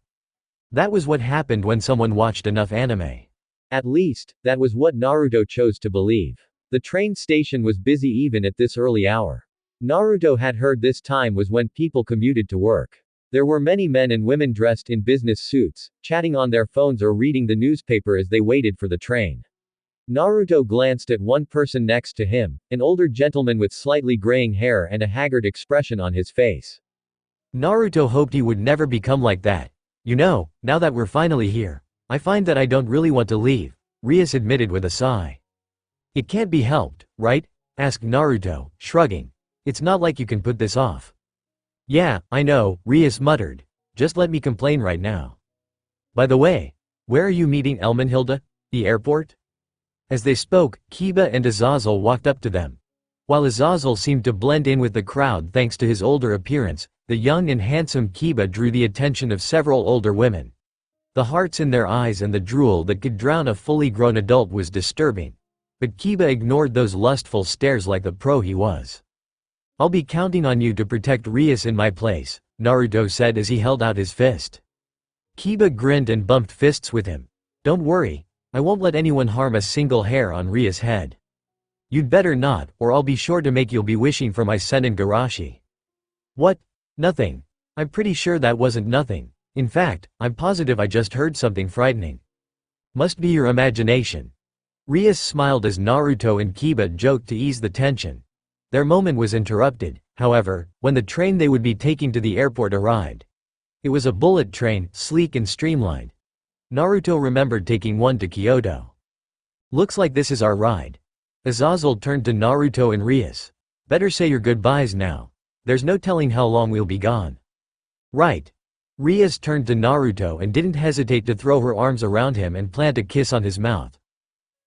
That was what happened when someone watched enough anime. At least, that was what Naruto chose to believe. The train station was busy even at this early hour. Naruto had heard this time was when people commuted to work. There were many men and women dressed in business suits, chatting on their phones or reading the newspaper as they waited for the train. Naruto glanced at one person next to him, an older gentleman with slightly graying hair and a haggard expression on his face. Naruto hoped he would never become like that. You know, now that we're finally here, I find that I don't really want to leave, Rias admitted with a sigh. It can't be helped, right? Asked Naruto, shrugging. It's not like you can put this off. Yeah, I know, Rias muttered. Just let me complain right now. By the way, where are you meeting Elmenhilda? The airport? As they spoke, Kiba and Azazel walked up to them. While Azazel seemed to blend in with the crowd thanks to his older appearance, the young and handsome Kiba drew the attention of several older women. The hearts in their eyes and the drool that could drown a fully grown adult was disturbing. But Kiba ignored those lustful stares like the pro he was. I'll be counting on you to protect Rias in my place, Naruto said as he held out his fist. Kiba grinned and bumped fists with him. Don't worry, I won't let anyone harm a single hair on Rias' head. You'd better not, or I'll be sure to make you'll be wishing for my Senin Garashi. What? Nothing. I'm pretty sure that wasn't nothing, In fact, I'm positive I just heard something frightening. Must be your imagination. Rias smiled as Naruto and Kiba joked to ease the tension. Their moment was interrupted, however, when the train they would be taking to the airport arrived. It was a bullet train, sleek and streamlined. Naruto remembered taking one to Kyoto. Looks like this is our ride. Azazel turned to Naruto and Rias. Better say your goodbyes now. There's no telling how long we'll be gone. Right. Rias turned to Naruto and didn't hesitate to throw her arms around him and plant a kiss on his mouth.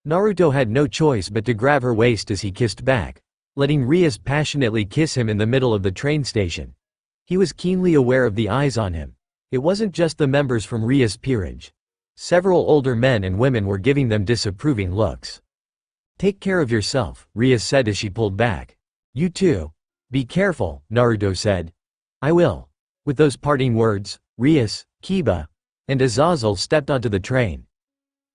Naruto had no choice but to grab her waist as he kissed back, letting Rias passionately kiss him in the middle of the train station. He was keenly aware of the eyes on him. It wasn't just the members from Rias' peerage. Several older men and women were giving them disapproving looks. Take care of yourself, Rias said as she pulled back. You too. Be careful, Naruto said. I will. With those parting words, Rias, Kiba, and Azazel stepped onto the train.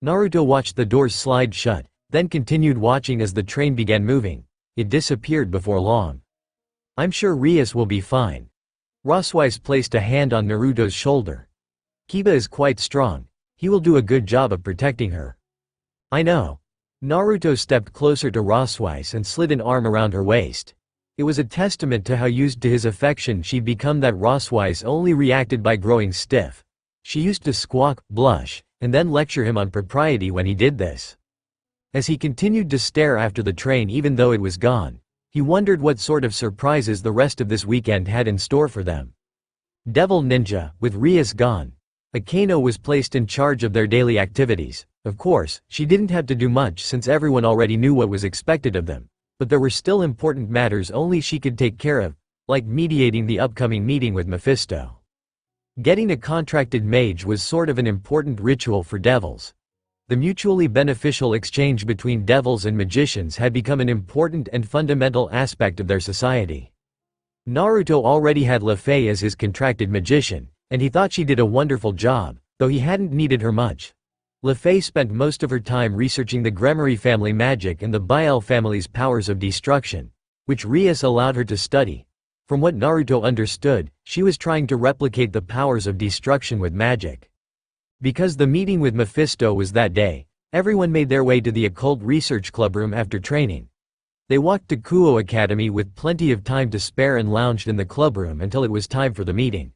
Naruto watched the doors slide shut, then continued watching as the train began moving. It disappeared before long. I'm sure Rias will be fine. Roswise placed a hand on Naruto's shoulder. Kiba is quite strong. He will do a good job of protecting her. I know. Naruto stepped closer to Roswise and slid an arm around her waist. It was a testament to how used to his affection she'd become that Roswise only reacted by growing stiff. She used to squawk, blush, and then lecture him on propriety when he did this. As he continued to stare after the train even though it was gone, he wondered what sort of surprises the rest of this weekend had in store for them. Devil Ninja, with Rias gone, Akeno was placed in charge of their daily activities. Of course, she didn't have to do much since everyone already knew what was expected of them. But there were still important matters only she could take care of, like mediating the upcoming meeting with Mephisto. Getting a contracted mage was sort of an important ritual for devils. The mutually beneficial exchange between devils and magicians had become an important and fundamental aspect of their society. Naruto already had Lefei as his contracted magician, and he thought she did a wonderful job, though he hadn't needed her much. Lefei spent most of her time researching the Gremory family magic and the Bael family's powers of destruction, which Rias allowed her to study. From what Naruto understood, she was trying to replicate the powers of destruction with magic. Because the meeting with Mephisto was that day, everyone made their way to the occult research clubroom after training. They walked to Kuo Academy with plenty of time to spare and lounged in the clubroom until it was time for the meeting.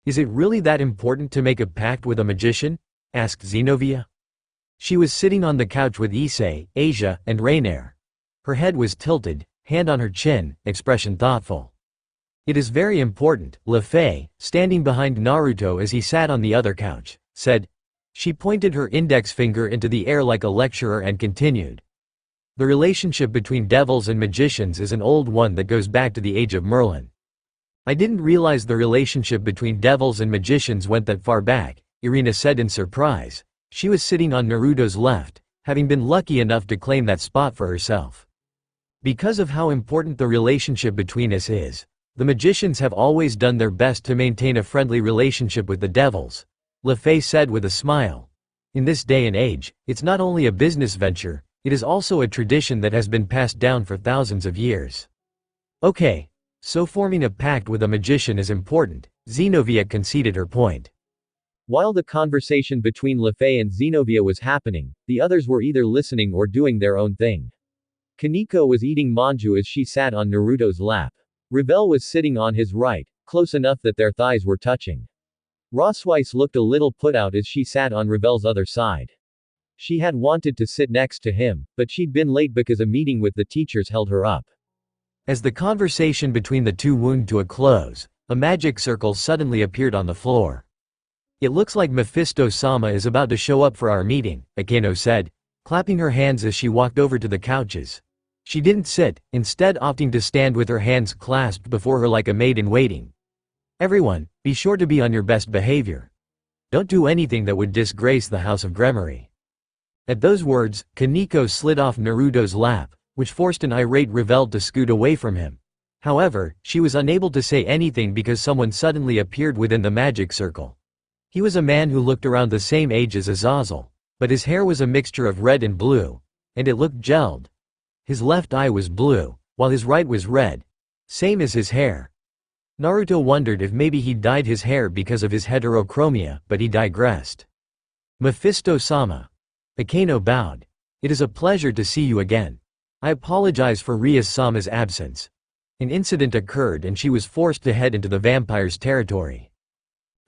Is it really that important to make a pact with a magician? Asked Xenovia. She was sitting on the couch with Issei, Asia, and Rainier. Her head was tilted, hand on her chin, expression thoughtful. It is very important, Lefei, standing behind Naruto as he sat on the other couch, said. She pointed her index finger into the air like a lecturer and continued. The relationship between devils and magicians is an old one that goes back to the age of Merlin. I didn't realize the relationship between devils and magicians went that far back, Irina said in surprise. She was sitting on Naruto's left, having been lucky enough to claim that spot for herself. Because of how important the relationship between us is, the magicians have always done their best to maintain a friendly relationship with the devils, Lefei said with a smile. In this day and age, it's not only a business venture, it is also a tradition that has been passed down for thousands of years. Okay. So forming a pact with a magician is important, Xenovia conceded her point. While the conversation between Lefei and Xenovia was happening, the others were either listening or doing their own thing. Kaneko was eating manju as she sat on Naruto's lap. Revel was sitting on his right, close enough that their thighs were touching. Roswise looked a little put out as she sat on Revel's other side. She had wanted to sit next to him, but she'd been late because a meeting with the teachers held her up. As the conversation between the two wound to a close, a magic circle suddenly appeared on the floor. It looks like Mephisto-sama is about to show up for our meeting, Akeno said, clapping her hands as she walked over to the couches. She didn't sit, instead opting to stand with her hands clasped before her like a maid in waiting. Everyone, be sure to be on your best behavior. Don't do anything that would disgrace the House of Gremory. At those words, Kaneko slid off Naruto's lap, which forced an irate Revel to scoot away from him. However, she was unable to say anything because someone suddenly appeared within the magic circle. He was a man who looked around the same age as Azazel, but his hair was a mixture of red and blue, and it looked gelled. His left eye was blue, while his right was red. Same as his hair. Naruto wondered if maybe he dyed his hair because of his heterochromia, but he digressed. Mephisto-sama. Akeno bowed. It is a pleasure to see you again. I apologize for Rias-sama's absence. An incident occurred and she was forced to head into the vampire's territory.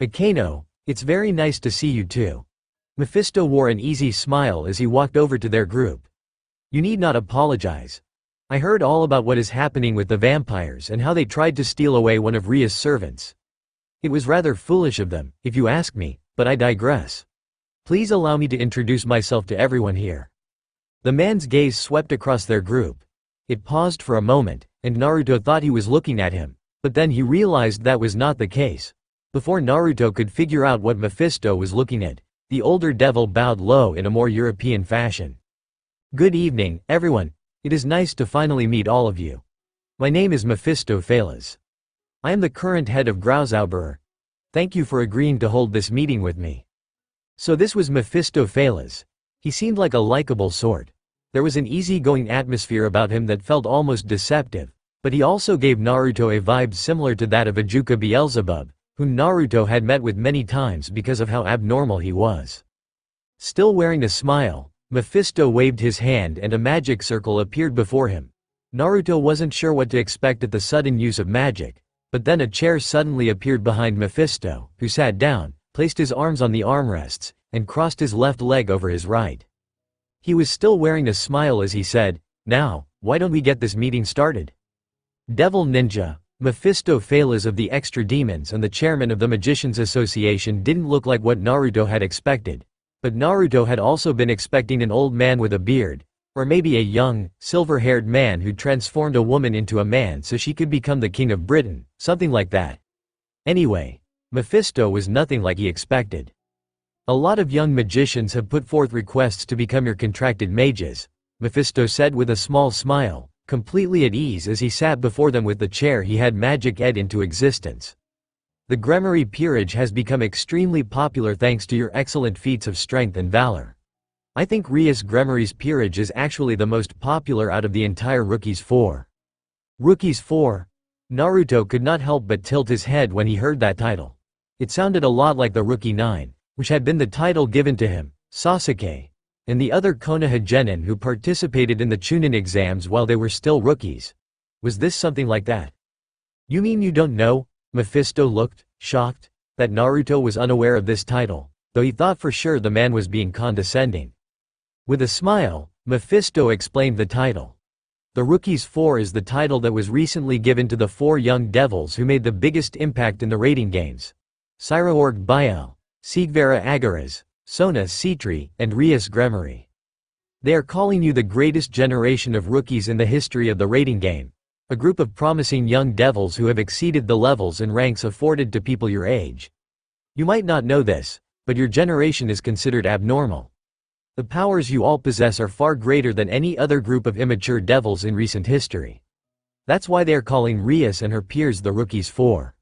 Akeno, it's very nice to see you too. Mephisto wore an easy smile as he walked over to their group. You need not apologize. I heard all about what is happening with the vampires and how they tried to steal away one of Ria's servants. It was rather foolish of them, if you ask me, but I digress. Please allow me to introduce myself to everyone here. The man's gaze swept across their group. It paused for a moment, and Naruto thought he was looking at him, but then he realized that was not the case. Before Naruto could figure out what Mephisto was looking at, the older devil bowed low in a more European fashion. Good evening, everyone. It is nice to finally meet all of you. My name is Mephisto Phalas. I am the current head of Grauzauberer. Thank you for agreeing to hold this meeting with me. So this was Mephisto Phalas. He seemed like a likable sort. There was an easygoing atmosphere about him that felt almost deceptive, but he also gave Naruto a vibe similar to that of Ajuka Beelzebub, whom Naruto had met with many times because of how abnormal he was. Still wearing a smile, Mephisto waved his hand and a magic circle appeared before him. Naruto wasn't sure what to expect at the sudden use of magic, but then a chair suddenly appeared behind Mephisto, who sat down, placed his arms on the armrests, and crossed his left leg over his right. He was still wearing a smile as he said, "Now, why don't we get this meeting started?" Devil Ninja, Mephisto Phalas of the Extra Demons and the chairman of the Magicians Association didn't look like what Naruto had expected, but Naruto had also been expecting an old man with a beard, or maybe a young, silver-haired man who transformed a woman into a man so she could become the king of Britain, something like that. Anyway, Mephisto was nothing like he expected. A lot of young magicians have put forth requests to become your contracted mages, Mephisto said with a small smile, completely at ease as he sat before them with the chair he had magic-ed into existence. The Gremory peerage has become extremely popular thanks to your excellent feats of strength and valor. I think Rias Gremory's peerage is actually the most popular out of the entire Rookies 4. Rookies 4? Naruto could not help but tilt his head when he heard that title. It sounded a lot like the Rookie 9. Which had been the title given to him, Sasuke, and the other Konoha genin who participated in the Chunin exams while they were still rookies. Was this something like that? You mean you don't know? Mephisto looked, shocked, that Naruto was unaware of this title, though he thought for sure the man was being condescending. With a smile, Mephisto explained the title. The Rookies 4 is the title that was recently given to the 4 young devils who made the biggest impact in the rating games. Cyraorg Biel, Sigvara Agaras, Sona Citri, and Rias Gremory. They are calling you the greatest generation of rookies in the history of the rating game, a group of promising young devils who have exceeded the levels and ranks afforded to people your age. You might not know this, but your generation is considered abnormal. The powers you all possess are far greater than any other group of immature devils in recent history. That's why they are calling Rias and her peers the Rookies 4.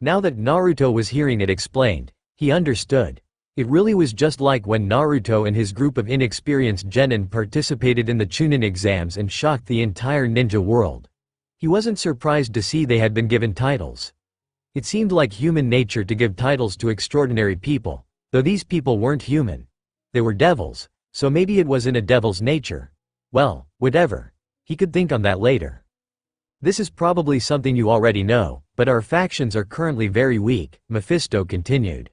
Now that Naruto was hearing it explained, he understood. It really was just like when Naruto and his group of inexperienced genin participated in the Chunin exams and shocked the entire ninja world. He wasn't surprised to see they had been given titles. It seemed like human nature to give titles to extraordinary people, though these people weren't human. They were devils, so maybe it was in a devil's nature. Well, whatever. He could think on that later. This is probably something you already know, but our factions are currently very weak, Mephisto continued.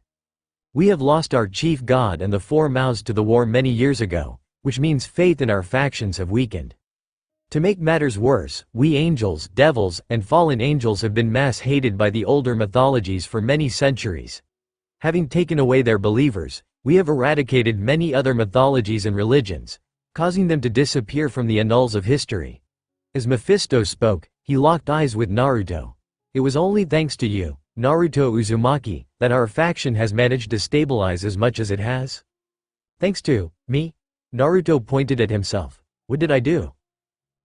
We have lost our chief god and the 4 mouths to the war many years ago, which means faith in our factions have weakened. To make matters worse, we angels, devils, and fallen angels have been mass hated by the older mythologies for many centuries. Having taken away their believers, we have eradicated many other mythologies and religions, causing them to disappear from the annals of history. As Mephisto spoke, he locked eyes with Naruto. It was only thanks to you, Naruto Uzumaki, that our faction has managed to stabilize as much as it has. Thanks to me? Naruto pointed at himself. What did I do?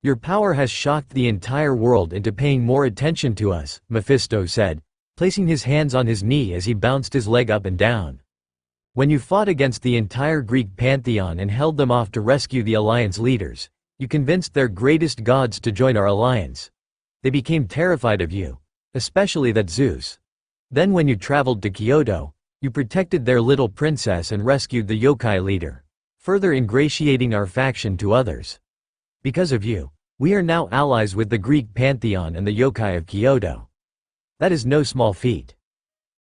Your power has shocked the entire world into paying more attention to us, Mephisto said, placing his hands on his knee as he bounced his leg up and down. When you fought against the entire Greek pantheon and held them off to rescue the alliance leaders, you convinced their greatest gods to join our alliance. They became terrified of you. Especially that Zeus. Then when you traveled to Kyoto, you protected their little princess and rescued the yokai leader, further ingratiating our faction to others. Because of you, we are now allies with the Greek pantheon and the yokai of Kyoto. That is no small feat.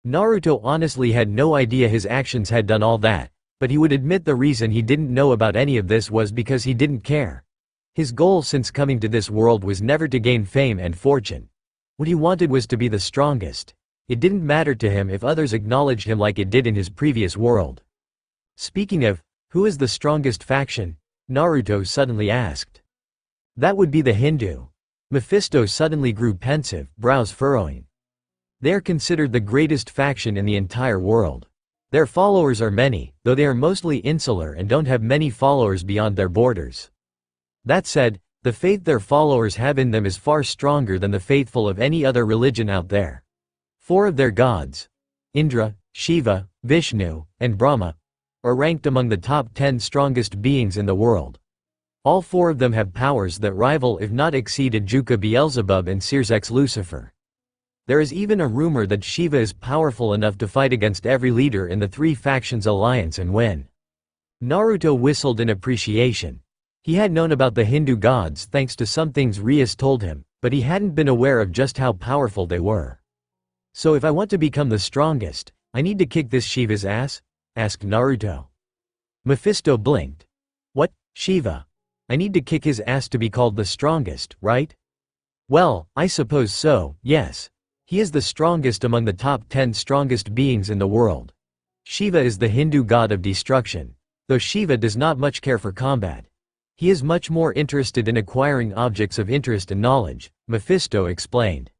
Naruto honestly had no idea his actions had done all that, but he would admit the reason he didn't know about any of this was because he didn't care. His goal since coming to this world was never to gain fame and fortune. What he wanted was to be the strongest. It didn't matter to him if others acknowledged him like it did in his previous world. Speaking of, who is the strongest faction? Naruto suddenly asked. That would be the Hindu. Mephisto suddenly grew pensive, brows furrowing. They are considered the greatest faction in the entire world. Their followers are many, though they are mostly insular and don't have many followers beyond their borders. That said, the faith their followers have in them is far stronger than the faithful of any other religion out there. 4 of their gods, Indra, Shiva, Vishnu, and Brahma, are ranked among the top 10 strongest beings in the world. All 4 of them have powers that rival if not exceed Ajuka Beelzebub and Circex Lucifer. There is even a rumor that Shiva is powerful enough to fight against every leader in the 3 factions alliance and win. Naruto whistled in appreciation. He had known about the Hindu gods thanks to some things Rias told him, but he hadn't been aware of just how powerful they were. So if I want to become the strongest, I need to kick this Shiva's ass? Asked Naruto. Mephisto blinked. What, Shiva? I need to kick his ass to be called the strongest, right? Well, I suppose so, yes. He is the strongest among the top 10 strongest beings in the world. Shiva is the Hindu god of destruction, though Shiva does not much care for combat. He is much more interested in acquiring objects of interest and knowledge, Mephisto explained.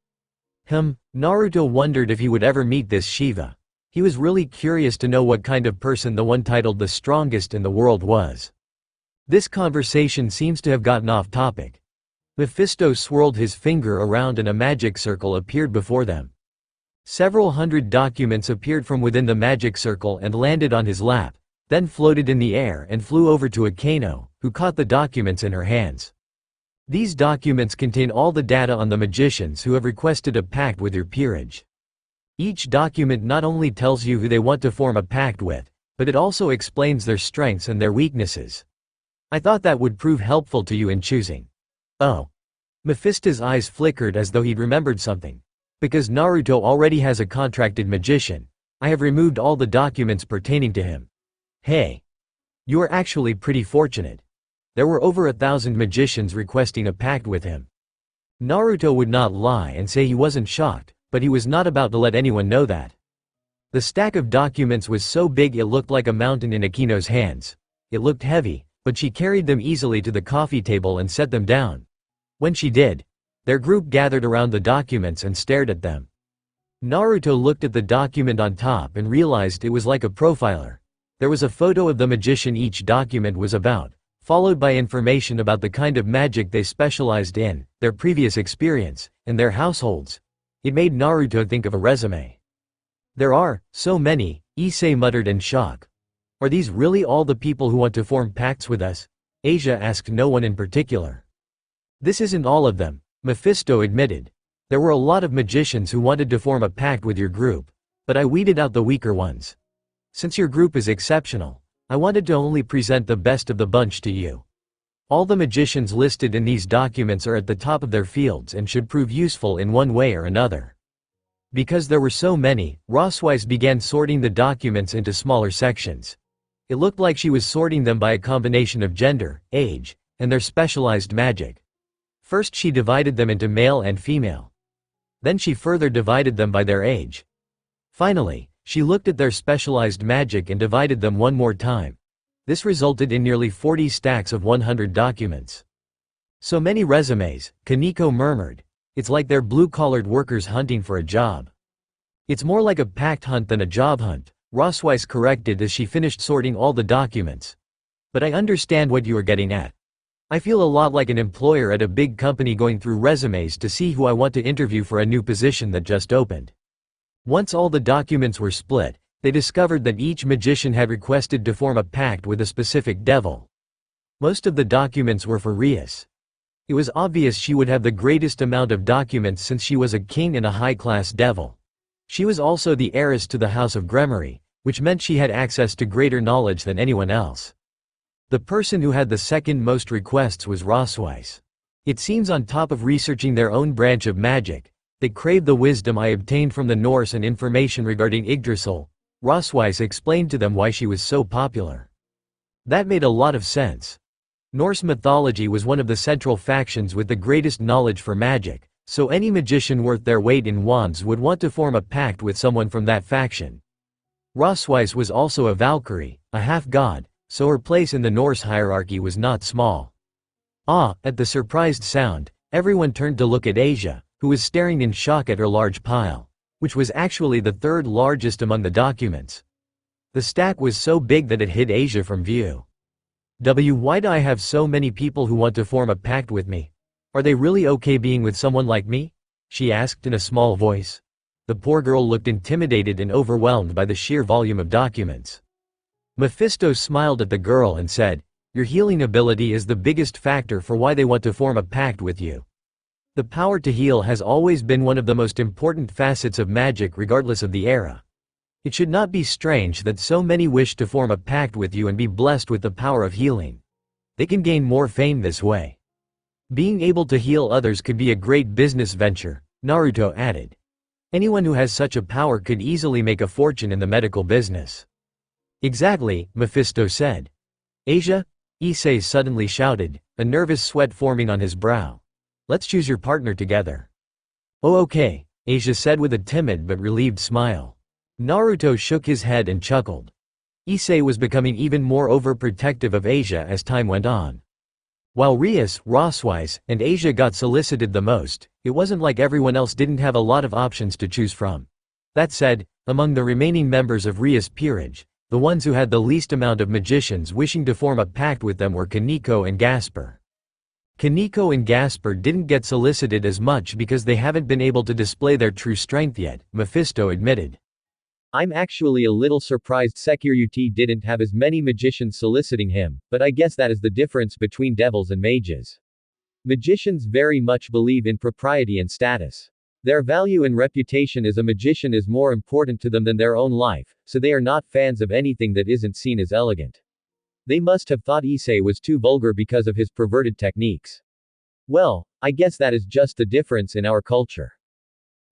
Naruto wondered if he would ever meet this Shiva. He was really curious to know what kind of person the one titled the strongest in the world was. This conversation seems to have gotten off topic. Mephisto swirled his finger around and a magic circle appeared before them. Several hundred documents appeared from within the magic circle and landed on his lap, then floated in the air and flew over to Akano, who caught the documents in her hands. These documents contain all the data on the magicians who have requested a pact with your peerage. Each document not only tells you who they want to form a pact with, but it also explains their strengths and their weaknesses. I thought that would prove helpful to you in choosing. Oh. Mephisto's eyes flickered as though he'd remembered something. Because Naruto already has a contracted magician, I have removed all the documents pertaining to him. Hey. You are actually pretty fortunate. There were over 1,000 magicians requesting a pact with him. Naruto would not lie and say he wasn't shocked, but he was not about to let anyone know that. The stack of documents was so big it looked like a mountain in Akino's hands. It looked heavy, but she carried them easily to the coffee table and set them down. When she did, their group gathered around the documents and stared at them. Naruto looked at the document on top and realized it was like a profiler. There was a photo of the magician each document was about, followed by information about the kind of magic they specialized in, their previous experience, and their households. It made Naruto think of a resume. There are so many, Issei muttered in shock. Are these really all the people who want to form pacts with us? Asia asked no one in particular. This isn't all of them, Mephisto admitted. There were a lot of magicians who wanted to form a pact with your group, but I weeded out the weaker ones. Since your group is exceptional, I wanted to only present the best of the bunch to you. All the magicians listed in these documents are at the top of their fields and should prove useful in one way or another. Because there were so many, Roswise began sorting the documents into smaller sections. It looked like she was sorting them by a combination of gender, age, and their specialized magic. First she divided them into male and female. Then she further divided them by their age. Finally, she looked at their specialized magic and divided them one more time. This resulted in nearly 40 stacks of 100 documents. So many resumes, Kaneko murmured. It's like they're blue-collared workers hunting for a job. It's more like a pact hunt than a job hunt, Roswise corrected as she finished sorting all the documents. But I understand what you are getting at. I feel a lot like an employer at a big company going through resumes to see who I want to interview for a new position that just opened. Once all the documents were split, they discovered that each magician had requested to form a pact with a specific devil. Most of the documents were for Rias. It was obvious she would have the greatest amount of documents since she was a king and a high-class devil. She was also the heiress to the House of Gremory, which meant she had access to greater knowledge than anyone else. The person who had the second most requests was Rosweiss. It seems on top of researching their own branch of magic, they craved the wisdom I obtained from the Norse and information regarding Yggdrasil. Rosweiss explained to them why she was so popular. That made a lot of sense. Norse mythology was one of the central factions with the greatest knowledge for magic, so any magician worth their weight in wands would want to form a pact with someone from that faction. Rosweiss was also a Valkyrie, a half-god, so her place in the Norse hierarchy was not small. At the surprised sound, everyone turned to look at Asia, who was staring in shock at her large pile, which was actually the third largest among the documents. The stack was so big that it hid Asia from view. Why do I have so many people who want to form a pact with me? Are they really okay being with someone like me? She asked in a small voice. The poor girl looked intimidated and overwhelmed by the sheer volume of documents. Mephisto smiled at the girl and said, "Your healing ability is the biggest factor for why they want to form a pact with you. The power to heal has always been one of the most important facets of magic regardless of the era. It should not be strange that so many wish to form a pact with you and be blessed with the power of healing. They can gain more fame this way. Being able to heal others could be a great business venture," Naruto added. "Anyone who has such a power could easily make a fortune in the medical business." "Exactly," Mephisto said. "Asia?" Issei suddenly shouted, a nervous sweat forming on his brow. "Let's choose your partner together." "Oh okay," Asia said with a timid but relieved smile. Naruto shook his head and chuckled. Issei was becoming even more overprotective of Asia as time went on. While Rias, Rosweiss, and Asia got solicited the most, it wasn't like everyone else didn't have a lot of options to choose from. That said, among the remaining members of Rias' peerage, the ones who had the least amount of magicians wishing to form a pact with them were Kaneko and Gasper. Kaneko and Gasper didn't get solicited as much because they haven't been able to display their true strength yet, Mephisto admitted. "I'm actually a little surprised Security didn't have as many magicians soliciting him, but I guess that is the difference between devils and mages. Magicians very much believe in propriety and status. Their value and reputation as a magician is more important to them than their own life, so they are not fans of anything that isn't seen as elegant. They must have thought Issei was too vulgar because of his perverted techniques. Well, I guess that is just the difference in our culture."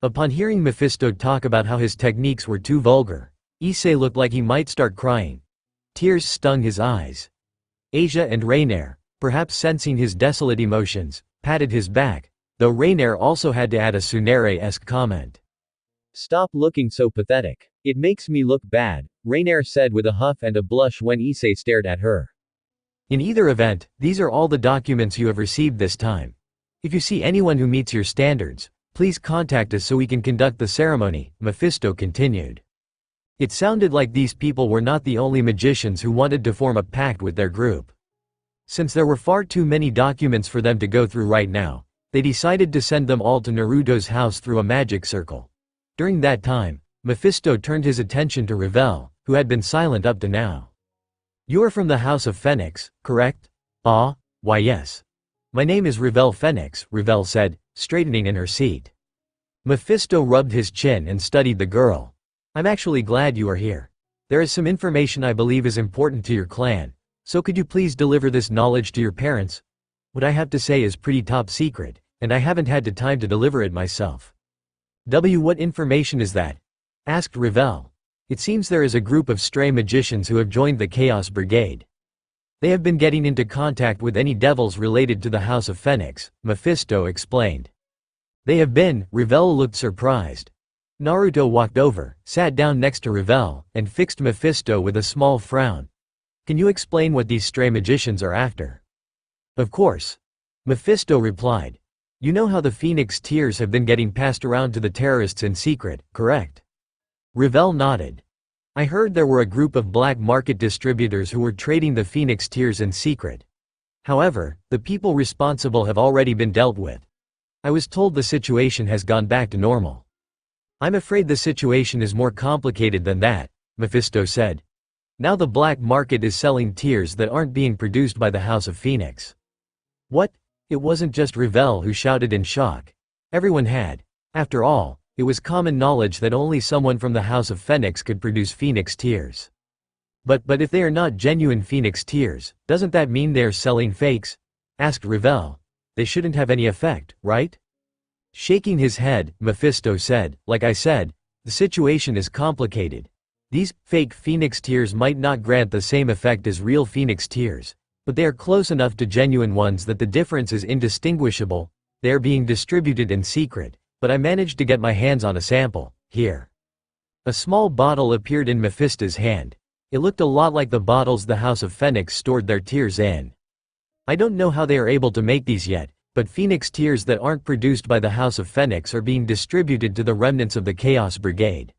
Upon hearing Mephisto talk about how his techniques were too vulgar, Issei looked like he might start crying. Tears stung his eyes. Asia and Rainier, perhaps sensing his desolate emotions, patted his back, though Rainier also had to add a Tsunere-esque comment. "Stop looking so pathetic. It makes me look bad," Rainier said with a huff and a blush when Issei stared at her. "In either event, these are all the documents you have received this time. If you see anyone who meets your standards, please contact us so we can conduct the ceremony," Mephisto continued. It sounded like these people were not the only magicians who wanted to form a pact with their group. Since there were far too many documents for them to go through right now, they decided to send them all to Naruto's house through a magic circle. During that time, Mephisto turned his attention to Revel, who had been silent up to now. "You are from the House of Phoenix, correct?" Why yes. My name is Revel Phoenix," Revel said, straightening in her seat. Mephisto rubbed his chin and studied the girl. "I'm actually glad you are here. There is some information I believe is important to your clan, so could you please deliver this knowledge to your parents? What I have to say is pretty top secret, and I haven't had the time to deliver it myself." What information is that?" asked Revel. "It seems there is a group of stray magicians who have joined the Chaos Brigade. They have been getting into contact with any devils related to the House of Phoenix," Mephisto explained. "They have been," Revel looked surprised. Naruto walked over, sat down next to Revel, and fixed Mephisto with a small frown. "Can you explain what these stray magicians are after?" "Of course," Mephisto replied. "You know how the Phoenix Tears have been getting passed around to the terrorists in secret, correct?" Revel nodded. "I heard there were a group of black market distributors who were trading the Phoenix Tears in secret. However, the people responsible have already been dealt with. I was told the situation has gone back to normal." "I'm afraid the situation is more complicated than that," Mephisto said. "Now the black market is selling tears that aren't being produced by the House of Phoenix." "What?" It wasn't just Ravel who shouted in shock. Everyone had. After all, it was common knowledge that only someone from the House of Phoenix could produce Phoenix Tears. But if they are not genuine Phoenix Tears, doesn't that mean they are selling fakes? Asked Ravel. They shouldn't have any effect, right? Shaking his head, Mephisto said, like I said, the situation is complicated. These fake Phoenix Tears might not grant the same effect as real Phoenix Tears, but they are close enough to genuine ones that the difference is indistinguishable. They are being distributed in secret, but I managed to get my hands on a sample. Here. A small bottle appeared in Mephisto's hand. It looked a lot like the bottles the House of Phoenix stored their tears in. I don't know how they are able to make these yet, but Phoenix Tears that aren't produced by the House of Phoenix are being distributed to the remnants of the Chaos Brigade.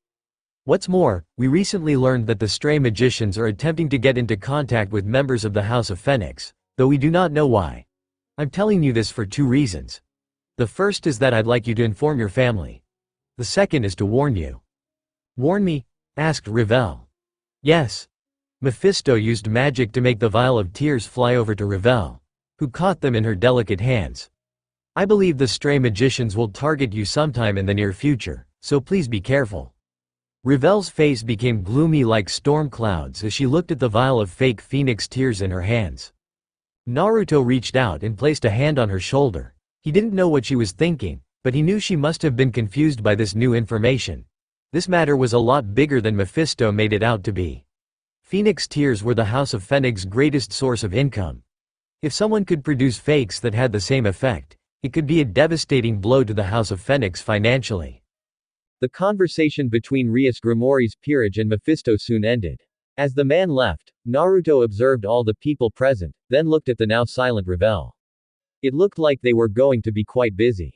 What's more, we recently learned that the stray magicians are attempting to get into contact with members of the House of Phoenix, though we do not know why. I'm telling you this for 2 reasons. The first is that I'd like you to inform your family. The second is to warn you. Warn me? Asked Ravel. Yes. Mephisto used magic to make the vial of tears fly over to Ravel, who caught them in her delicate hands. I believe the stray magicians will target you sometime in the near future, so please be careful. Ravel's face became gloomy like storm clouds as she looked at the vial of fake Phoenix Tears in her hands. Naruto reached out and placed a hand on her shoulder. He didn't know what she was thinking, but he knew she must have been confused by this new information. This matter was a lot bigger than Mephisto made it out to be. Phoenix Tears were the House of Phoenix's greatest source of income. If someone could produce fakes that had the same effect, it could be a devastating blow to the House of Phoenix financially. The conversation between Rias Grimory's peerage and Mephisto soon ended. As the man left, Naruto observed all the people present, then looked at the now silent Ravel. It looked like they were going to be quite busy.